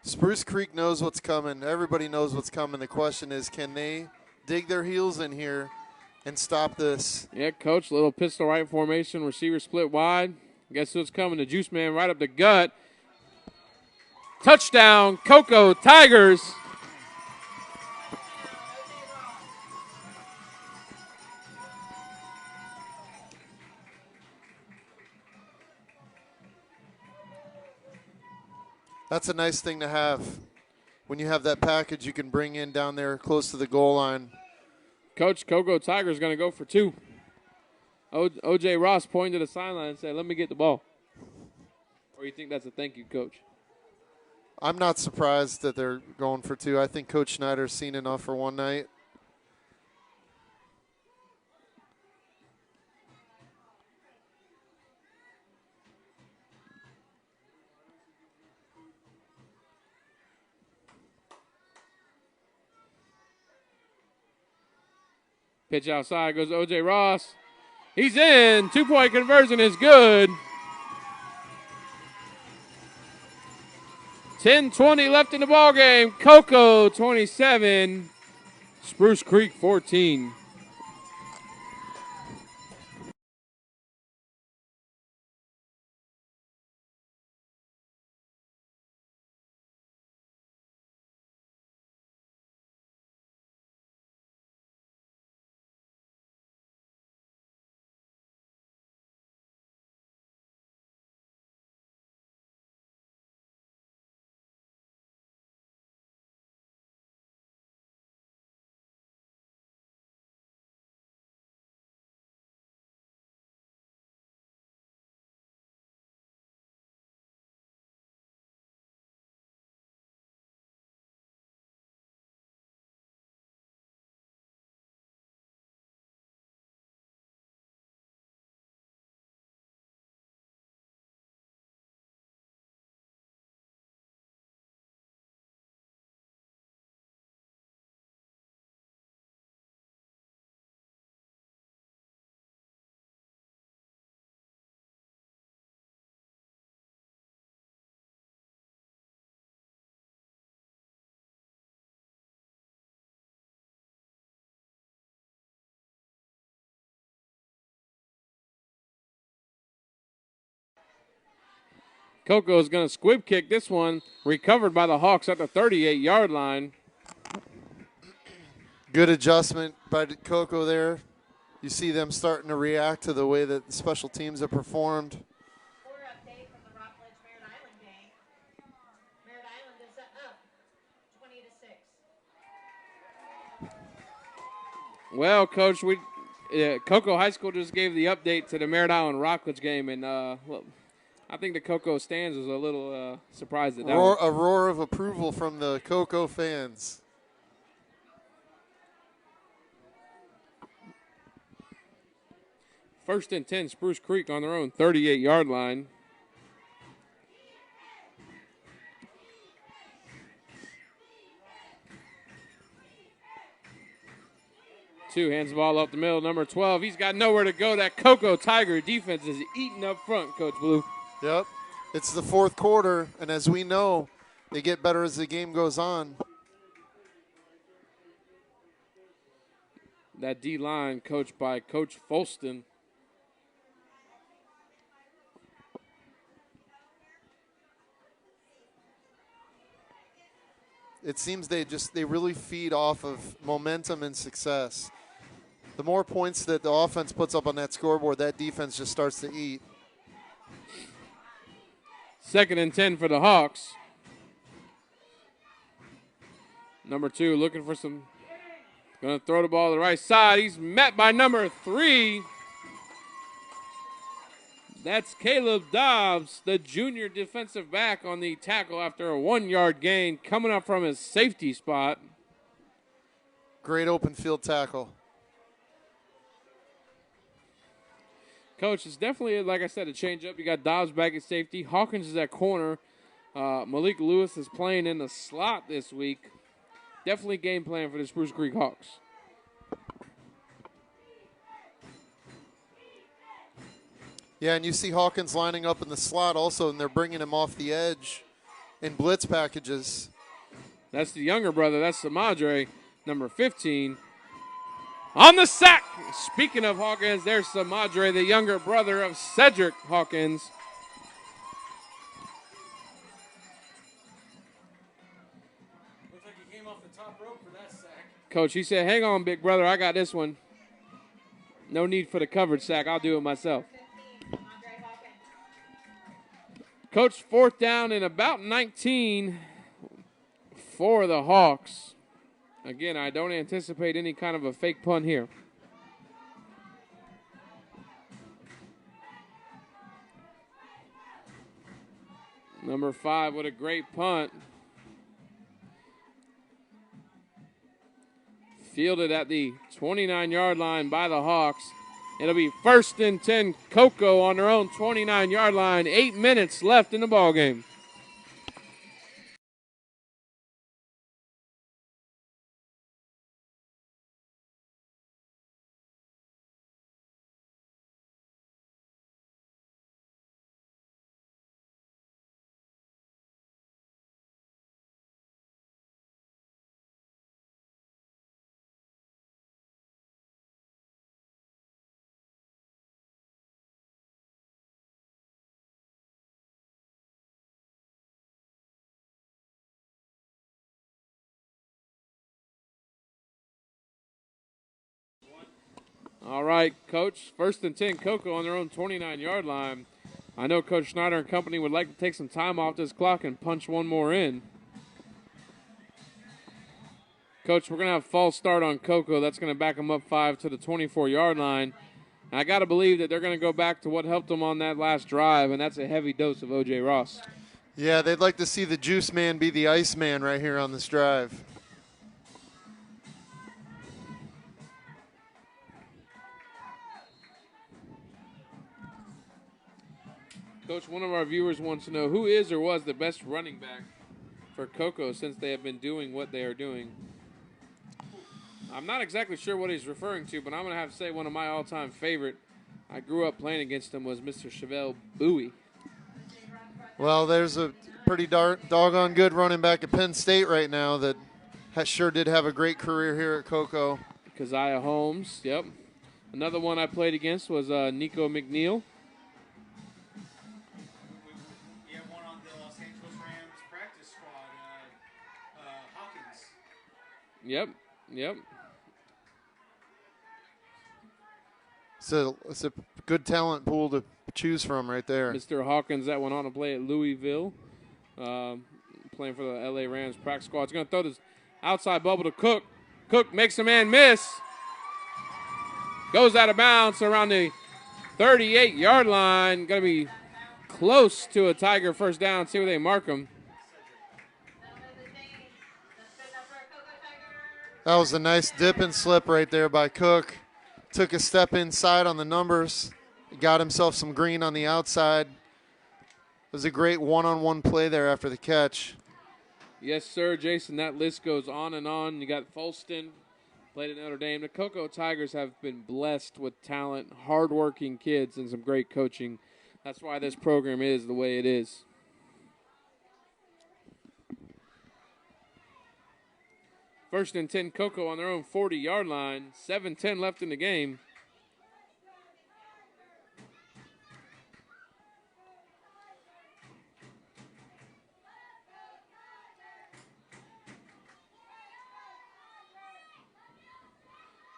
Speaker 2: Spruce Creek knows what's coming. Everybody knows what's coming. The question is, can they dig their heels in here and stop this.
Speaker 1: Yeah, coach, little pistol right formation, receiver split wide. Guess who's coming? The juice man right up the gut. Touchdown, Cocoa Tigers.
Speaker 2: That's a nice thing to have. When you have that package you can bring in down there close to the goal line.
Speaker 1: Coach, Cocoa Tigers going to go for 2. O.J. Ross pointed to the sideline and said, let me get the ball. Or you think that's a thank you, Coach?
Speaker 2: I'm not surprised that they're going for 2. I think Coach Schneider's seen enough for one night.
Speaker 1: Pitch outside goes O.J. Ross. He's in. 2-point conversion is good. 10:20 left in the ball game. Cocoa 27, Spruce Creek 14. Cocoa is going to squib kick this one, recovered by the Hawks at the 38-yard line.
Speaker 2: Good adjustment by Cocoa there. You see them starting to react to the way that the special teams have performed.
Speaker 13: Score update from the Rockledge Merritt Island game. Merritt Island is up 20-6.
Speaker 1: Well, Coach, Cocoa High School just gave the update to the Merritt Island Rockledge game, and well, I think the Cocoa stands was a little surprised at that one.
Speaker 2: A roar of approval from the Cocoa fans.
Speaker 1: First and 10, Spruce Creek on their own 38-yard line. Two hands the ball up the middle, number 12. He's got nowhere to go. That Cocoa Tiger defense is eating up front, Coach Blue.
Speaker 2: Yep. It's the fourth quarter, and as we know, they get better as the game goes on.
Speaker 1: That D-line coached by Coach Folston.
Speaker 2: It seems they really feed off of momentum and success. The more points that the offense puts up on that scoreboard, that defense just starts to eat.
Speaker 1: Second and 10 for the Hawks. Number 2 looking for some, going to throw the ball to the right side. He's met by number 3. That's Caleb Dobbs, the junior defensive back, on the tackle after a 1-yard gain, coming up from his safety spot.
Speaker 2: Great open field tackle.
Speaker 1: Coach, it's definitely, like I said, a change up. You got Dobbs back at safety. Hawkins is at corner. Malik Lewis is playing in the slot this week. Definitely game plan for the Spruce Creek Hawks.
Speaker 2: Yeah, and you see Hawkins lining up in the slot also, and they're bringing him off the edge in blitz packages.
Speaker 1: That's the younger brother. That's the Madre, number 15. on the sack. Speaking of Hawkins, there's Samadre, the younger brother of Cedric Hawkins.
Speaker 8: Looks like he came off the top rope for that sack.
Speaker 1: Coach, he said, hang on, big brother, I got this one. No need for the covered sack. I'll do it myself. Coach, 4th down and about 19 for the Hawks. Again, I don't anticipate any kind of a fake punt here. Number 5 with a great punt. Fielded at the 29-yard line by the Hawks. It'll be 1st and 10, Cocoa on their own 29-yard line. 8 minutes left in the ballgame. All right, Coach. 1st and 10, Cocoa on their own 29-yard line. I know Coach Schneider and company would like to take some time off this clock and punch one more in. Coach, we're going to have a false start on Cocoa. That's going to back them up 5 to the 24-yard line. And I got to believe that they're going to go back to what helped them on that last drive, and that's a heavy dose of O.J. Ross.
Speaker 2: Yeah, they'd like to see the juice man be the ice man right here on this drive.
Speaker 1: Coach, one of our viewers wants to know who is or was the best running back for Cocoa since they have been doing what they are doing. I'm not exactly sure what he's referring to, but I'm going to have to say one of my all-time favorite. I grew up playing against him was Mr. Chevelle Bowie.
Speaker 2: Well, there's a pretty doggone good running back at Penn State right now that sure did have a great career here at Cocoa.
Speaker 1: Keziah Holmes, yep. Another one I played against was Nico McNeil.
Speaker 8: We have one on the Los Angeles Rams practice squad, Hawkins.
Speaker 1: Yep.
Speaker 2: So it's a good talent pool to choose from right there.
Speaker 1: Mr. Hawkins, that went on to play at Louisville, playing for the LA Rams practice squad. He's going to throw this outside bubble to Cook. Cook makes a man miss. Goes out of bounds around the 38-yard line. Going to be close to a Tiger first down. See where they mark him.
Speaker 2: That was a nice dip and slip right there by Cook. Took a step inside on the numbers. Got himself some green on the outside. It was a great one-on-one play there after the catch.
Speaker 1: Yes, sir, Jason. That list goes on and on. You got Folston, played at Notre Dame. The Cocoa Tigers have been blessed with talent, hardworking kids, and some great coaching. That's why this program is the way it is. First and 10, Cocoa on their own 40-yard line. 7:10 left in the game.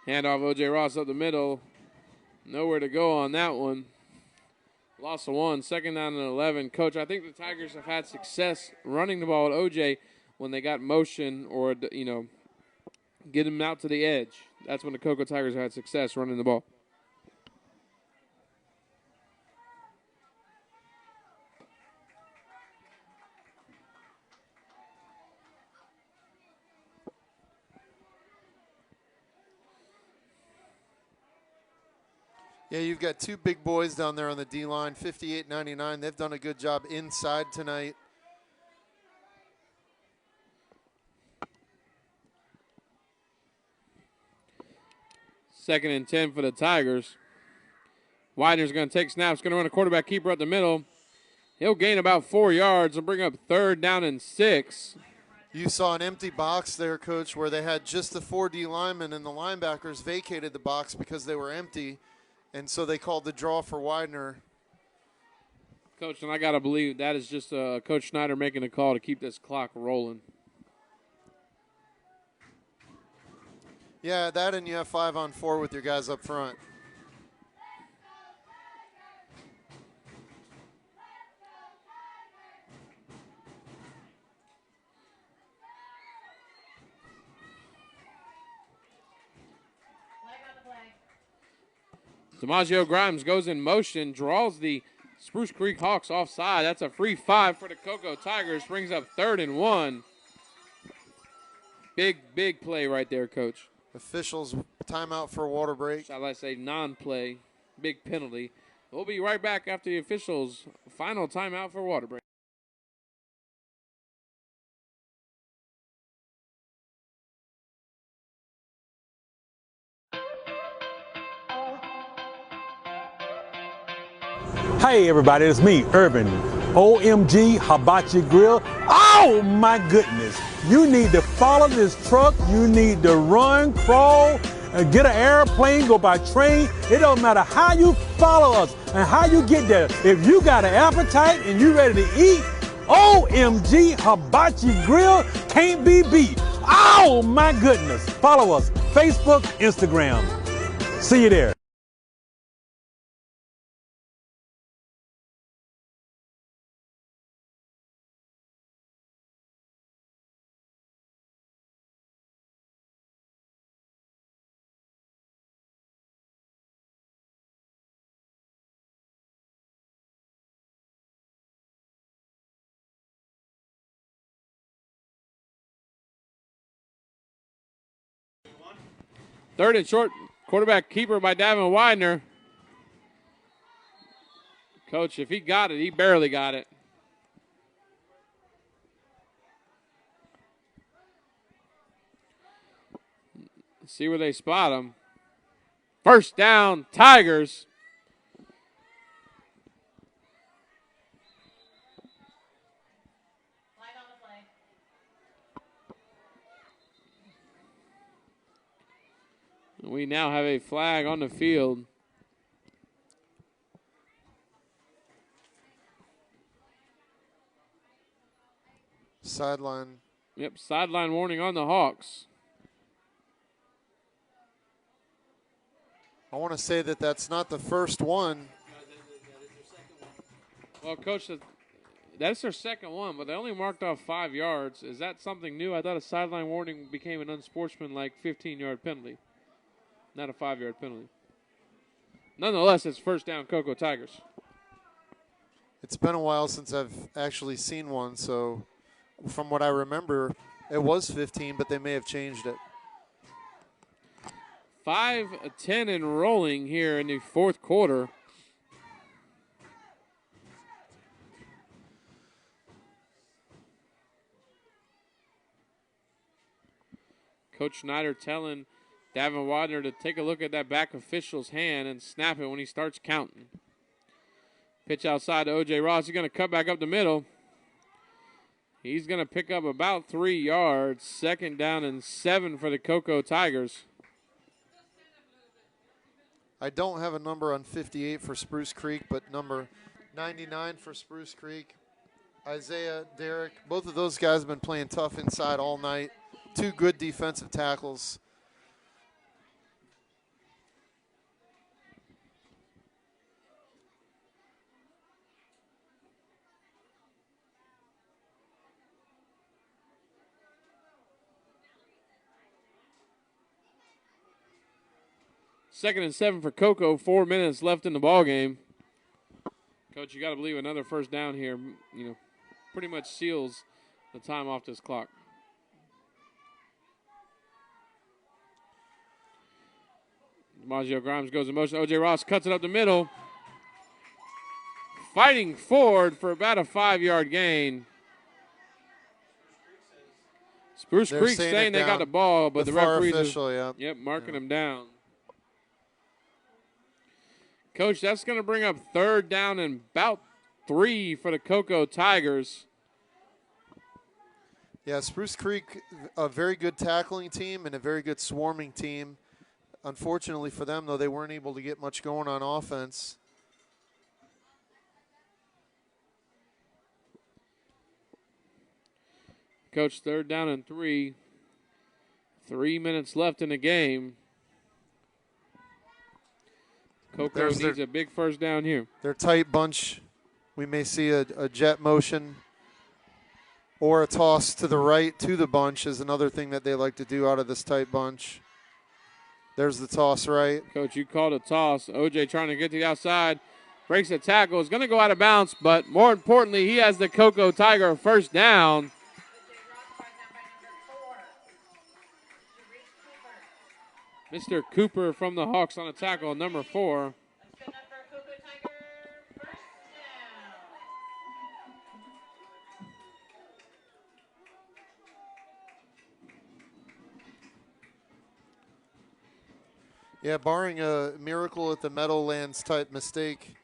Speaker 1: Handoff O.J. Ross up the middle. Nowhere to go on that one. Loss of 1, 2nd down and 11. Coach, I think the Tigers have had success running the ball at O.J. when they got motion or, get him out to the edge. That's when the Cocoa Tigers had success running the ball.
Speaker 2: Yeah, you've got two big boys down there on the D-line, 58-99. They've done a good job inside tonight.
Speaker 1: Second and 10 for the Tigers. Widener's going to take snaps, going to run a quarterback keeper up the middle. He'll gain about 4 yards and bring up 3rd down and 6.
Speaker 2: You saw an empty box there, Coach, where they had just the 4D linemen and the linebackers vacated the box because they were empty, and so they called the draw for Widener.
Speaker 1: Coach, and I got to believe that is just Coach Schneider making a call to keep this clock rolling.
Speaker 2: Yeah, that, and you have 5-on-4 with your guys up front.
Speaker 1: DiMaggio Grimes goes in motion, draws the Spruce Creek Hawks offside. That's a free 5 for the Cocoa Tigers. Brings up 3rd and 1. Big play right there, Coach.
Speaker 2: Officials timeout for a water break.
Speaker 1: Shall I say non-play. Big penalty. We'll be right back after the officials' final timeout for water break.
Speaker 6: Hey everybody, it's me, Urban. OMG Hibachi Grill. Oh my goodness. You need to follow this truck. You need to run, crawl, and get an airplane, go by train. It don't matter how you follow us and how you get there. If you got an appetite and you ready to eat, OMG Hibachi Grill can't be beat. Oh my goodness. Follow us, Facebook, Instagram. See you there.
Speaker 1: Third and short, quarterback keeper by Davin Widener. Coach, if he got it, he barely got it. See where they spot him. First down, Tigers. We now have a flag on the field.
Speaker 2: Sideline.
Speaker 1: Yep, sideline warning on the Hawks.
Speaker 2: I want to say that that's not the first one.
Speaker 1: Well, Coach, that's their second one, but they only marked off 5 yards. Is that something new? I thought a sideline warning became an unsportsmanlike 15-yard penalty, not a 5-yard penalty. Nonetheless, it's first down, Cocoa Tigers.
Speaker 2: It's been a while since I've actually seen one, so from what I remember, it was 15, but they may have changed it.
Speaker 1: 5-10 and rolling here in the fourth quarter. Coach Schneider telling Davin Widener to take a look at that back official's hand and snap it when he starts counting. Pitch outside to O.J. Ross. He's going to cut back up the middle. He's going to pick up about 3 yards. Second down and 7 for the Cocoa Tigers.
Speaker 2: I don't have a number on 58 for Spruce Creek, but number 99 for Spruce Creek. Isaiah, Derek, both of those guys have been playing tough inside all night. 2 good defensive tackles.
Speaker 1: Second and 7 for Cocoa. 4 minutes left in the ball game. Coach, you got to believe another first down here, pretty much seals the time off this clock. DiMaggio Grimes goes in motion. O.J. Ross cuts it up the middle. Fighting forward for about a 5-yard gain. Spruce Creek saying they got the ball, but the referees
Speaker 2: official,
Speaker 1: marking them down. Coach, that's going to bring up third down and about 3 for the Cocoa Tigers.
Speaker 2: Yeah, Spruce Creek, a very good tackling team and a very good swarming team. Unfortunately for them, though, they weren't able to get much going on offense.
Speaker 1: Coach, 3rd down and 3. 3 minutes left in the game. Cocoa needs a big first down here.
Speaker 2: They're a tight bunch. We may see a jet motion or a toss to the right to the bunch is another thing that they like to do out of this tight bunch. There's the toss right.
Speaker 1: Coach, you called a toss. OJ trying to get to the outside. Breaks the tackle. Is going to go out of bounds, but more importantly, he has the Cocoa Tiger first down. Mr. Cooper from the Hawks on a tackle, number 4.
Speaker 2: Yeah, barring a miracle at the Meadowlands type mistake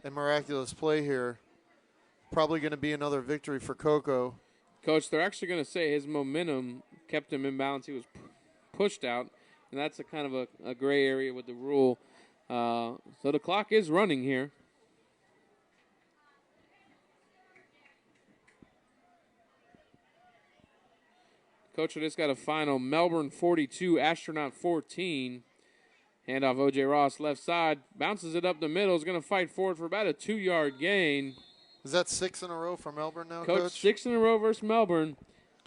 Speaker 2: and miraculous play here, probably going to be another victory for Cocoa.
Speaker 1: Coach, they're actually going to say his momentum kept him in balance. He was pushed out, and that's a kind of a gray area with the rule. So the clock is running here. Coach, I just got a final. Melbourne 42, Astronaut 14. Handoff O.J. Ross, left side. Bounces it up the middle. Is going to fight forward for about a 2-yard gain.
Speaker 2: Is that 6 in a row for Melbourne now,
Speaker 1: Coach? 6 in a row versus Melbourne.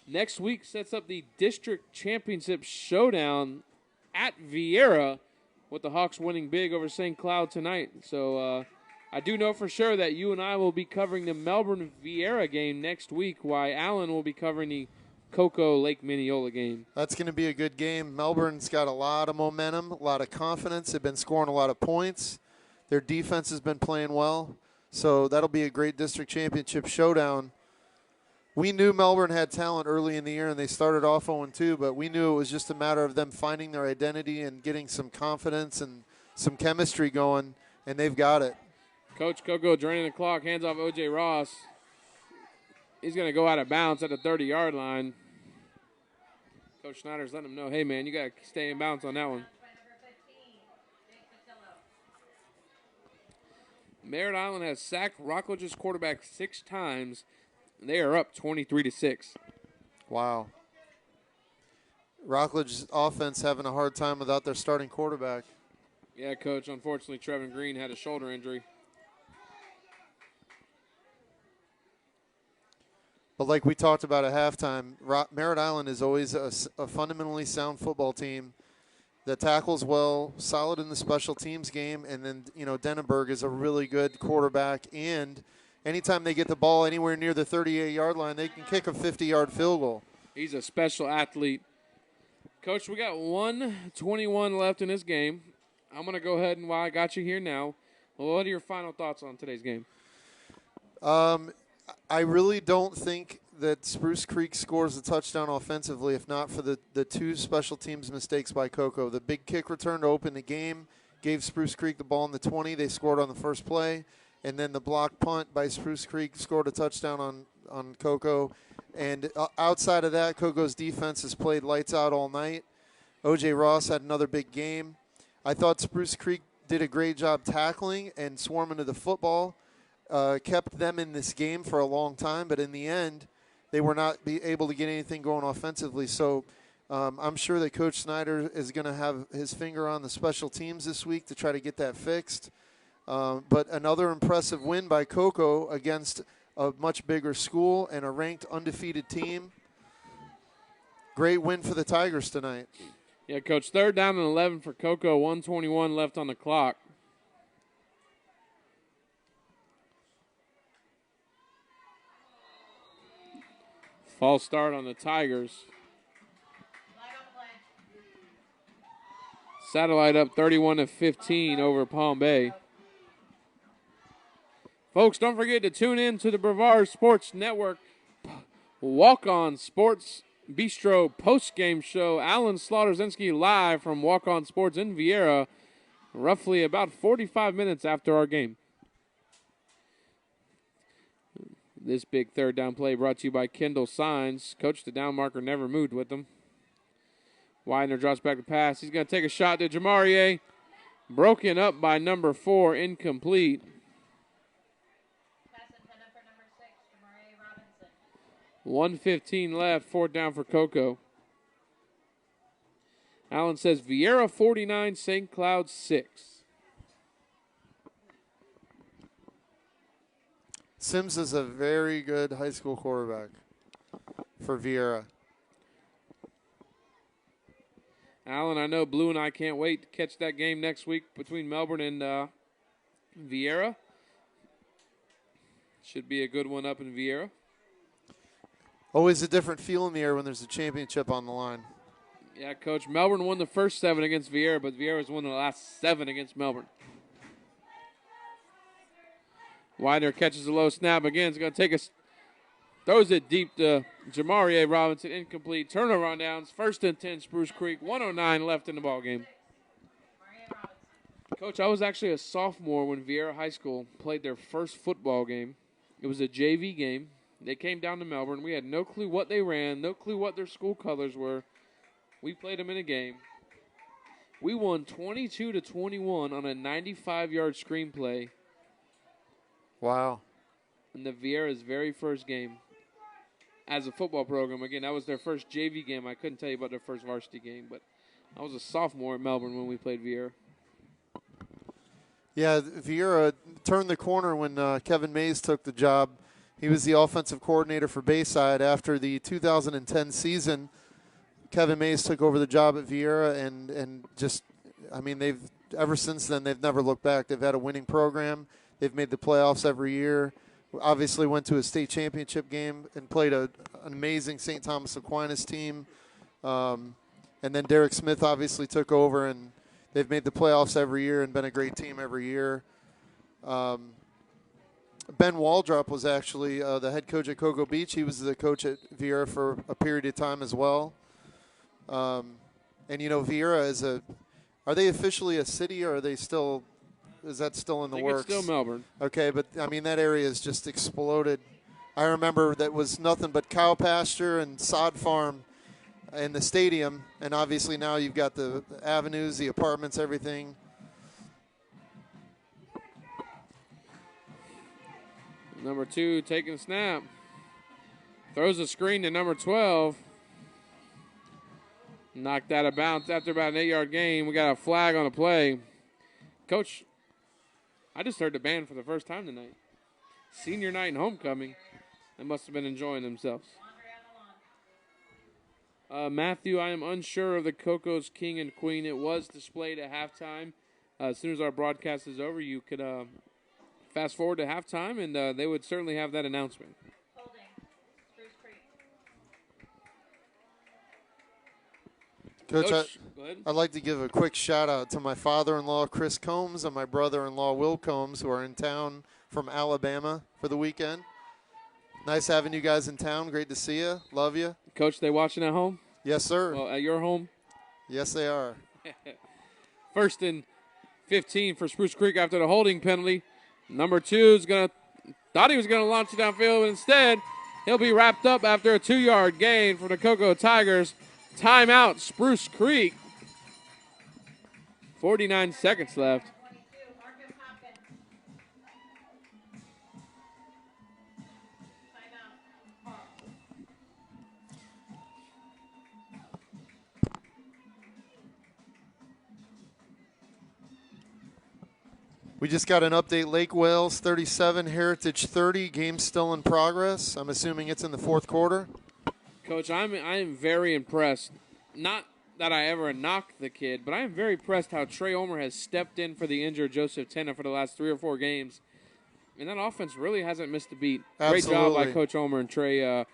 Speaker 1: Next week sets up the district championship showdown at Viera, with the Hawks winning big over St. Cloud tonight. So I do know for sure that you and I will be covering the Melbourne-Viera game next week, while Allen will be covering the Cocoa Lake Mineola game.
Speaker 2: That's going to be a good game. Melbourne's got a lot of momentum, a lot of confidence. They've been scoring a lot of points. Their defense has been playing well. So that'll be a great district championship showdown. We knew Melbourne had talent early in the year, and they started off 0-2, but we knew it was just a matter of them finding their identity and getting some confidence and some chemistry going, and they've got it.
Speaker 1: Coach Cocoa draining the clock, hands off O.J. Ross. He's going to go out of bounds at the 30-yard line. Coach Snyder's letting him know, hey, man, you got to stay in bounds on that one. Merritt Island has sacked Rockledge's quarterback 6 times. They are up 23-6.
Speaker 2: Wow. Rockledge's offense having a hard time without their starting quarterback.
Speaker 1: Yeah, Coach. Unfortunately, Trevin Green had a shoulder injury.
Speaker 2: But like we talked about at halftime, Merritt Island is always a fundamentally sound football team that tackles well, solid in the special teams game, and then, you know, Denenberg is a really good quarterback, and anytime they get the ball anywhere near the 38-yard line, they can kick a 50-yard field goal.
Speaker 1: He's a special athlete. Coach, we got 1:21 left in this game. I'm going to go ahead and, while I got you here now, what are your final thoughts on today's game?
Speaker 2: I really don't think that Spruce Creek scores a touchdown offensively if not for the 2 special teams mistakes by Cocoa. The big kick return to open the game gave Spruce Creek the ball in the 20. They scored on the first play. And then the block punt by Spruce Creek scored a touchdown on Cocoa. And outside of that, Cocoa's defense has played lights out all night. O.J. Ross had another big game. I thought Spruce Creek did a great job tackling and swarming to the football. Kept them in this game for a long time, but in the end, they were not able to get anything going offensively. So I'm sure that Coach Snyder is going to have his finger on the special teams this week to try to get that fixed. But another impressive win by Cocoa against a much bigger school and a ranked undefeated team. Great win for the Tigers tonight.
Speaker 1: Yeah, Coach, 3rd down and 11 for Cocoa, 1:21 left on the clock. False start on the Tigers. Satellite up 31-15 over Palm Bay. Folks, don't forget to tune in to the Brevard Sports Network Walk-On Sports Bistro post-game show. Alan Slaughterzinski live from Walk-On Sports in Viera, roughly about 45 minutes after our game. This big third down play brought to you by Kendall Signs. Coach, the down marker never moved with them. Widener drops back to pass. He's going to take a shot to Jamarie. Broken up by number 4, incomplete.
Speaker 13: Pass intended for number 6, Jamarie Robinson.
Speaker 1: 1:15 left, 4th down for Coco. Allen says Viera 49, St. Cloud 6.
Speaker 2: Sims is a very good high school quarterback for Viera.
Speaker 1: Allen, I know Blue and I can't wait to catch that game next week between Melbourne and Viera. Should be a good one up in Viera.
Speaker 2: Always a different feel in the air when there's a championship on the line.
Speaker 1: Yeah, Coach, Melbourne won the first 7 against Viera, but Viera's won the last 7 against Melbourne. Widener catches a low snap again. He's going to take throws it deep to Jamarie Robinson, incomplete. Turnover on downs. 1st and 10, Spruce Creek. 1:09 left in the ball game. Coach, I was actually a sophomore when Viera High School played their first football game. It was a JV game. They came down to Melbourne. We had no clue what they ran, no clue what their school colors were. We played them in a game. We won 22-21 on a 95-yard screenplay.
Speaker 2: Wow.
Speaker 1: In the Viera's very first game as a football program. Again, that was their first JV game. I couldn't tell you about their first varsity game, but I was a sophomore in Melbourne when we played Viera.
Speaker 2: Yeah, Viera turned the corner when Kevin Mays took the job. He was the offensive coordinator for Bayside. After the 2010 season, Kevin Mays took over the job at Viera, and just, I mean, ever since then, they've never looked back. They've had a winning program. They've made the playoffs every year. Obviously went to a state championship game and played an amazing St. Thomas Aquinas team. And then Derek Smith obviously took over, and they've made the playoffs every year and been a great team every year. Ben Waldrop was actually the head coach at Cocoa Beach. He was the coach at Viera for a period of time as well. And, you know, Viera is are they officially a city, or are they still – is that still in the works?
Speaker 1: It's still Melbourne.
Speaker 2: Okay, but, I mean, that area has just exploded. I remember that was nothing but cow pasture and sod farm in the stadium, and obviously now you've got the avenues, the apartments, everything.
Speaker 1: Number 2 taking a snap. Throws a screen to number 12. Knocked out of bounds after about an 8-yard gain. We got a flag on the play. Coach, I just heard the band for the first time tonight. Senior night and homecoming. They must have been enjoying themselves. Matthew, I am unsure of the Coco's King and Queen. It was displayed at halftime. As soon as our broadcast is over, you could fast forward to halftime, and they would certainly have that announcement.
Speaker 2: Coach, I'd like to give a quick shout-out to my father-in-law, Chris Combs, and my brother-in-law, Will Combs, who are in town from Alabama for the weekend. Nice having you guys in town. Great to see you. Love you.
Speaker 1: Coach, they watching at home?
Speaker 2: Yes, sir.
Speaker 1: Well, at your home?
Speaker 2: Yes, they are.
Speaker 1: 1st and 15 for Spruce Creek after the holding penalty. Number 2 thought he was going to launch it downfield, but instead he'll be wrapped up after a 2-yard gain for the Cocoa Tigers. Timeout, Spruce Creek. 49 seconds left.
Speaker 2: We just got an update. Lake Wales 37, Heritage 30. Game still in progress. I'm assuming it's in the 4th quarter.
Speaker 1: Coach, I am very impressed. Not that I ever knocked the kid, but I am very impressed how Trey Omer has stepped in for the injured Joseph Tena for the last 3 or 4 games. And that offense really hasn't missed a beat.
Speaker 2: Absolutely.
Speaker 1: Great job by Coach Omer and Trey.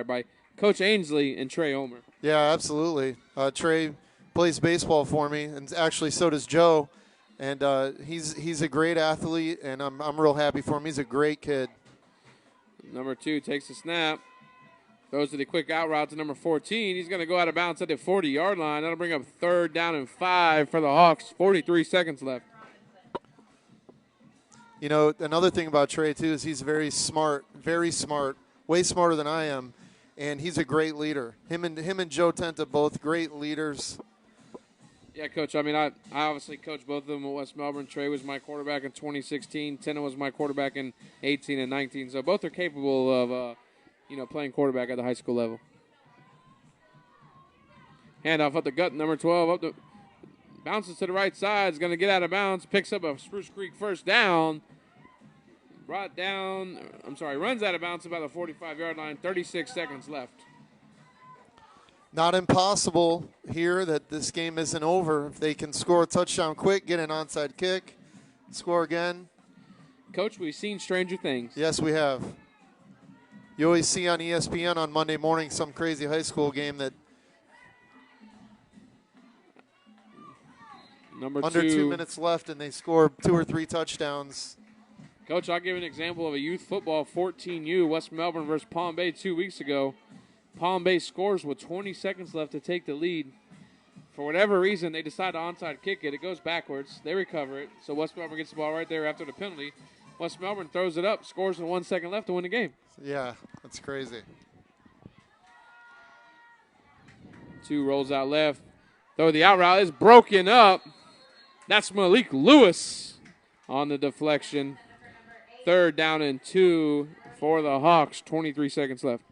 Speaker 1: By Coach Ainsley and Trey Omer.
Speaker 2: Yeah, absolutely. Trey plays baseball for me, and actually so does Joe. And he's a great athlete, and I'm real happy for him. He's a great kid.
Speaker 1: Number 2 takes a snap. Throws to the quick out route to number 14. He's going to go out of bounds at the 40-yard line. That'll bring up 3rd down and 5 for the Hawks. 43 seconds left.
Speaker 2: You know, another thing about Trey, too, is he's very smart, way smarter than I am, and he's a great leader. Him and Joe Tenta, both great leaders.
Speaker 1: Yeah, Coach. I mean, I obviously coached both of them at West Melbourne. Trey was my quarterback in 2016. Tena was my quarterback in 18 and 19. So both are capable of, playing quarterback at the high school level. Handoff up the gut, number 12. Bounces to the right side. Is going to get out of bounds. Picks up a Spruce Creek first down. Runs out of bounds about the 45-yard line. 36 seconds left.
Speaker 2: Not impossible here that this game isn't over. If they can score a touchdown quick, get an onside kick, score again.
Speaker 1: Coach, we've seen stranger things.
Speaker 2: Yes, we have. You always see on ESPN on Monday morning some crazy high school game that under 2 minutes left and they score 2 or 3 touchdowns.
Speaker 1: Coach, I'll give an example of a youth football 14U, West Melbourne versus Palm Bay 2 weeks ago. Palm Bay scores with 20 seconds left to take the lead. For whatever reason, they decide to onside kick it. It goes backwards. They recover it. So West Melbourne gets the ball right there after the penalty. West Melbourne throws it up, scores with 1 second left to win the game.
Speaker 2: Yeah, that's crazy.
Speaker 1: 2 rolls out left. Though the out route is broken up. That's Malik Lewis on the deflection. 3rd down and 2 for the Hawks. 23 seconds left.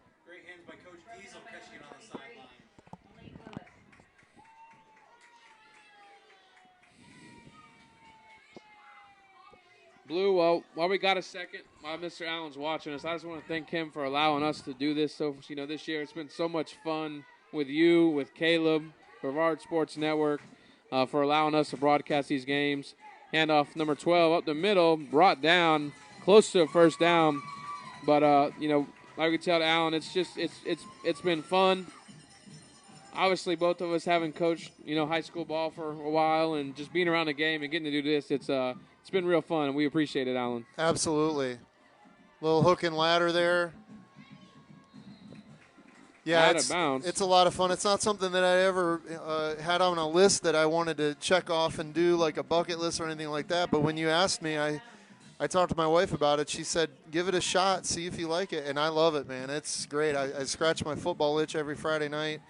Speaker 1: Blue, well, while we got a second, while Mr. Allen's watching us, I just want to thank him for allowing us to do this. So, this year it's been so much fun with you, with Caleb, Brevard Sports Network, for allowing us to broadcast these games. Handoff number 12 up the middle, brought down, close to a first down. But, like we tell Allen, it's been fun. Obviously, both of us having coached, high school ball for a while and just being around the game and getting to do this, it's been real fun, and we appreciate it, Alan.
Speaker 2: Absolutely. Little hook and ladder there. Yeah, it's a lot of fun. It's not something that I ever had on a list that I wanted to check off and do like a bucket list or anything like that. But when you asked me, I talked to my wife about it. She said, give it a shot, see if you like it. And I love it, man. It's great. I scratch my football itch every Friday night.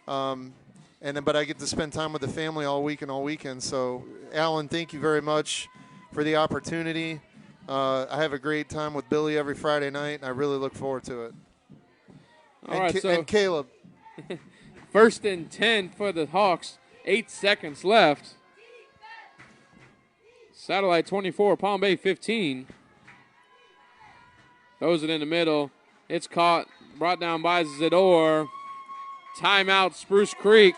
Speaker 2: But I get to spend time with the family all week and all weekend. So, Alan, thank you very much for the opportunity. I have a great time with Billy every Friday night, and I really look forward to it. And Caleb.
Speaker 1: 1st and 10 for the Hawks. 8 seconds left. Satellite 24, Palm Bay 15. Throws it in the middle. It's caught, brought down by Zador. Timeout, Spruce Creek.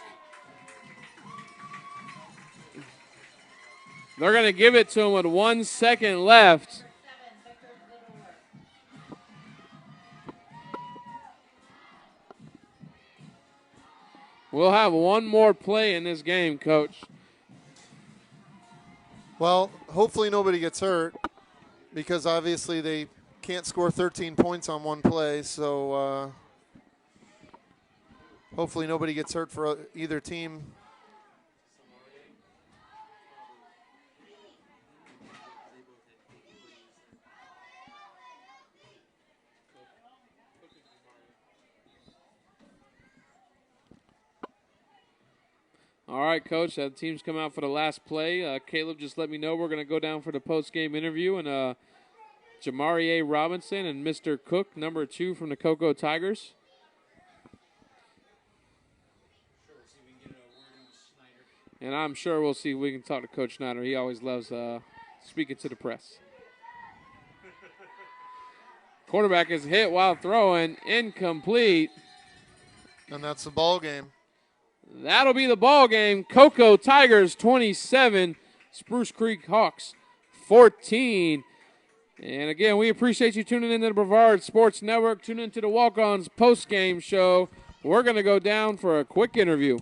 Speaker 1: They're going to give it to him with 1 second left. We'll have one more play in this game, Coach.
Speaker 2: Well, hopefully nobody gets hurt because obviously they can't score 13 points on one play. So hopefully nobody gets hurt for either team.
Speaker 1: All right, Coach, the team's come out for the last play. Caleb just let me know we're going to go down for the post-game interview. And Jamari A. Robinson and Mr. Cook, number 2 from the Cocoa Tigers. And I'm sure we'll see if we can talk to Coach Snyder. He always loves speaking to the press. Quarterback is hit while throwing, incomplete.
Speaker 2: And that's the ball game.
Speaker 1: That'll be the ball game. Cocoa Tigers 27, Spruce Creek Hawks 14. And again, we appreciate you tuning into the Brevard Sports Network. Tune into the Walk-Ons post-game show. We're going to go down for a quick interview.